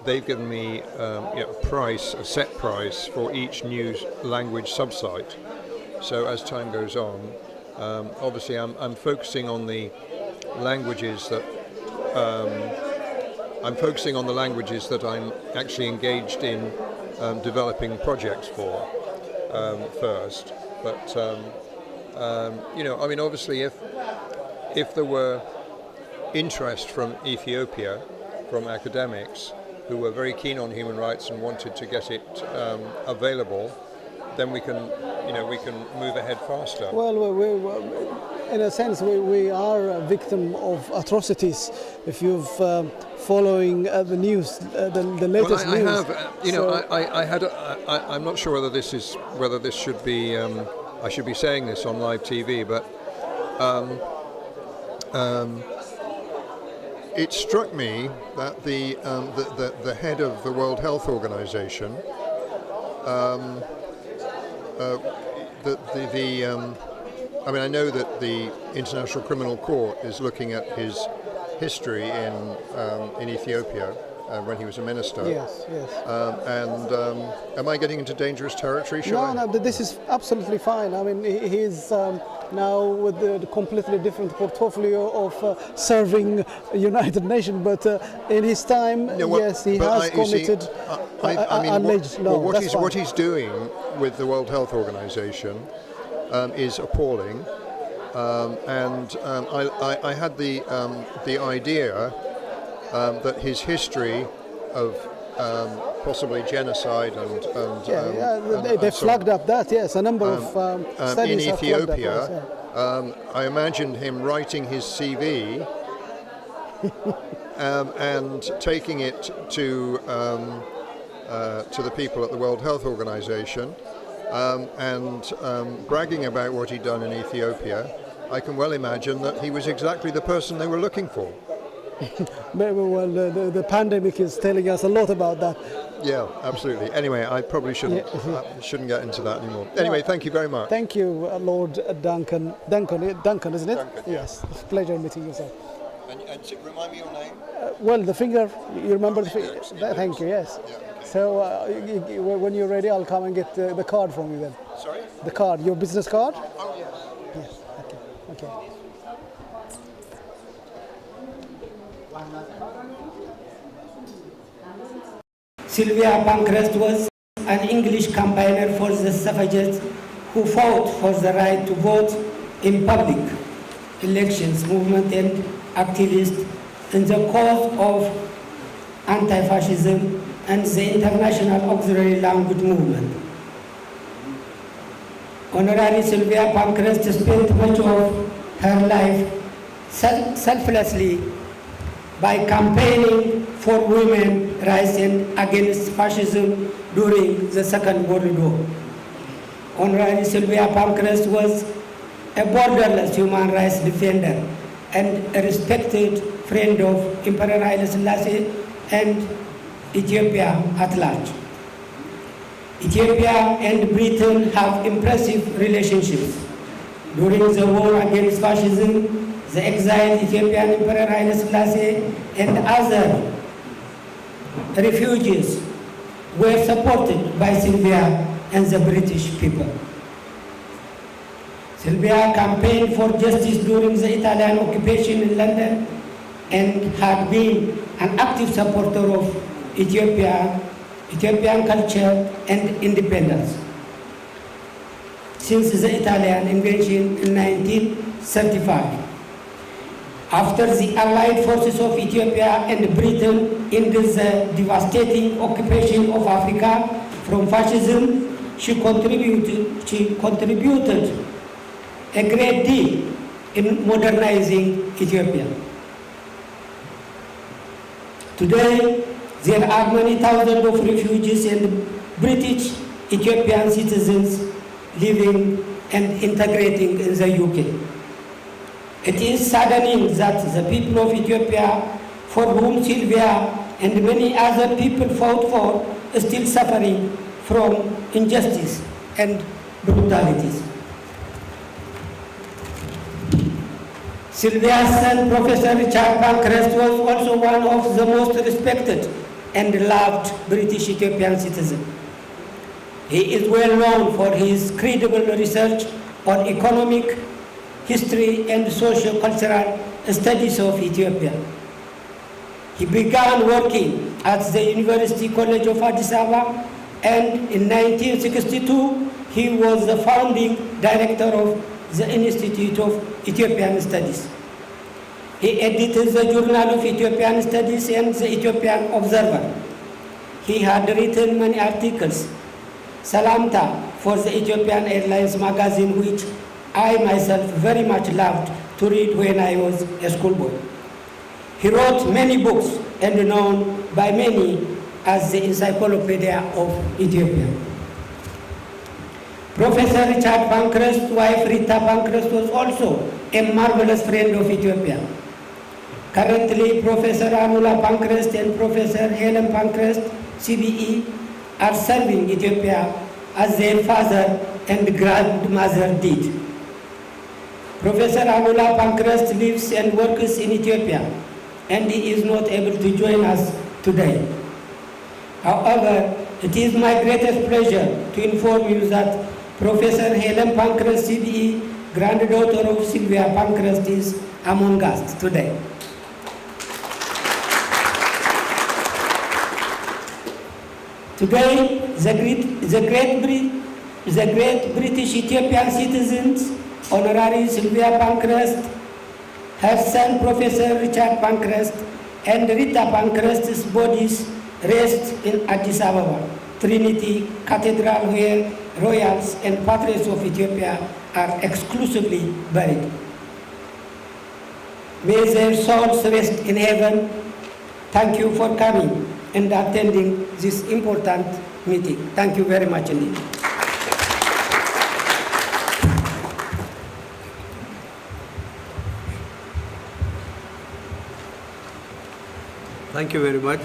they've given me a set price for each new language subsite. So as time goes on, obviously I'm focusing on the languages that I'm actually engaged in developing projects for first. But I mean, obviously, if there were interest from Ethiopia, from academics who were very keen on human rights and wanted to get it available, then we can move ahead faster. Well, in a sense, we are a victim of atrocities. If you've following the news, the latest news. Well, I have. I'm not sure whether this should be. I should be saying this on live TV, but it struck me that the head of the World Health Organization, I mean, I know that the International Criminal Court is looking at his history in Ethiopia when he was a minister. Yes. Am I getting into dangerous territory? No, this is absolutely fine. I mean, he's now with the completely different portfolio of serving United Nations, but in his time, yes, he has committed alleged. What he's doing with the World Health Organization is appalling, and I had the idea that his history of possibly genocide and they flagged up that, yes, a number of studies in Ethiopia. Have flagged up, yes, I imagined him writing his CV and taking it to the people at the World Health Organization and bragging about what he'd done in Ethiopia. I can well imagine that he was exactly the person they were looking for. Well, the pandemic is telling us a lot about that. Yeah, absolutely. Anyway, I probably shouldn't get into that anymore. Anyway, thank you very much. Thank you, Lord Duncan. Duncan, isn't it? Duncan, yes. It's a pleasure meeting you, sir. And remind me your name? Well, the finger. You remember the finger? Yes. Thank you. Yes. Yeah, okay. So when you're ready, I'll come and get the card from you then. Sorry? The card, your business card? Oh, yes. Yes. Okay. Sylvia Pankhurst was an English campaigner for the suffragettes who fought for the right to vote in public elections movement and activist in the cause of anti-fascism and the international auxiliary language movement. Honorary Sylvia Pankhurst spent much of her life selflessly by campaigning for women's rights and against fascism during the Second World War. Honorary Sylvia Pankhurst was a borderless human rights defender and a respected friend of Emperor Haile Selassie and Ethiopia at large. Ethiopia and Britain have impressive relationships. During the war against fascism, the exiled Ethiopian Emperor Haile Selassie and other refugees were supported by Sylvia and the British people. Sylvia campaigned for justice during the Italian occupation in London and had been an active supporter of Ethiopian culture and independence since the Italian invasion in 1935. After the Allied forces of Ethiopia and Britain ended the devastating occupation of Africa from fascism, she contributed a great deal in modernizing Ethiopia. Today, there are many thousands of refugees and British Ethiopian citizens living and integrating in the UK. It is saddening that the people of Ethiopia, for whom Sylvia and many other people fought for, are still suffering from injustice and brutalities. Sylvia's son, Professor Richard Pankhurst, was also one of the most respected and loved British Ethiopian citizens. He is well known for his credible research on economic, history, and socio-cultural studies of Ethiopia. He began working at the University College of Addis Ababa, and in 1962, he was the founding director of the Institute of Ethiopian Studies. He edited the Journal of Ethiopian Studies and the Ethiopian Observer. He had written many articles, Salamta for the Ethiopian Airlines magazine, which I myself very much loved to read when I was a schoolboy. He wrote many books and known by many as the Encyclopedia of Ethiopia. Professor Richard Pankhurst's wife Rita Pankhurst was also a marvelous friend of Ethiopia. Currently, Professor Anula Pankhurst and Professor Helen Pankhurst, CBE, are serving Ethiopia as their father and grandmother did. Professor Anula Pankhurst lives and works in Ethiopia, and he is not able to join us today. However, it is my greatest pleasure to inform you that Professor Helen Pankhurst, CBE, granddaughter of Sylvia Pankhurst, is among us today. Today, the great British Ethiopian citizens, Honorary Sylvia Pankhurst, her son Professor Richard Pankhurst, and Rita Pankhurst's bodies rest in Addis Ababa, Trinity Cathedral, where royals and patriots of Ethiopia are exclusively buried. May their souls rest in heaven. Thank you for coming and attending this important meeting. Thank you very much indeed. Thank you very much.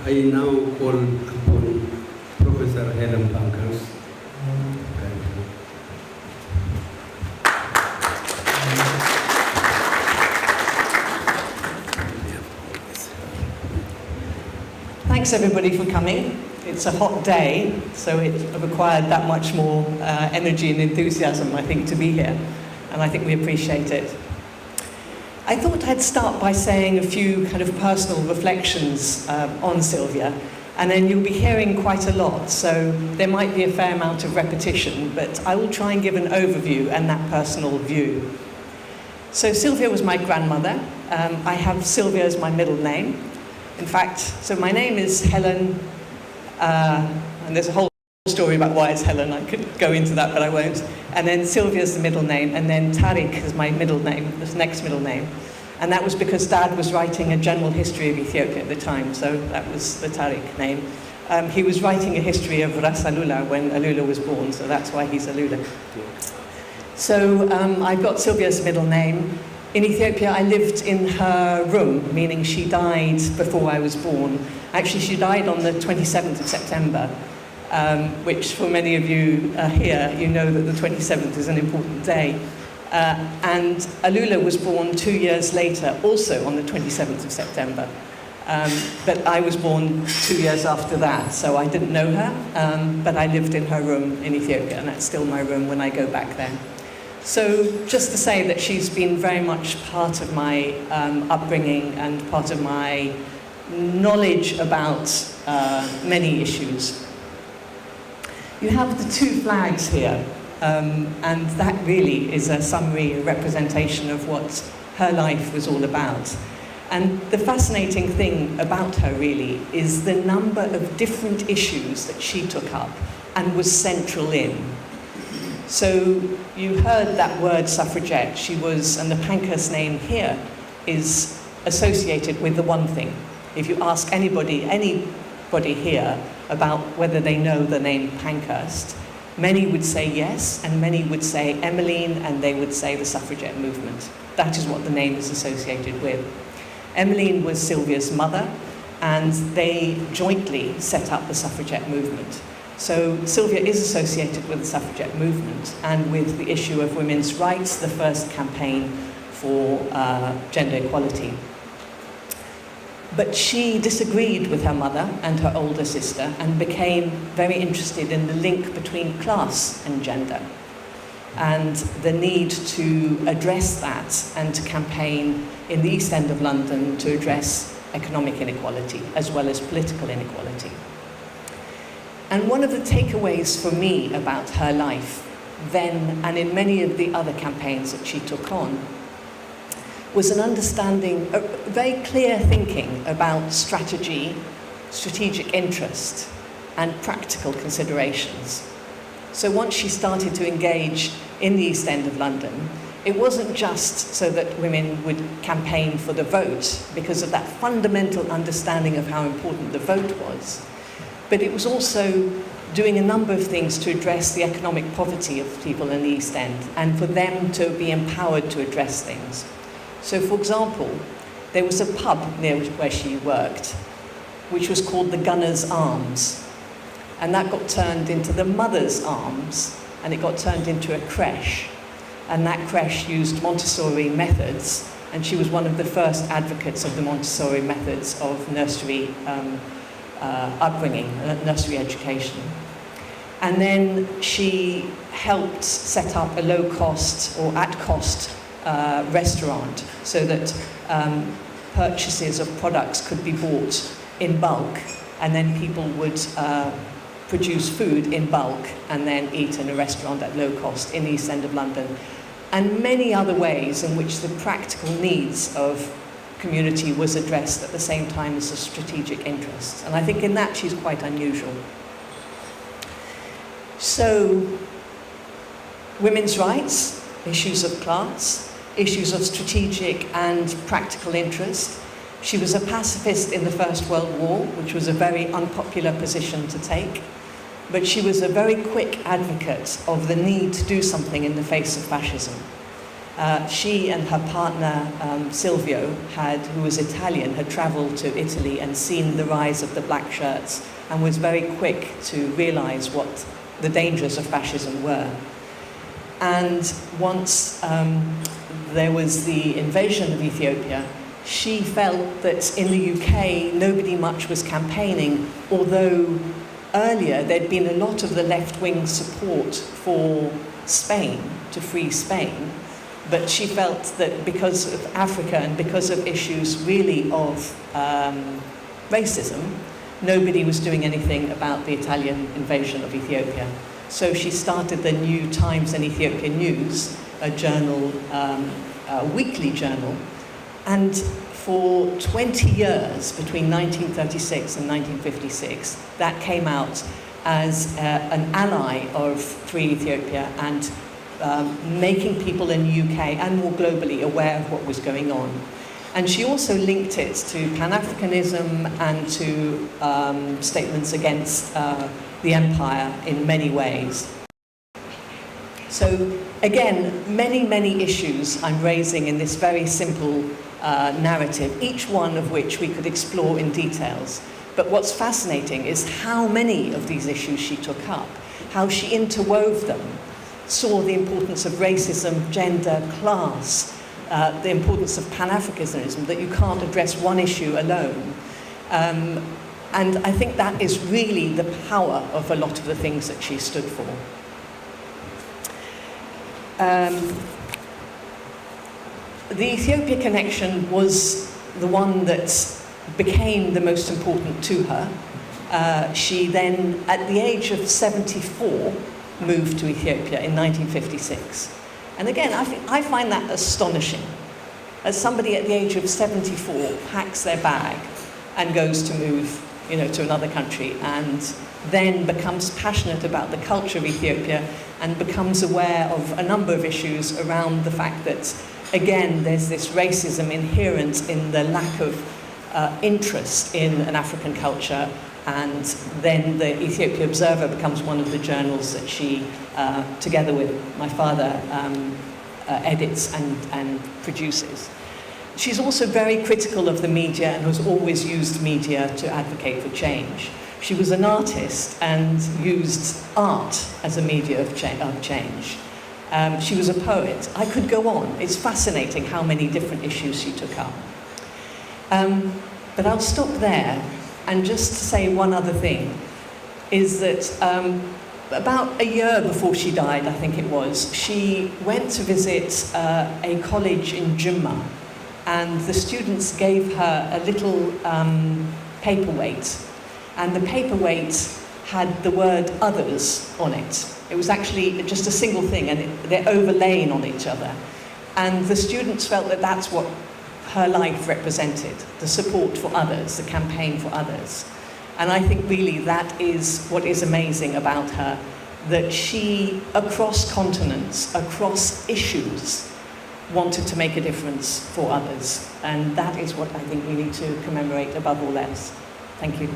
I now call upon Professor Helen Pankhurst. Thanks everybody for coming. It's a hot day, so it required that much more energy and enthusiasm, I think, to be here, and I think we appreciate it. I thought I'd start by saying a few kind of personal reflections on Sylvia, and then you'll be hearing quite a lot, so there might be a fair amount of repetition, but I will try and give an overview and that personal view. So Sylvia was my grandmother. I have Sylvia as my middle name. In fact, so my name is Helen, and there's a whole story about why it's Helen. I could go into that, but I won't. And then Sylvia's the middle name, and then Tariq is my middle name, the next middle name. And that was because Dad was writing a general history of Ethiopia at the time, so that was the Tariq name. He was writing a history of Ras Alula when Alula was born, so that's why he's Alula. So I've got Sylvia's middle name. In Ethiopia, I lived in her room, meaning she died before I was born. Actually, she died on the 27th of September. which for many of you here, you know that the 27th is an important day. And Alula was born 2 years later, also on the 27th of September. But I was born 2 years after that, so I didn't know her, but I lived in her room in Ethiopia, and that's still my room when I go back there. So just to say that she's been very much part of my upbringing and part of my knowledge about many issues. You have the two flags here, and that really is a summary representation of what her life was all about. And the fascinating thing about her really is the number of different issues that she took up and was central in. So you heard that word suffragette. She was, and the Pankhurst name here is associated with the one thing. If you ask anybody here about whether they know the name Pankhurst, many would say yes, and many would say Emmeline, and they would say the suffragette movement. That is what the name is associated with. Emmeline was Sylvia's mother, and they jointly set up the suffragette movement. So Sylvia is associated with the suffragette movement and with the issue of women's rights, the first campaign for gender equality. But she disagreed with her mother and her older sister and became very interested in the link between class and gender, and the need to address that and to campaign in the East End of London to address economic inequality as well as political inequality. And one of the takeaways for me about her life then and in many of the other campaigns that she took on was an understanding, a very clear thinking about strategy, strategic interest, and practical considerations. So once she started to engage in the East End of London, it wasn't just so that women would campaign for the vote because of that fundamental understanding of how important the vote was, but it was also doing a number of things to address the economic poverty of people in the East End and for them to be empowered to address things. So, for example, there was a pub near where she worked, which was called the Gunner's Arms, and that got turned into the Mother's Arms, and it got turned into a creche, and that creche used Montessori methods, and she was one of the first advocates of the Montessori methods of nursery upbringing, nursery education. And then she helped set up a low-cost or at-cost restaurant so that purchases of products could be bought in bulk, and then people would produce food in bulk and then eat in a restaurant at low cost in the East End of London, and many other ways in which the practical needs of community was addressed at the same time as the strategic interests. And I think in that she's quite unusual. So, women's rights, issues of class, issues of strategic and practical interest. She was a pacifist in the First World War, which was a very unpopular position to take, but she was a very quick advocate of the need to do something in the face of fascism. She and her partner, Silvio, who was Italian, had travelled to Italy and seen the rise of the black shirts and was very quick to realise what the dangers of fascism were. And once there was the invasion of Ethiopia, she felt that in the UK nobody much was campaigning, although earlier there'd been a lot of the left-wing support for Spain, to free Spain, but she felt that because of Africa and because of issues really of racism, nobody was doing anything about the Italian invasion of Ethiopia. So she started the New Times and Ethiopian News, a journal, a weekly journal, and for 20 years, between 1936 and 1956, that came out as an ally of Free Ethiopia and making people in the UK and more globally aware of what was going on. And she also linked it to Pan-Africanism and to statements against the empire in many ways. So again, many issues I'm raising in this very simple narrative, each one of which we could explore in details. But what's fascinating is how many of these issues she took up, how she interwove them, saw the importance of racism, gender, class, the importance of Pan-Africanism, that you can't address one issue alone. And I think that is really the power of a lot of the things that she stood for. The Ethiopia connection was the one that became the most important to her. She then, at the age of 74, moved to Ethiopia in 1956. And again, I find that astonishing. As somebody at the age of 74 packs their bag and goes to move, to another country, and then becomes passionate about the culture of Ethiopia and becomes aware of a number of issues around the fact that, again, there's this racism inherent in the lack of interest in an African culture. And then the Ethiopia Observer becomes one of the journals that she, together with my father, edits and produces. She's also very critical of the media and has always used media to advocate for change. She was an artist and used art as a media of change. She was a poet. I could go on. It's fascinating how many different issues she took up. But I'll stop there. And just to say one other thing, is that about a year before she died, I think it was, she went to visit a college in Jimma, and the students gave her a little paperweight, and the paperweight had the word others on it. It was actually just a single thing, and they're overlaying on each other. And the students felt that that's what her life represented, the support for others, the campaign for others. And I think really that is what is amazing about her, that she, across continents, across issues, wanted to make a difference for others. And that is what I think we need to commemorate above all else. Thank you.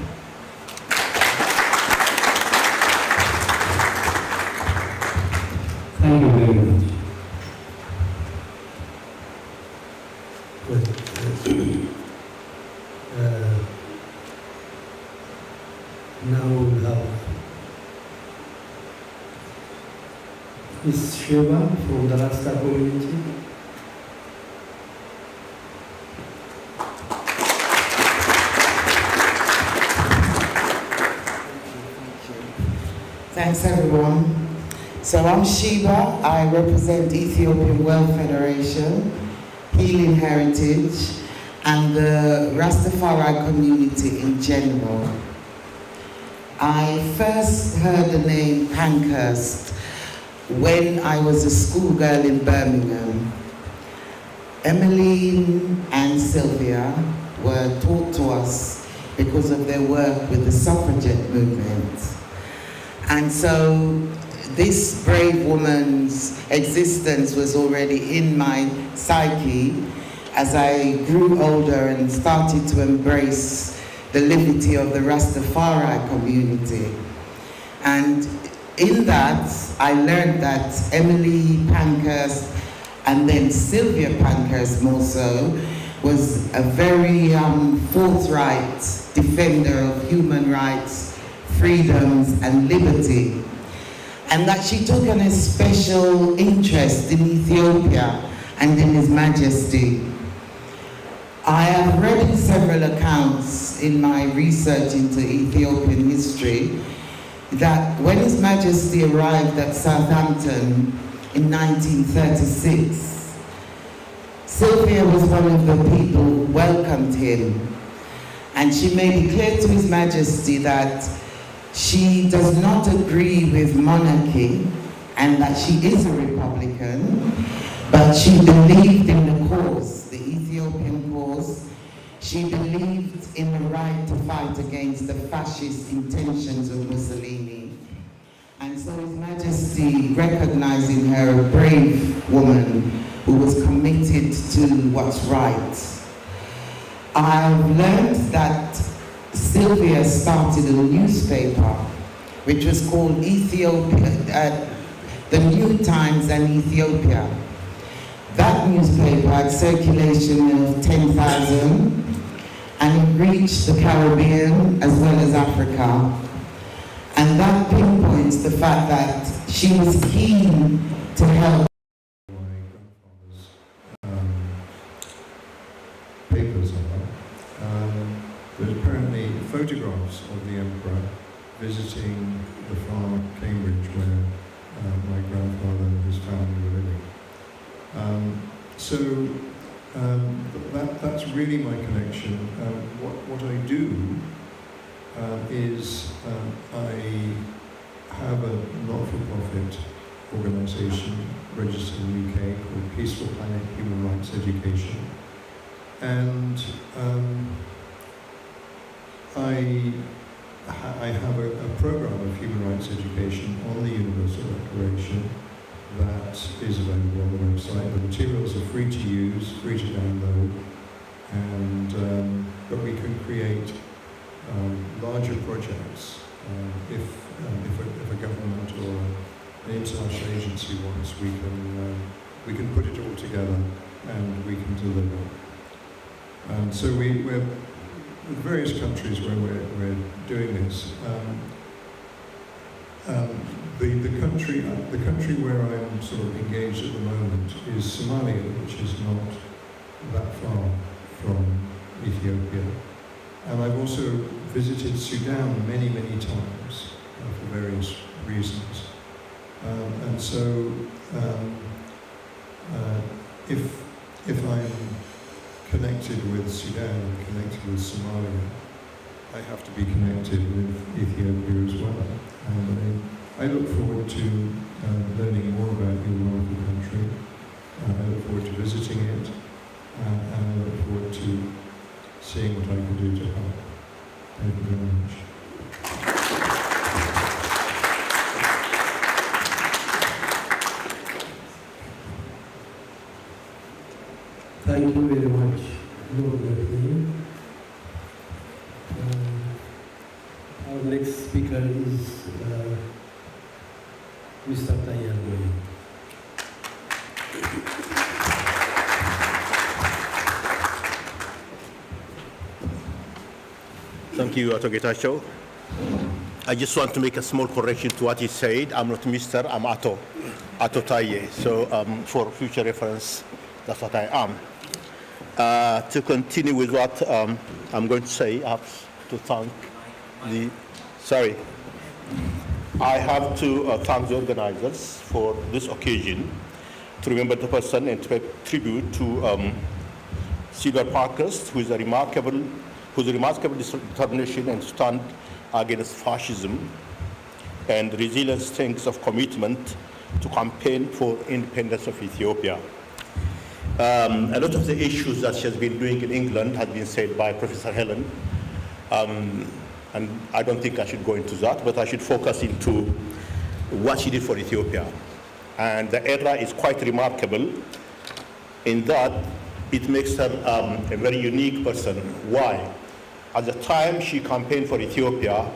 Thank you very much. Now we have Ms. Sheva from the Rasta community. Thanks everyone. So I'm Sheba, I represent Ethiopian World Federation, Healing Heritage, and the Rastafari community in general. I first heard the name Pankhurst when I was a schoolgirl in Birmingham. Emmeline and Sylvia were taught to us because of their work with the suffragette movement. And so this brave woman's existence was already in my psyche as I grew older and started to embrace the liberty of the Rastafari community. And in that, I learned that Emily Pankhurst and then Sylvia Pankhurst more so was a very forthright defender of human rights, freedoms and liberty. And that she took an especial interest in Ethiopia and in His Majesty. I have read in several accounts in my research into Ethiopian history that when His Majesty arrived at Southampton in 1936, Sylvia was one of the people who welcomed him. And she made it clear to His Majesty that she does not agree with monarchy and that she is a Republican, but she believed in the cause, the Ethiopian cause. She believed in the right to fight against the fascist intentions of Mussolini. And so His Majesty, recognizing her a brave woman who was committed to what's right. I've learned that Sylvia started a newspaper which was called The New Times and Ethiopia. That newspaper had circulation of 10,000 and it reached the Caribbean as well as Africa. And that pinpoints the fact that she was keen to help. Papers are, but apparently photographs of the emperor visiting the farm at Cambridge where my grandfather and his family were living. That's really my connection. What I do is I have a not-for-profit organisation registered in the UK called Peaceful Planet Human Rights Education. And I have a program of human rights education on the Universal Declaration that is available on the website. The materials are free to use, free to download, and but we can create larger projects if a government or an international agency wants. We can put it all together and we can deliver. And so we're with various countries where we're doing this. The country where I'm sort of engaged at the moment is Somalia, which is not that far from Ethiopia. And I've also visited Sudan many, many times for various reasons. And so if I'm connected with Sudan, connected with Somalia, I have to be connected with Ethiopia as well. And I look forward to learning more about your wonderful country. I look forward to visiting it, and I look forward to seeing what I can do to help. Thank you very much. Thank you very much, Lord Gabriel. Our next speaker is Mr. Tayyarway. Thank you, Ato Getachew. I just want to make a small correction to what he said. I'm not Mr., I'm Ato Taye. So for future reference, that's what I am. To continue with what I'm going to say, I have to thank I have to thank the organizers for this occasion, to remember the person and to pay tribute to Sylvia Parkhurst, whose remarkable determination and stand against fascism and resilient strength of commitment to campaign for independence of Ethiopia. A lot of the issues that she has been doing in England has been said by Professor Helen, and I don't think I should go into that, but I should focus into what she did for Ethiopia. And the era is quite remarkable in that it makes her a very unique person. Why? At the time she campaigned for Ethiopia,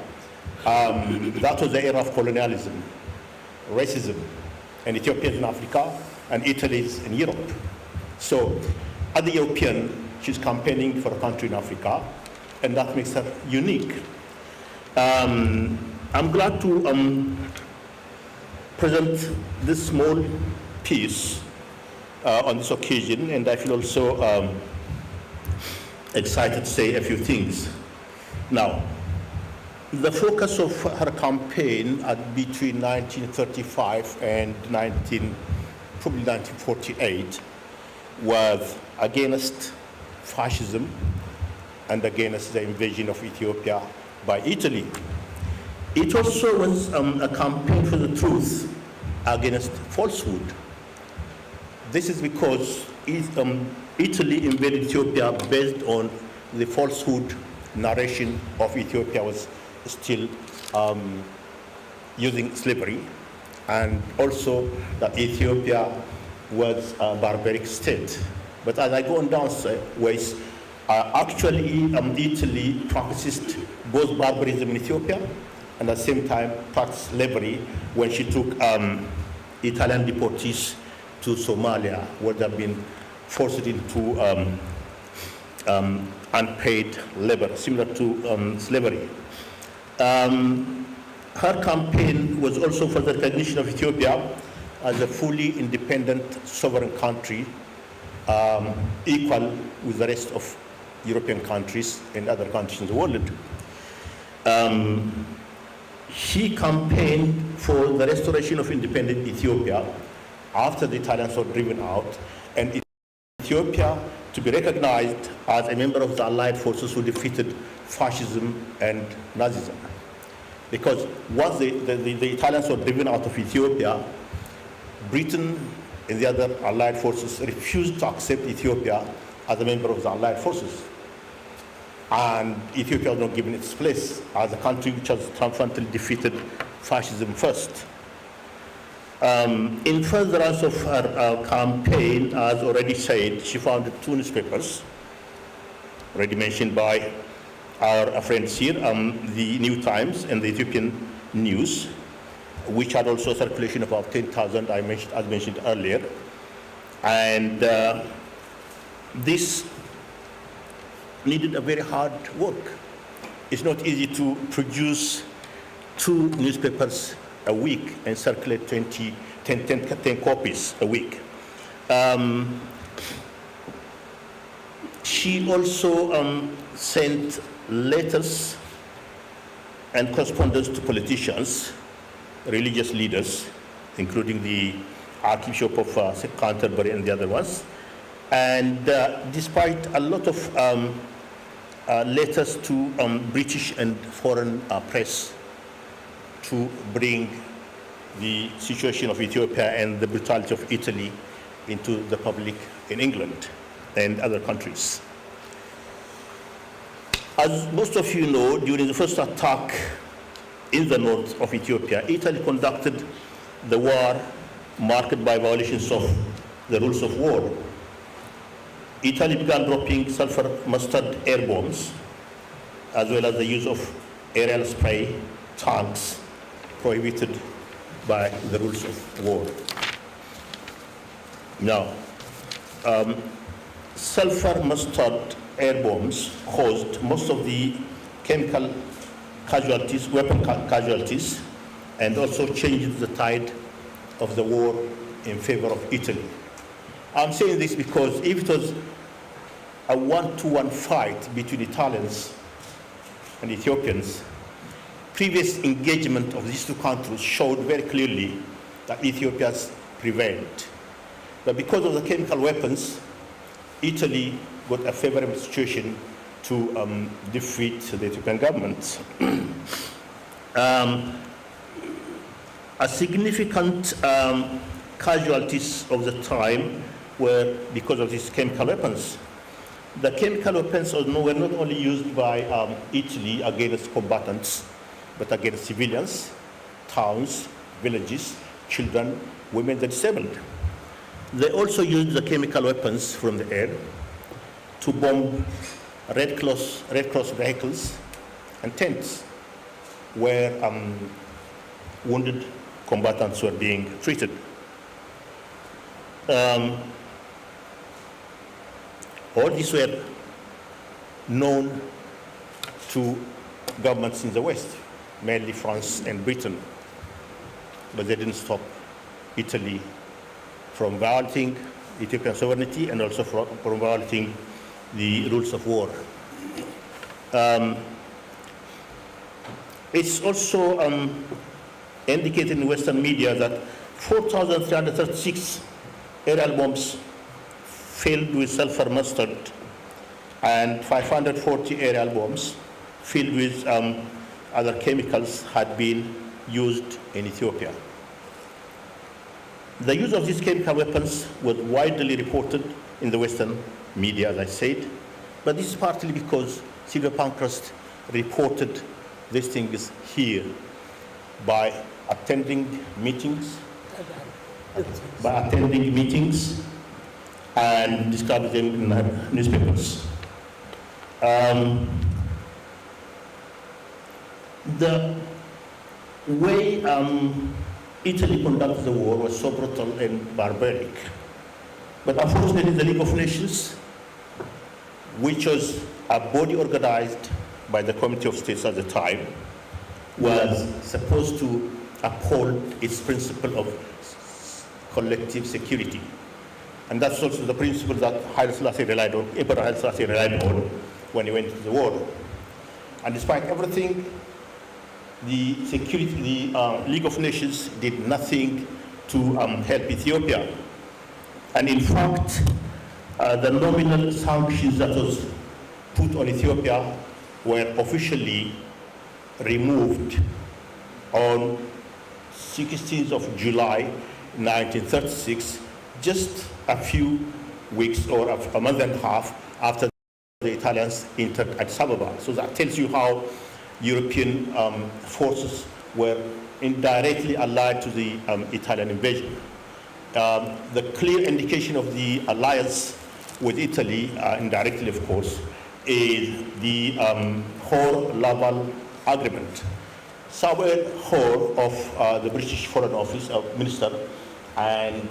that was the era of colonialism, racism, and Ethiopia is in Africa, and Italy is in Europe. So, as a European, she's campaigning for a country in Africa, and that makes her unique. I'm glad to present this small piece on this occasion, and I feel also excited to say a few things. Now, the focus of her campaign between 1935 and probably 1948 was against fascism and against the invasion of Ethiopia by Italy. It also was a campaign for the truth against falsehood. This is because Italy invaded Ethiopia based on the falsehood narration of Ethiopia was still using slavery, and also that Ethiopia was a barbaric state. But as I go on down ways, actually Italy practiced both barbarism in Ethiopia and at the same time practiced slavery when she took Italian deportees to Somalia, where they've been forced into unpaid labor, similar to slavery. Her campaign was also for the recognition of Ethiopia as a fully independent sovereign country, equal with the rest of European countries and other countries in the world. She campaigned for the restoration of independent Ethiopia after the Italians were driven out, and Ethiopia to be recognized as a member of the Allied forces who defeated fascism and Nazism. Because once the Italians were driven out of Ethiopia, Britain and the other Allied forces refused to accept Ethiopia as a member of the Allied forces. And Ethiopia was not given its place as a country which has triumphantly defeated fascism first. In furtherance of her campaign, as already said, she founded two newspapers, already mentioned by our friends here, the New Times and the Ethiopian News, which had also a circulation of about 10,000, as mentioned earlier. And this needed a very hard work. It's not easy to produce two newspapers a week and circulate 10 copies a week. She also sent letters and correspondence to politicians, religious leaders, including the Archbishop of Canterbury and the other ones. And despite a lot of letters to British and foreign press to bring the situation of Ethiopia and the brutality of Italy into the public in England and other countries. As most of you know, during the first attack in the north of Ethiopia, Italy conducted the war marked by violations of the rules of war. Italy began dropping sulfur mustard air bombs, as well as the use of aerial spray tanks prohibited by the rules of war. Now, sulfur mustard air bombs caused most of the chemical casualties, weapon casualties, and also changed the tide of the war in favor of Italy. I'm saying this because if it was a one-to-one fight between Italians and Ethiopians, previous engagement of these two countries showed very clearly that Ethiopia's prevailed. But because of the chemical weapons, Italy got a favorable situation to defeat the Ethiopian government. A significant casualties of the time were because of these chemical weapons. The chemical weapons were not only used by Italy against combatants, but against civilians, towns, villages, children, women, the disabled. They also used the chemical weapons from the air to bomb Red Cross vehicles and tents where wounded combatants were being treated. All these were known to governments in the West, mainly France and Britain, but they didn't stop Italy from violating Ethiopian sovereignty and also from violating the rules of war. It's also indicated in Western media that 4,336 aerial bombs filled with sulfur mustard and 540 aerial bombs filled with other chemicals had been used in Ethiopia. The use of these chemical weapons was widely reported in the Western media, as I said, but this is partly because Sylvia Pankhurst reported these things here by attending meetings and describing them in her newspapers. The way Italy conducted the war was so brutal and barbaric. But unfortunately, the League of Nations, which was a body organized by the Committee of States at the time, was supposed to uphold its principle of collective security. And that's also the principle that Haile Selassie relied on, Emperor Haile Selassie relied on when he went to the war. And despite everything, the League of Nations did nothing to help Ethiopia. And in fact, the nominal sanctions that was put on Ethiopia were officially removed on 16th of July 1936, just a few weeks or a month and a half after the Italians entered Addis Ababa. So that tells you how European forces were indirectly allied to the Italian invasion. The clear indication of the alliance with Italy, indirectly of course, is the Hoare-Laval Agreement. Samuel Hoare of the British Foreign Office Minister and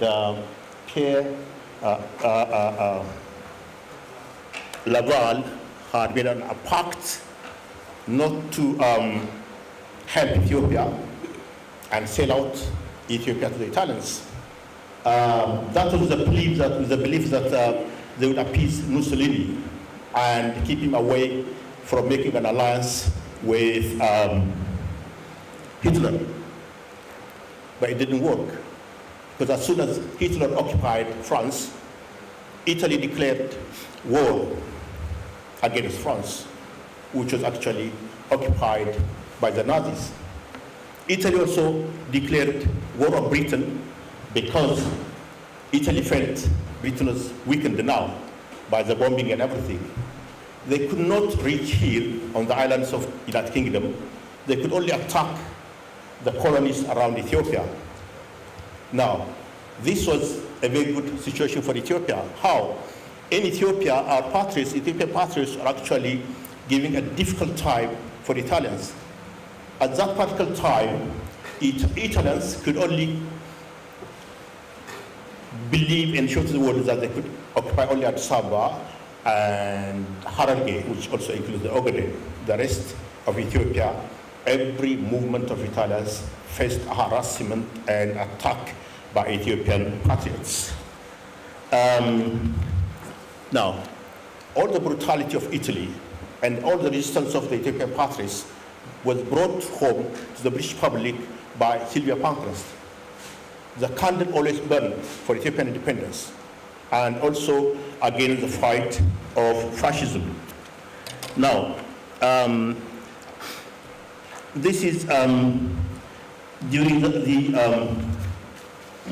Pierre Laval had made a pact not to help Ethiopia and sell out Ethiopia to the Italians. That was the belief that they would appease Mussolini and keep him away from making an alliance with Hitler. But it didn't work. Because as soon as Hitler occupied France, Italy declared war against France, which was actually occupied by the Nazis. Italy also declared war on Britain because Italy felt Britain was weakened now by the bombing and everything. They could not reach here on the islands of the United Kingdom. They could only attack the colonies around Ethiopia. Now, this was a very good situation for Ethiopia. How? In Ethiopia, our patriots, Ethiopian patriots, are actually giving a difficult time for Italians. At that particular time, Italians could only believe and show to the world that they could occupy only Addis Ababa and Hararge, which also includes the Ogaden. The rest of Ethiopia, every movement of Italians faced a harassment and attack by Ethiopian patriots. Now, all the brutality of Italy and all the resistance of the Ethiopian patriots was brought home to the British public by Sylvia Pankhurst. The candle always burned for Ethiopian independence and also against the fight of fascism. Now, this is during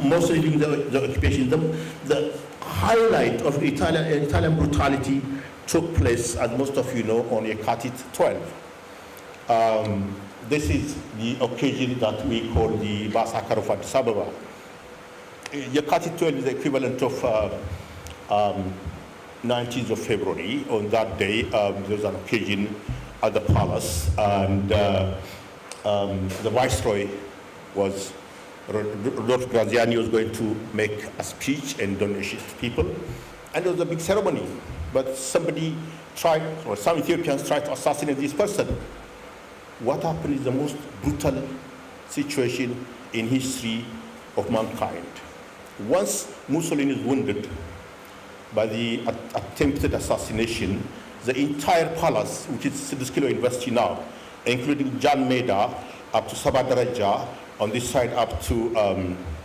mostly during the occupation. The highlight of Italian brutality took place, as most of you know, on Yekatit 12. This is the occasion that we call the Massacre of Addis Ababa. Yekatit 12 is the equivalent of 19th of February. On that day, there was an occasion at the palace, and the Viceroy was, Lord Graziani was going to make a speech and donation to people, and it was a big ceremony. But somebody tried, or some Ethiopians tried to assassinate this person. What happened is the most brutal situation in history of mankind. Once Mussolini is wounded by the attempted assassination, the entire palace, which is Sidiskilo University now, including Jan Meda up to Sabadaraja, on this side up to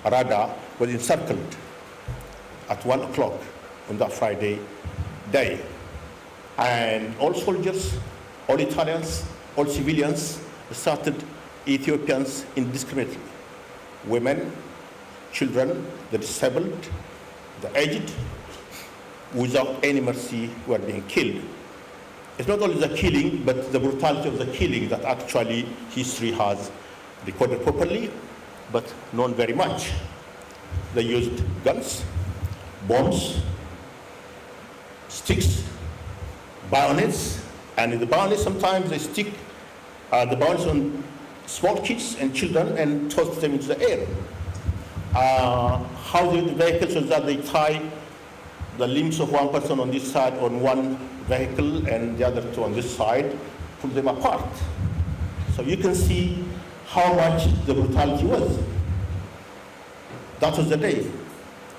Rada, was encircled at 1 o'clock on that Friday day. And all soldiers, all Italians, all civilians started Ethiopians indiscriminately. Women, children, the disabled, the aged, without any mercy were being killed. It's not only the killing, but the brutality of the killing that actually history has recorded properly, but known very much. They used guns, bombs, sticks, bayonets, and in the bayonets sometimes they stick the bayonets on small kids and children and toss them into the air. How the vehicles was that they tie the limbs of one person on this side on one vehicle and the other two on this side, pulled them apart. So you can see how much the brutality was. That was the day.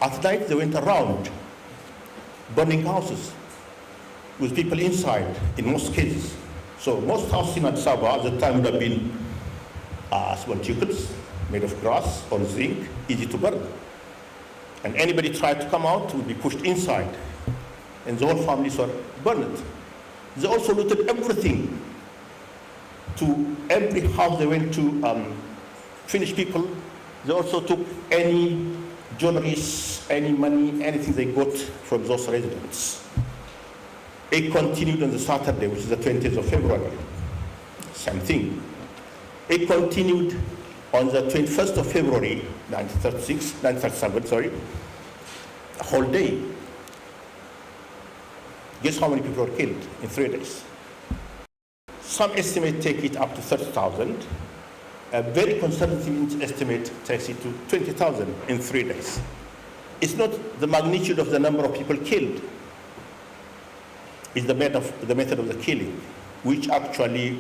At night they went around burning houses with people inside in most cases. So most houses in Addis Ababa at the time would have been small chickens made of grass or zinc, easy to burn. And anybody tried to come out would be pushed inside. And the whole families were burned. They also looted everything. To every house they went to Finnish people, they also took any jewelries, any money, anything they got from those residents. It continued on the Saturday, which is the 20th of February. Same thing. It continued on the 21st of February, 1937, sorry, a whole day. Guess how many people were killed in 3 days? Some estimates take it up to 30,000. A very conservative estimate takes it to 20,000 in 3 days. It's not the magnitude of the number of people killed. It's the method of the killing, which actually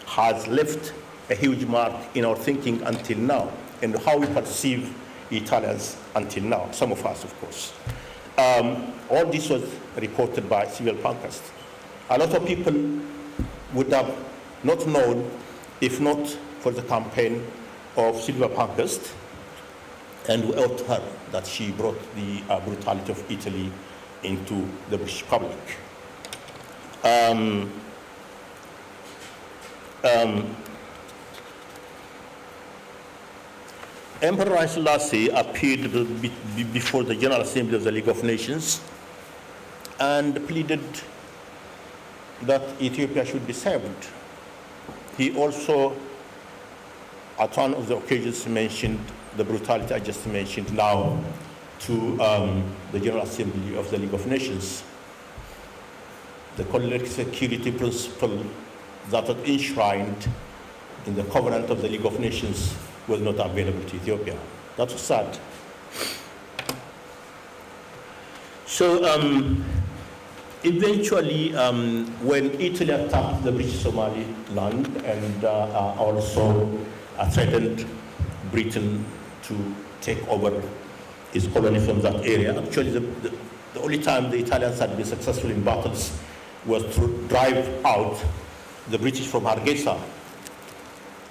has left a huge mark in our thinking until now, and how we perceive Italians until now, some of us, of course. All this was reported by civil pankhurst. A lot of people would have not known if not for the campaign of Sylvia Pankhurst, and we owe to her that she brought the brutality of Italy into the British public. Emperor Haile Selassie appeared before the General Assembly of the League of Nations and pleaded that Ethiopia should be saved. He also, at one of the occasions, mentioned the brutality I just mentioned now to the General Assembly of the League of Nations. The collective security principle that was enshrined in the Covenant of the League of Nations was not available to Ethiopia. That was sad. So eventually, when Italy attacked the British Somaliland and also threatened Britain to take over its colony from that area, actually the only time the Italians had been successful in battles was to drive out the British from Hargeisa,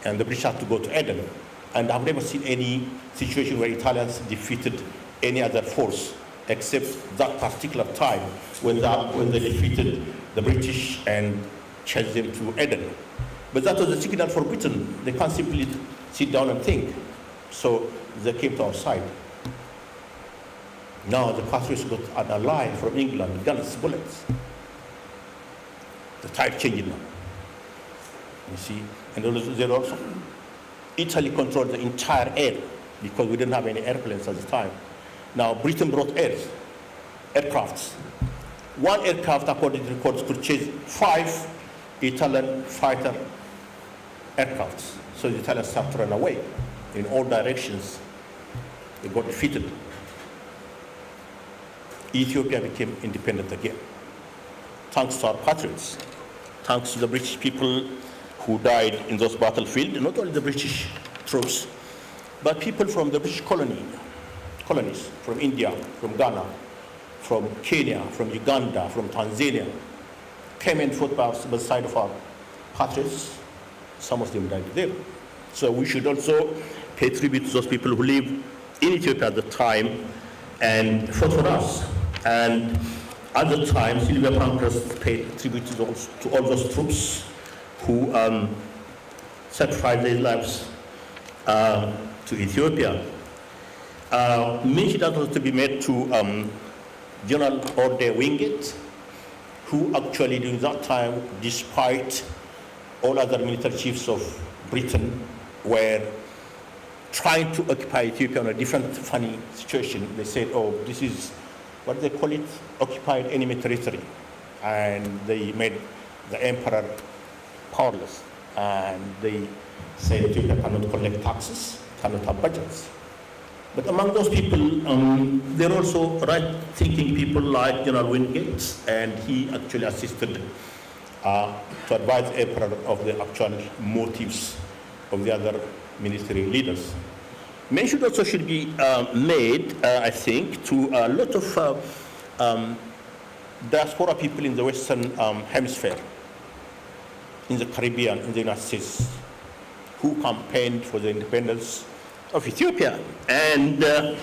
and the British had to go to Eden. And I've never seen any situation where Italians defeated any other force except that particular time when they defeated the British and chased them to Eden. But that was a signal for Britain. They can't simply sit down and think. So they came to our side. Now the Patriots got an ally from England, guns, bullets. The tide changing now. You see, and there also, Italy controlled the entire air because we didn't have any airplanes at the time. Now Britain brought aircrafts. One aircraft, according to records, could chase 5 Italian fighter aircrafts. So the Italians started to run away in all directions. They got defeated. Ethiopia became independent again, thanks to our patriots, thanks to the British people who died in those battlefields, not only the British troops, but people from the British colonies, from India, from Ghana, from Kenya, from Uganda, from Tanzania, came and fought by the side of our patriots. Some of them died there. So we should also pay tribute to those people who lived in Ethiopia at the time and fought for us. And at the time, Sylvia Pankhurst paid tribute to all those troops who sacrificed their lives to Ethiopia. Mention that was to be made to General Orde Wingate, who actually during that time, despite all other military chiefs of Britain were trying to occupy Ethiopia in a different funny situation. They said, oh, this is, what do they call it? Occupied enemy territory. And they made the emperor powerless. And they said Ethiopia cannot collect taxes, cannot have budgets. But among those people, there are also right-thinking people like General Wingate, and he actually assisted to advise the emperor of the actual motives of the other military leaders. Mention also should be made, I think, to a lot of diaspora people in the Western Hemisphere, in the Caribbean, in the United States, who campaigned for the independence of Ethiopia. And there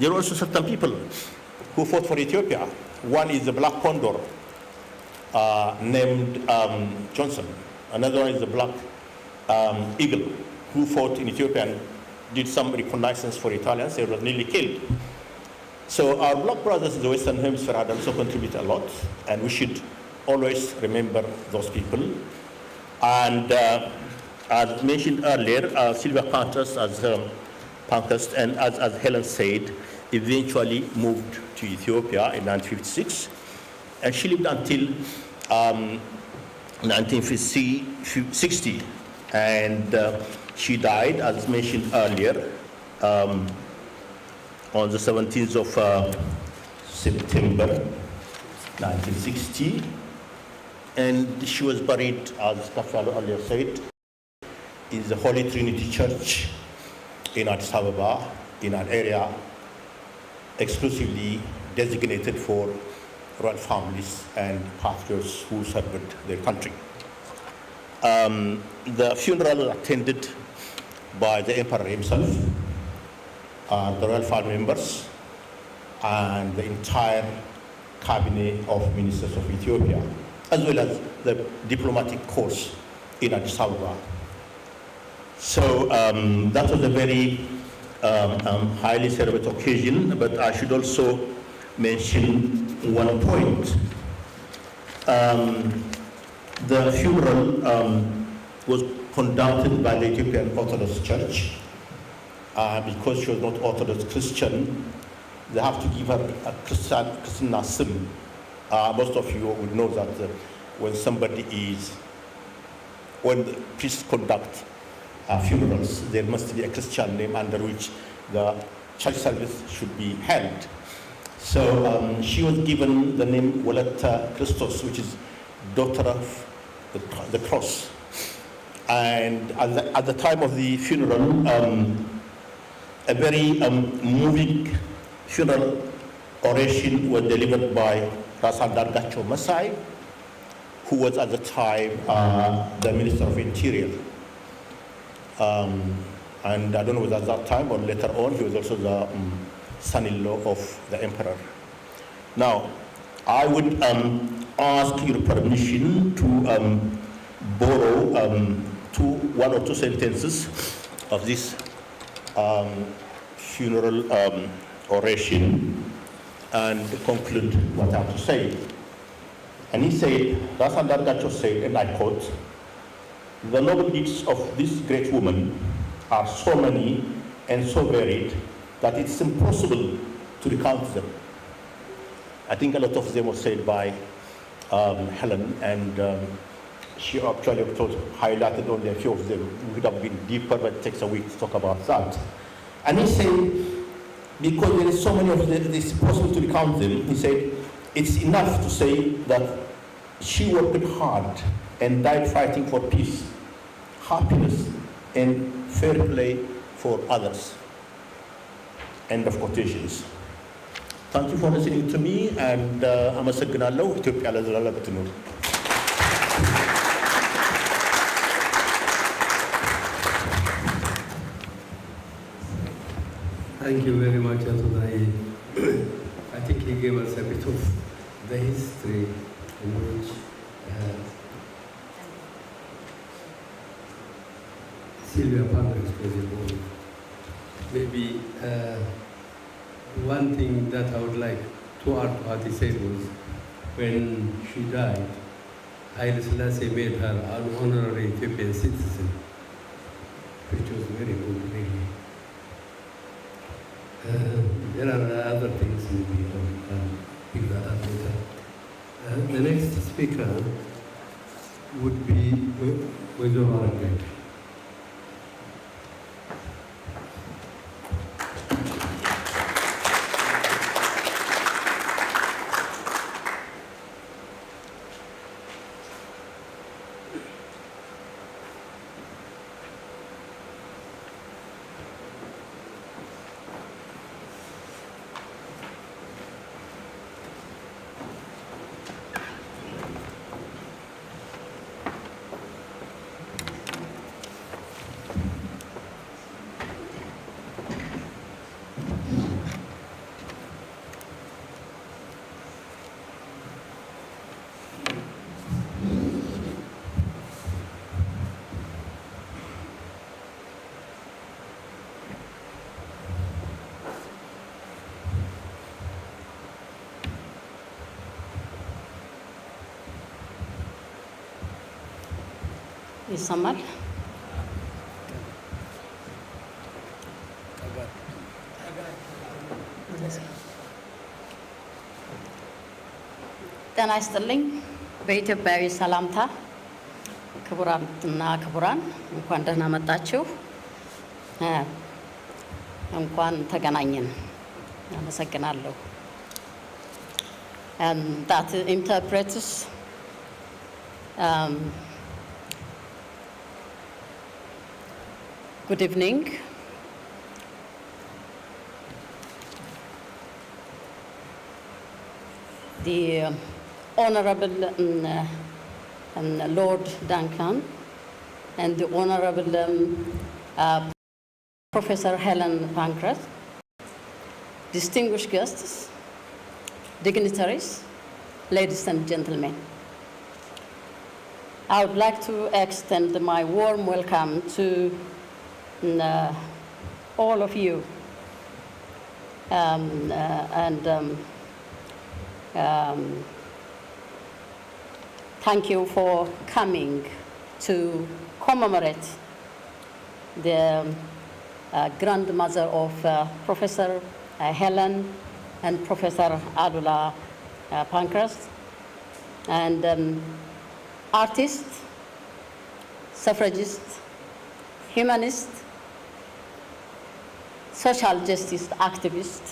are also certain people who fought for Ethiopia. One is the Black Condor, named Johnson. Another one is the Black Eagle, who fought in Ethiopia and did some reconnaissance for Italians. They were nearly killed. So our Black brothers in the Western Hemisphere had also contributed a lot, and we should always remember those people. And as mentioned earlier, Sylvia Pankhurst, and as Helen said, eventually moved to Ethiopia in 1956, and she lived until 1960, and she died, as mentioned earlier, on the 17th of September 1960, and she was buried, as Kafalo earlier said, in the Holy Trinity Church in Addis Ababa, in an area exclusively designated for royal families and patriots who served their country. The funeral attended by the emperor himself, the royal family members, and the entire cabinet of ministers of Ethiopia, as well as the diplomatic corps in Addis Ababa. So that was a very highly celebrated occasion, but I should also mention one point. The funeral was conducted by the Ethiopian Orthodox Church. Because she was not Orthodox Christian, they have to give her a Christian sim. Most of you would know that when the priests conduct funerals, there must be a Christian name under which the church service should be held. So she was given the name Waletta Christos, which is daughter of the cross. And at the time of the funeral, a very moving funeral oration was delivered by Rasandargacho Masai, who was at the time the Minister of Interior. And I don't know whether at that time or later on, he was also the son-in-law of the emperor. Now, I would ask your permission to borrow one or two sentences of this funeral oration and conclude what I have to say. And he said, Rasandargacho said, and I quote, "The noble deeds of this great woman are so many and so varied that it's impossible to recount them." I think a lot of them were said by Helen, and she actually highlighted only a few of them. We would have been deeper, but it takes a week to talk about that. And he said, because there is so many of them, it's impossible to recount them, he said, it's enough to say that she worked hard and died fighting for peace, happiness, and fair play for others. End of quotations. Thank you for listening to me, and አመሰግናለሁ። ኢትዮጵያ ለዘላለም ትኑር። Thank you very much, Atudai. I think he gave us a bit of the history in which Sylvia Pankhurst was involved. Maybe one thing that I would like to add to what he said was, when she died, Haile Selassie made her an honorary Ethiopian citizen, which was very good, really. There are other things maybe I can pick that up later. The next speaker would be Wezo Marangay. ይሰማል? ጤና ይስጥልኝ። በኢትዮጵያዊ ሰላምታ ክቡራትና ክቡራን እንኳን ደህና መጣችሁ፣ እንኳን ተገናኘን። አመሰግናለሁ። That interprets good evening. The Honorable Lord Duncan and the Honorable Professor Helen Pancras, distinguished guests, dignitaries, ladies and gentlemen. I would like to extend my warm welcome to all of you thank you for coming to commemorate the grandmother of Professor Helen and Professor Adula Pancras, and artist, suffragist, humanist, social justice activist.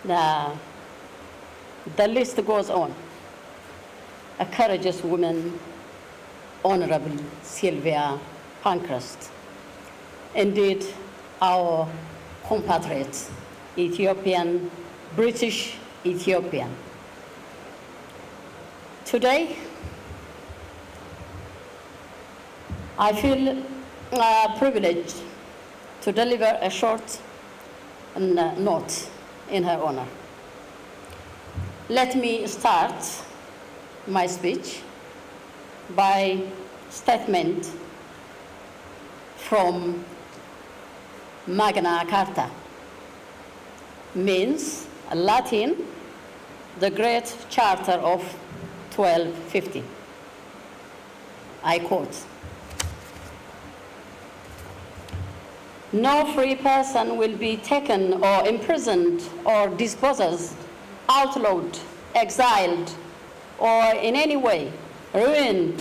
The list goes on. A courageous woman, Honorable Sylvia Pancras. Indeed, our compatriot, Ethiopian, British Ethiopian. Today, I feel privileged to deliver a short note in her honor. Let me start my speech by statement from Magna Carta, means Latin, the Great Charter of 1250. I quote, "No free person will be taken or imprisoned or dispossessed, outlawed, exiled, or in any way ruined,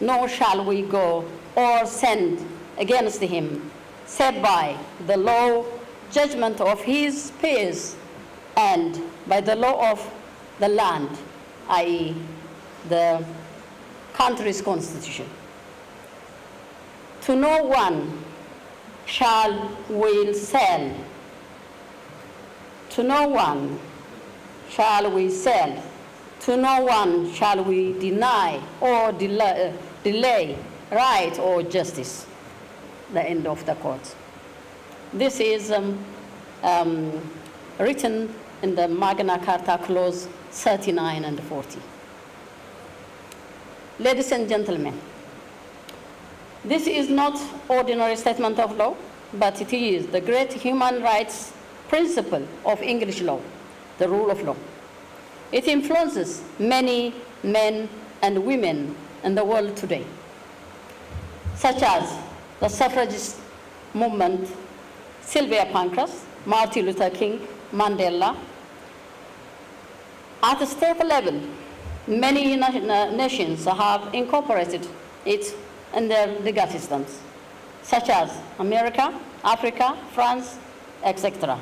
nor shall we go or send against him, set by the law, judgment of his peers, and by the law of the land," i.e. the country's constitution. "To no one shall we sell, to no one shall we sell, to no one shall we deny or delay right or justice." The end of the quote. This is written in the Magna Carta Clause 39 and 40. Ladies and gentlemen, this is not ordinary statement of law, but it is the great human rights principle of English law, the rule of law. It influences many men and women in the world today, such as the suffragist movement, Sylvia Pancras, Martin Luther King, Mandela. At the state level, many nations have incorporated it in their legal systems, such as America, Africa, France, etc.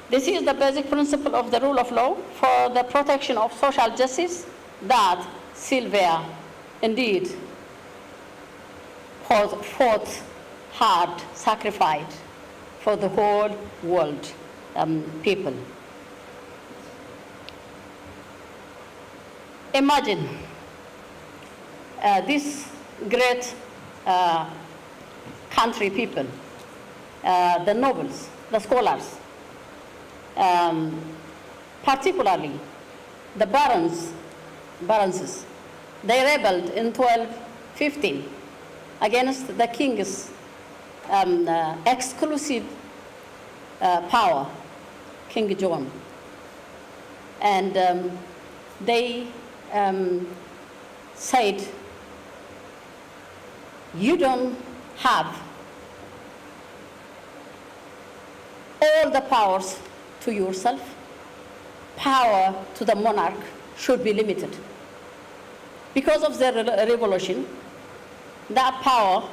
This is the basic principle of the rule of law for the protection of social justice that Sylvia indeed fought hard, sacrificed for the whole world people. Imagine this great country people, the nobles, the scholars, particularly the baronses, they rebelled in 1215 against the king's exclusive power, King John. And they said you don't have all the powers to yourself. Power to the monarch should be limited. Because of the revolution, that power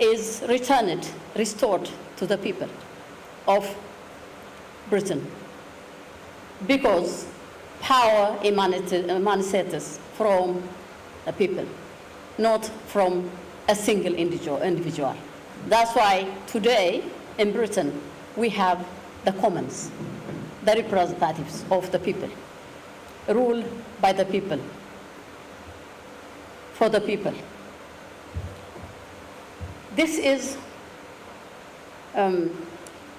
is restored to the people of Britain. Because power emanates from the people, not from a single individual. That's why today in Britain we have the commons, the representatives of the people, ruled by the people, for the people. This is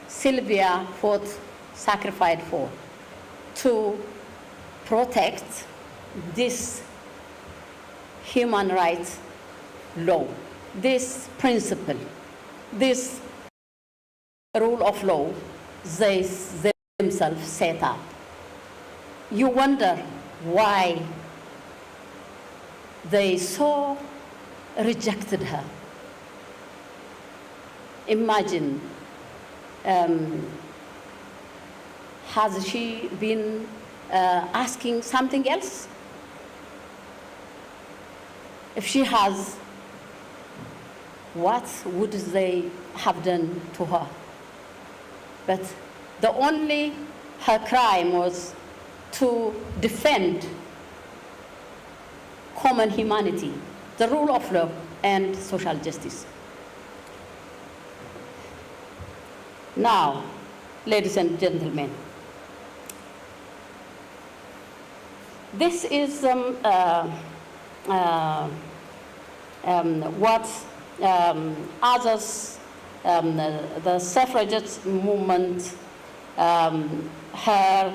Sylvia fought, sacrificed for, to protect this human rights law, this principle, this rule of law they themselves set up. You wonder why they so rejected her. Imagine, has she been asking something else? If she has, what would they have done to her? But the only her crime was to defend common humanity, the rule of law and social justice. Now, ladies and gentlemen, this is what others, the suffragette movement, her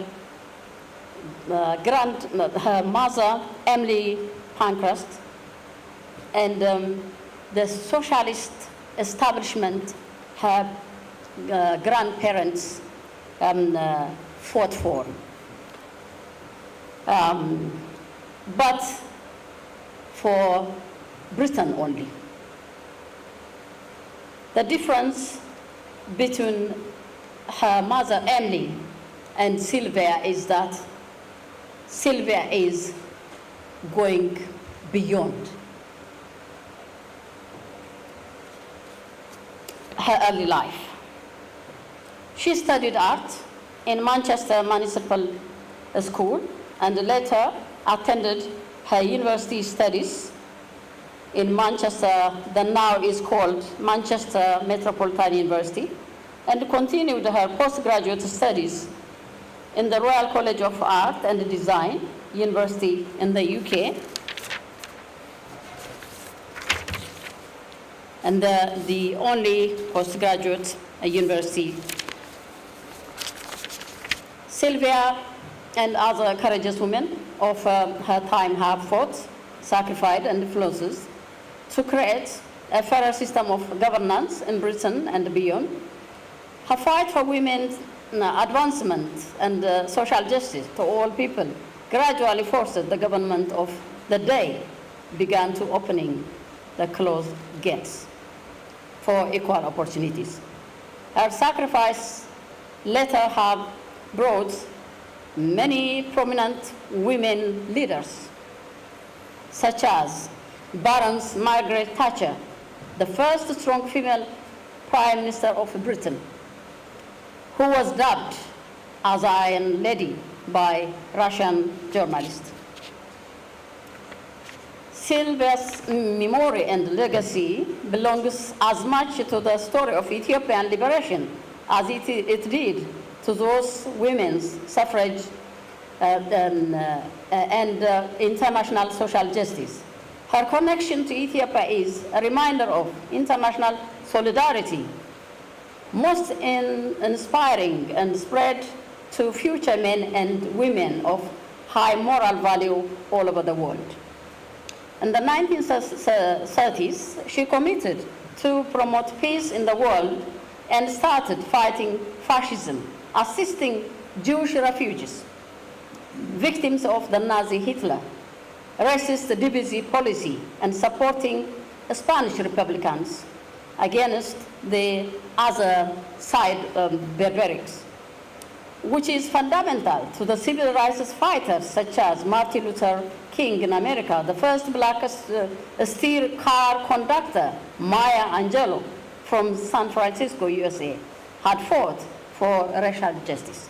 mother, Emily Pankhurst, and the socialist establishment, her grandparents fought for. But for Britain only. The difference between her mother, Emily, and Sylvia is that Sylvia is going beyond her early life. She studied art in Manchester Municipal School and later attended her university studies in Manchester, that now is called Manchester Metropolitan University, and continued her postgraduate studies in the Royal College of Art and Design, University in the UK, and the only postgraduate university. Sylvia and other courageous women of her time have fought, sacrificed, and influences to create a fairer system of governance in Britain and beyond. Her fight for women's advancement and social justice to all people gradually forced the government of the day began to opening the closed gates for equal opportunities. Her sacrifice later have brought many prominent women leaders, such as Baroness Margaret Thatcher, the first strong female Prime Minister of Britain, who was dubbed as Iron Lady by Russian journalists. Sylvia's memory and legacy belongs as much to the story of Ethiopian liberation as it did to those women's suffrage and international social justice. Her connection to Ethiopia is a reminder of international solidarity, most inspiring and spread to future men and women of high moral value all over the world. In the 1930s, she committed to promote peace in the world and started fighting fascism, assisting Jewish refugees, victims of the Nazi Hitler racist DBZ policy and supporting Spanish Republicans against the other side barbarics, which is fundamental to the civil rights fighters such as Martin Luther King in America, the first black steel car conductor, Maya Angelou from San Francisco, USA, had fought for racial justice.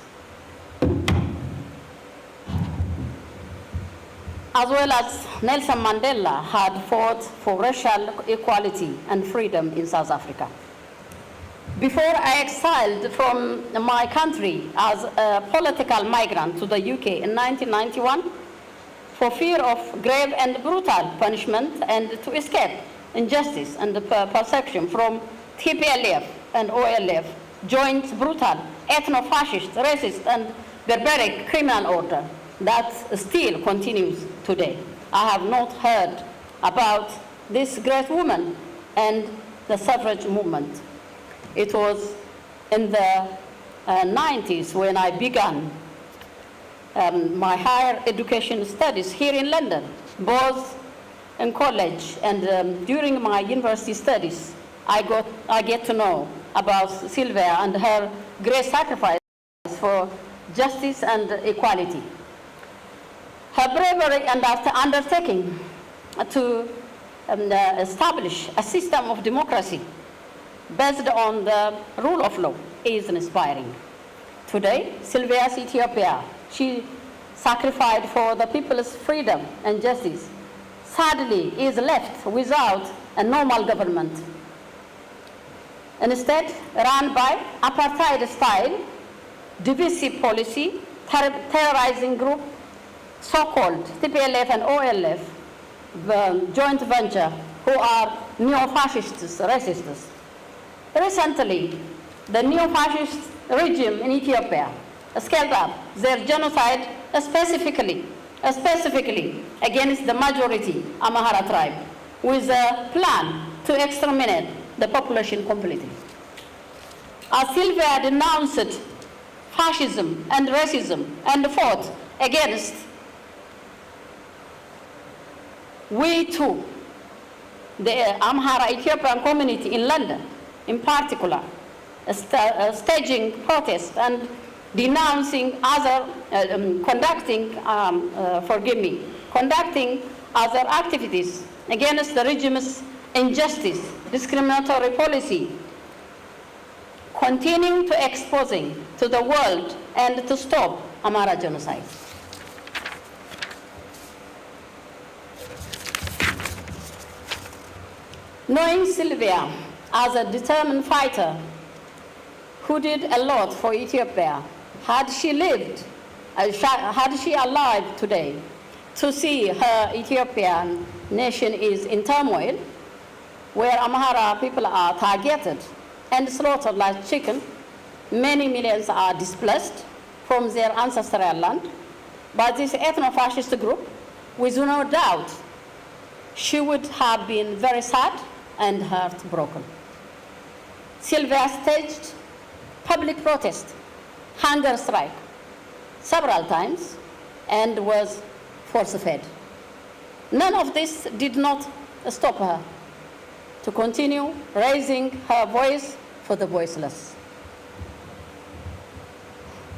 As well as Nelson Mandela had fought for racial equality and freedom in South Africa. Before I exiled from my country as a political migrant to the UK in 1991, for fear of grave and brutal punishment and to escape injustice and persecution from TPLF and OLF, joined brutal, ethno-fascist, racist, and barbaric criminal order that still continues today. I have not heard about this great woman and the suffrage movement. It was in the 90s when I began my higher education studies here in London, both in college and during my university studies. I get to know about Sylvia and her great sacrifice for justice and equality. Her bravery and undertaking to establish a system of democracy based on the rule of law is inspiring. Today, Sylvia's Ethiopia, she sacrificed for the people's freedom and justice, sadly is left without a normal government. Instead, run by apartheid-style, divisive policy, terrorizing group, so-called TPLF and OLF, the joint venture, who are neo-fascists, racists. Recently, the neo-fascist regime in Ethiopia scaled up their genocide specifically against the majority Amhara tribe, with a plan to exterminate the population completely. As Sylvia denounced fascism and racism and fought against, we too, the Amhara Ethiopian community in London, in particular, staging protests and denouncing other, conducting other activities against the regime's injustice, discriminatory policy, continuing to exposing to the world and to stop Amhara genocide. Knowing Sylvia as a determined fighter who did a lot for Ethiopia, had she lived, had she alive today, to see her Ethiopian nation is in turmoil, where Amhara people are targeted and slaughtered like chicken, many millions are displaced from their ancestral land by this ethno-fascist group, with no doubt she would have been very sad and heartbroken. Sylvia staged public protest, hunger strike, several times, and was force-fed. None of this did not stop her to continue raising her voice for the voiceless.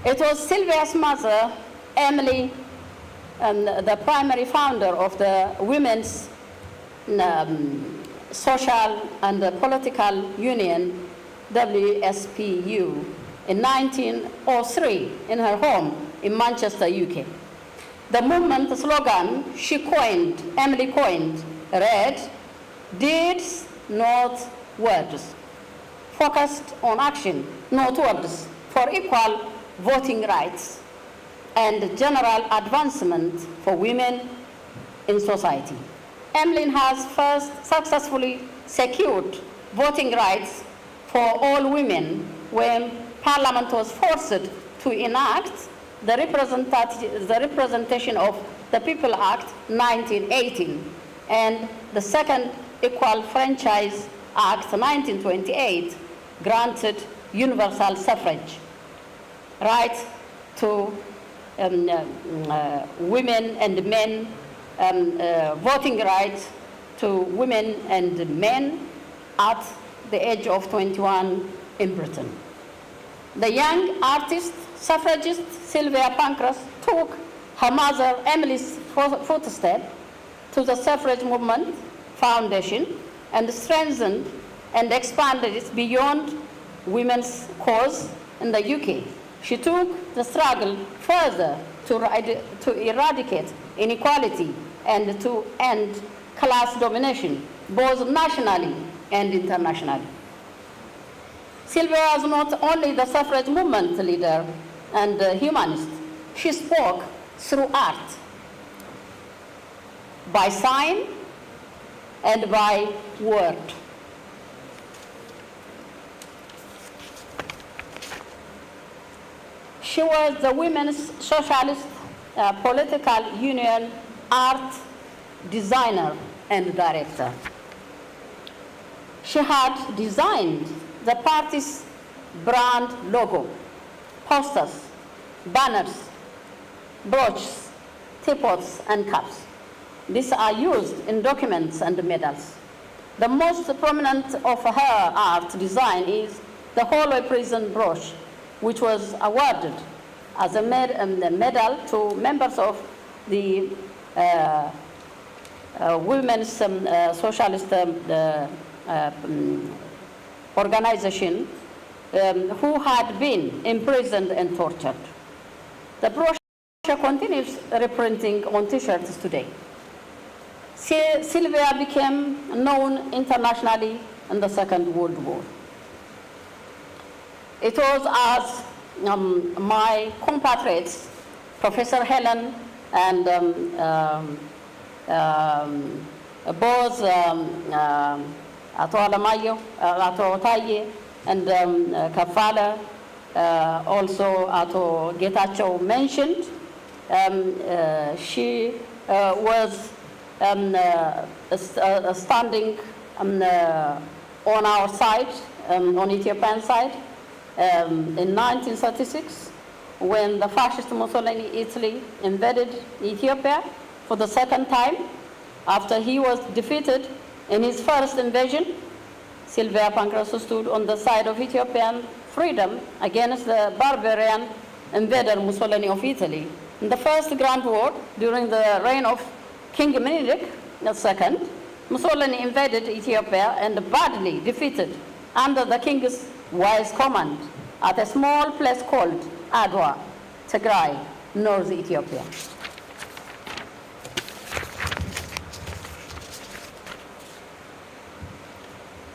It was Sylvia's mother, Emily, and the primary founder of the Women's Social and Political Union, WSPU, in 1903 in her home in Manchester, UK. The movement slogan Emily coined, read, "Deeds, not words," focused on action, not words, for equal voting rights and general advancement for women in society. Emily has first successfully secured voting rights for all women when Parliament was forced to enact the Representation of the People Act 1918 and the Second Equal Franchise Act 1928 granted universal suffrage, right to women and men voting rights to women and men at the age of 21 in Britain. The young artist, suffragist Sylvia Pancras took her mother Emily's footsteps to the suffrage movement foundation and strengthened and expanded it beyond women's cause in the UK. She took the struggle further to eradicate inequality and to end class domination, both nationally and internationally. Sylvia was not only the suffrage movement leader and humanist, she spoke through art, by sign and by word. She was the Women's Socialist Political Union art designer and director. She had designed the party's brand logo, posters, banners, brooches, teapots, and cups. These are used in documents and medals. The most prominent of her art design is the Holloway Prison brooch, which was awarded as a medal to members of the Women's Socialist organization who had been imprisoned and tortured. The brochure continues reprinting on T-shirts today. Sylvia became known internationally in the Second World War. It was as my compatriots, Professor Helen and both Ato Alamayo, Ato Taye, and Kafala, also Ato Getachew mentioned. She was standing on our side, on Ethiopian side, in 1936, when the fascist Mussolini Italy invaded Ethiopia for the second time. After he was defeated in his first invasion, Sylvia Pancras stood on the side of Ethiopian freedom against the barbarian invader Mussolini of Italy. In the First Grand War, during the reign of King Menelik II, Mussolini invaded Ethiopia and badly defeated under the king's wise command at a small place called Adwa, Tigray, North Ethiopia.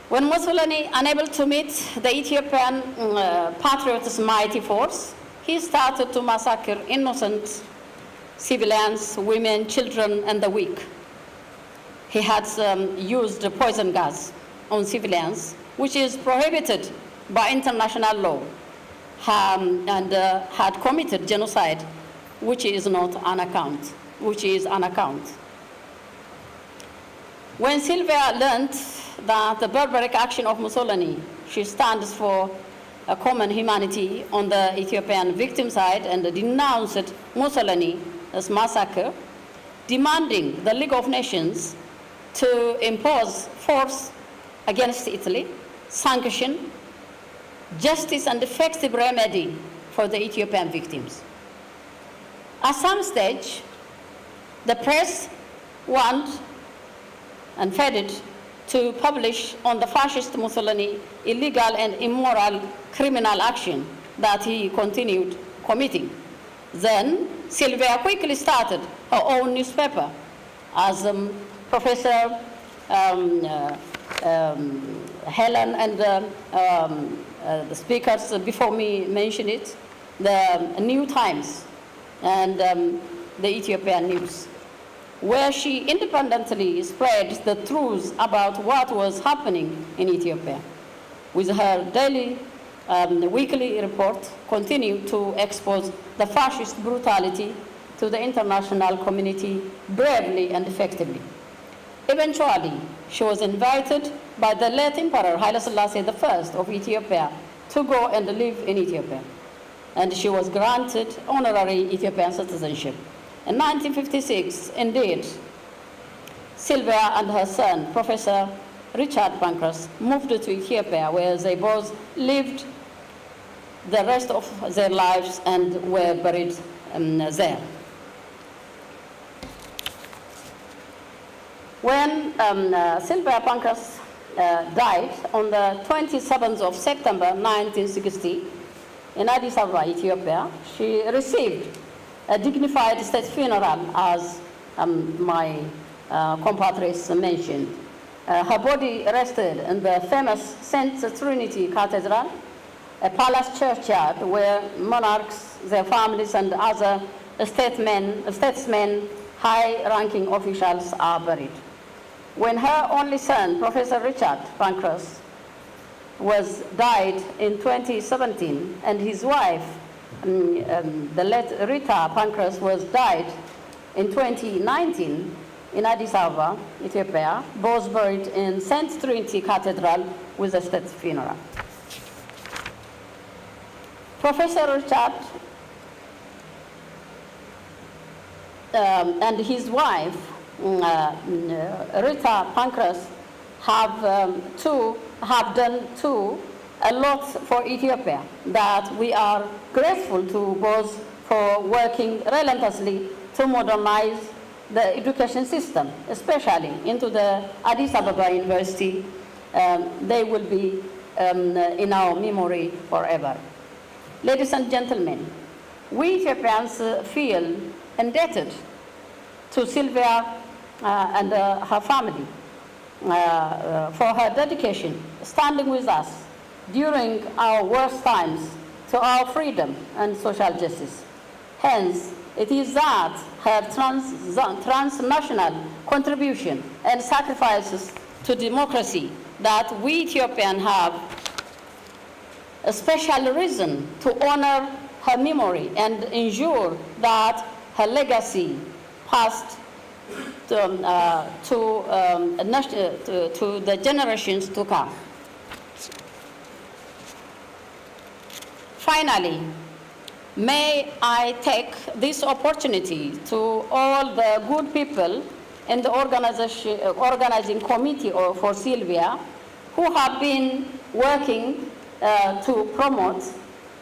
When Mussolini, unable to meet the Ethiopian patriots' mighty force, he started to massacre innocent civilians, women, children, and the weak. He had used poison gas on civilians, which is prohibited by international law, and had committed genocide, which is not an account, which is an account. When Sylvia learned that the barbaric action of Mussolini, she stands for a common humanity on the Ethiopian victim side and denounced Mussolini as massacre, demanding the League of Nations to impose force against Italy, sanction, justice and effective remedy for the Ethiopian victims. At some stage, the press warned and fed to publish on the fascist Mussolini illegal and immoral criminal action that he continued committing. Then Sylvia quickly started her own newspaper, as Professor Helen and the speakers before me mentioned it, the New Times and the Ethiopian News, where she independently spread the truth about what was happening in Ethiopia. With her daily, weekly report, continued to expose the fascist brutality to the international community bravely and effectively. Eventually, she was invited by the late Emperor Haile Selassie I of Ethiopia to go and live in Ethiopia, and she was granted honorary Ethiopian citizenship. In 1956, indeed, Sylvia and her son, Professor Richard Pankhurst, moved to Ethiopia, where they both lived the rest of their lives and were buried there. When Sylvia Pankhurst died on the 27th of September 1960 in Addis Ababa, Ethiopia, she received a dignified state funeral, as my compatriots mentioned. Her body rested in the famous St. Trinity Cathedral, a palace churchyard where monarchs, their families, and other statesmen, high-ranking officials are buried. When her only son, Professor Richard Pankhurst, died in 2017, and his wife, the late Rita Pankhurst, died in 2019 in Addis Ababa, Ethiopia, both buried in St. Trinity Cathedral with a state funeral. Professor Richard and his wife, Rita Pankhurst, have done a lot for Ethiopia, that we are grateful to both for working relentlessly to modernize the education system, especially into the Addis Ababa University. They will be in our memory forever. Ladies and gentlemen, we Ethiopians feel indebted to Sylvia and her family for her dedication, standing with us during our worst times to our freedom and social justice. Hence, it is that her transnational contribution and sacrifices to democracy that we Ethiopians have a special reason to honor her memory and ensure that her legacy passed to the generations to come. Finally, may I take this opportunity to all the good people in the organizing committee for Sylvia who have been working to promote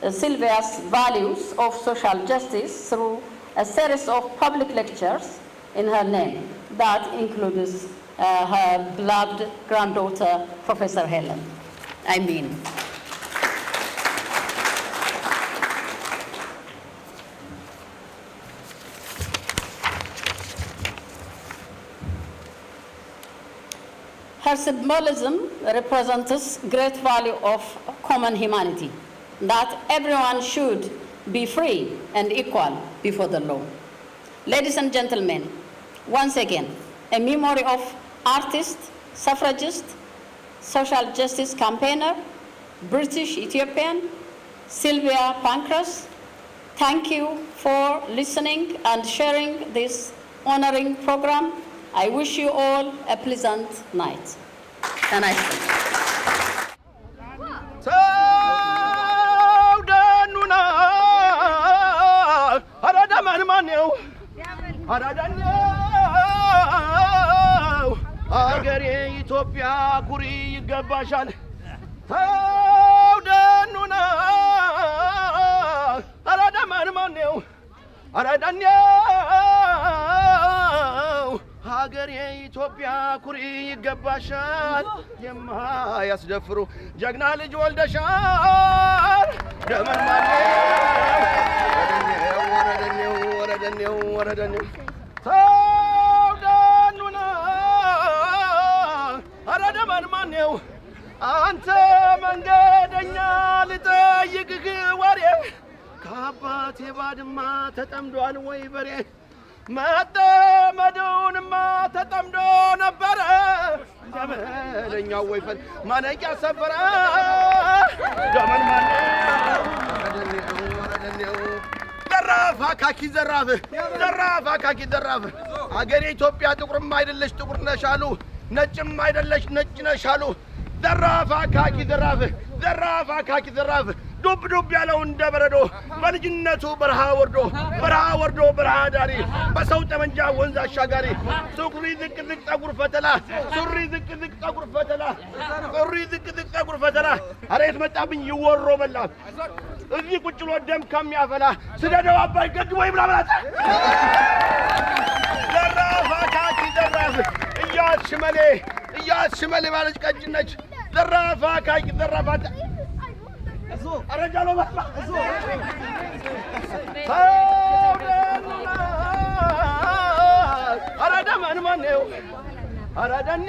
Sylvia's values of social justice through a series of public lectures in her name. That includes her beloved granddaughter, Professor Helen. Her symbolism represents great value of common humanity, that everyone should be free and equal before the law. Ladies and gentlemen, once again, a memory of artist, suffragist, social justice campaigner, British Ethiopian, Sylvia Pankhurst. Thank you for listening and sharing this honoring program. I wish you all a pleasant night. And I አገሬ ኢትዮጵያ ኩሪ ይገባሻል ታውደኑና አራዳማን ማነው አራዳኛው ሀገሬ ኢትዮጵያ ኩሪ ይገባሻል የማያስደፍሩ ጀግና ልጅ ወልደሻል ደመን ማነው ወረደኔው አራዳማን ማነው አንተ መንገደኛ ልጠይቅህ ወሬ ከአባቴ ባድማ ተጠምዷል ወይ በሬ መጠመዱንማ ተጠምዶ ነበረ ደመለኛው ወይፈን ማነቂያ ሰበረ ደመን ማነው ወረደኔው ዘራፍ አካኪ ዘራፍ አገሬ ኢትዮጵያ ጥቁርም አይደለሽ ጥቁር ነሽ አሉ ነጭም አይደለሽ ነጭ ነሽ አሉ ዘራፍ አካኪ ዘራፍ ዱብ ያለው እንደ በረዶ በልጅነቱ በረሃ ወርዶ በረሃ ዳሪ በሰው ጠመንጃ ወንዝ አሻጋሪ ሱሪ ዝቅ ጸጉር ፈተላ ሱሪ ዝቅ ጸጉር ፈተላ ሱሪ ዝቅ ጸጉር ፈተላ አሬት መጣብኝ ይወሮ በላ እዚህ ቁጭ ብሎ ደም ከሚያፈላ ስለደው አባይ ገድቦ ይብላብላታ ዘራፋካቲ ዘራፍ እያት ሽመሌ ባለች ቀጭነች ዘራፋካቲ ዘራፋታ አረጃሎ ባባ አረዳ ማን ነው አረዳኔ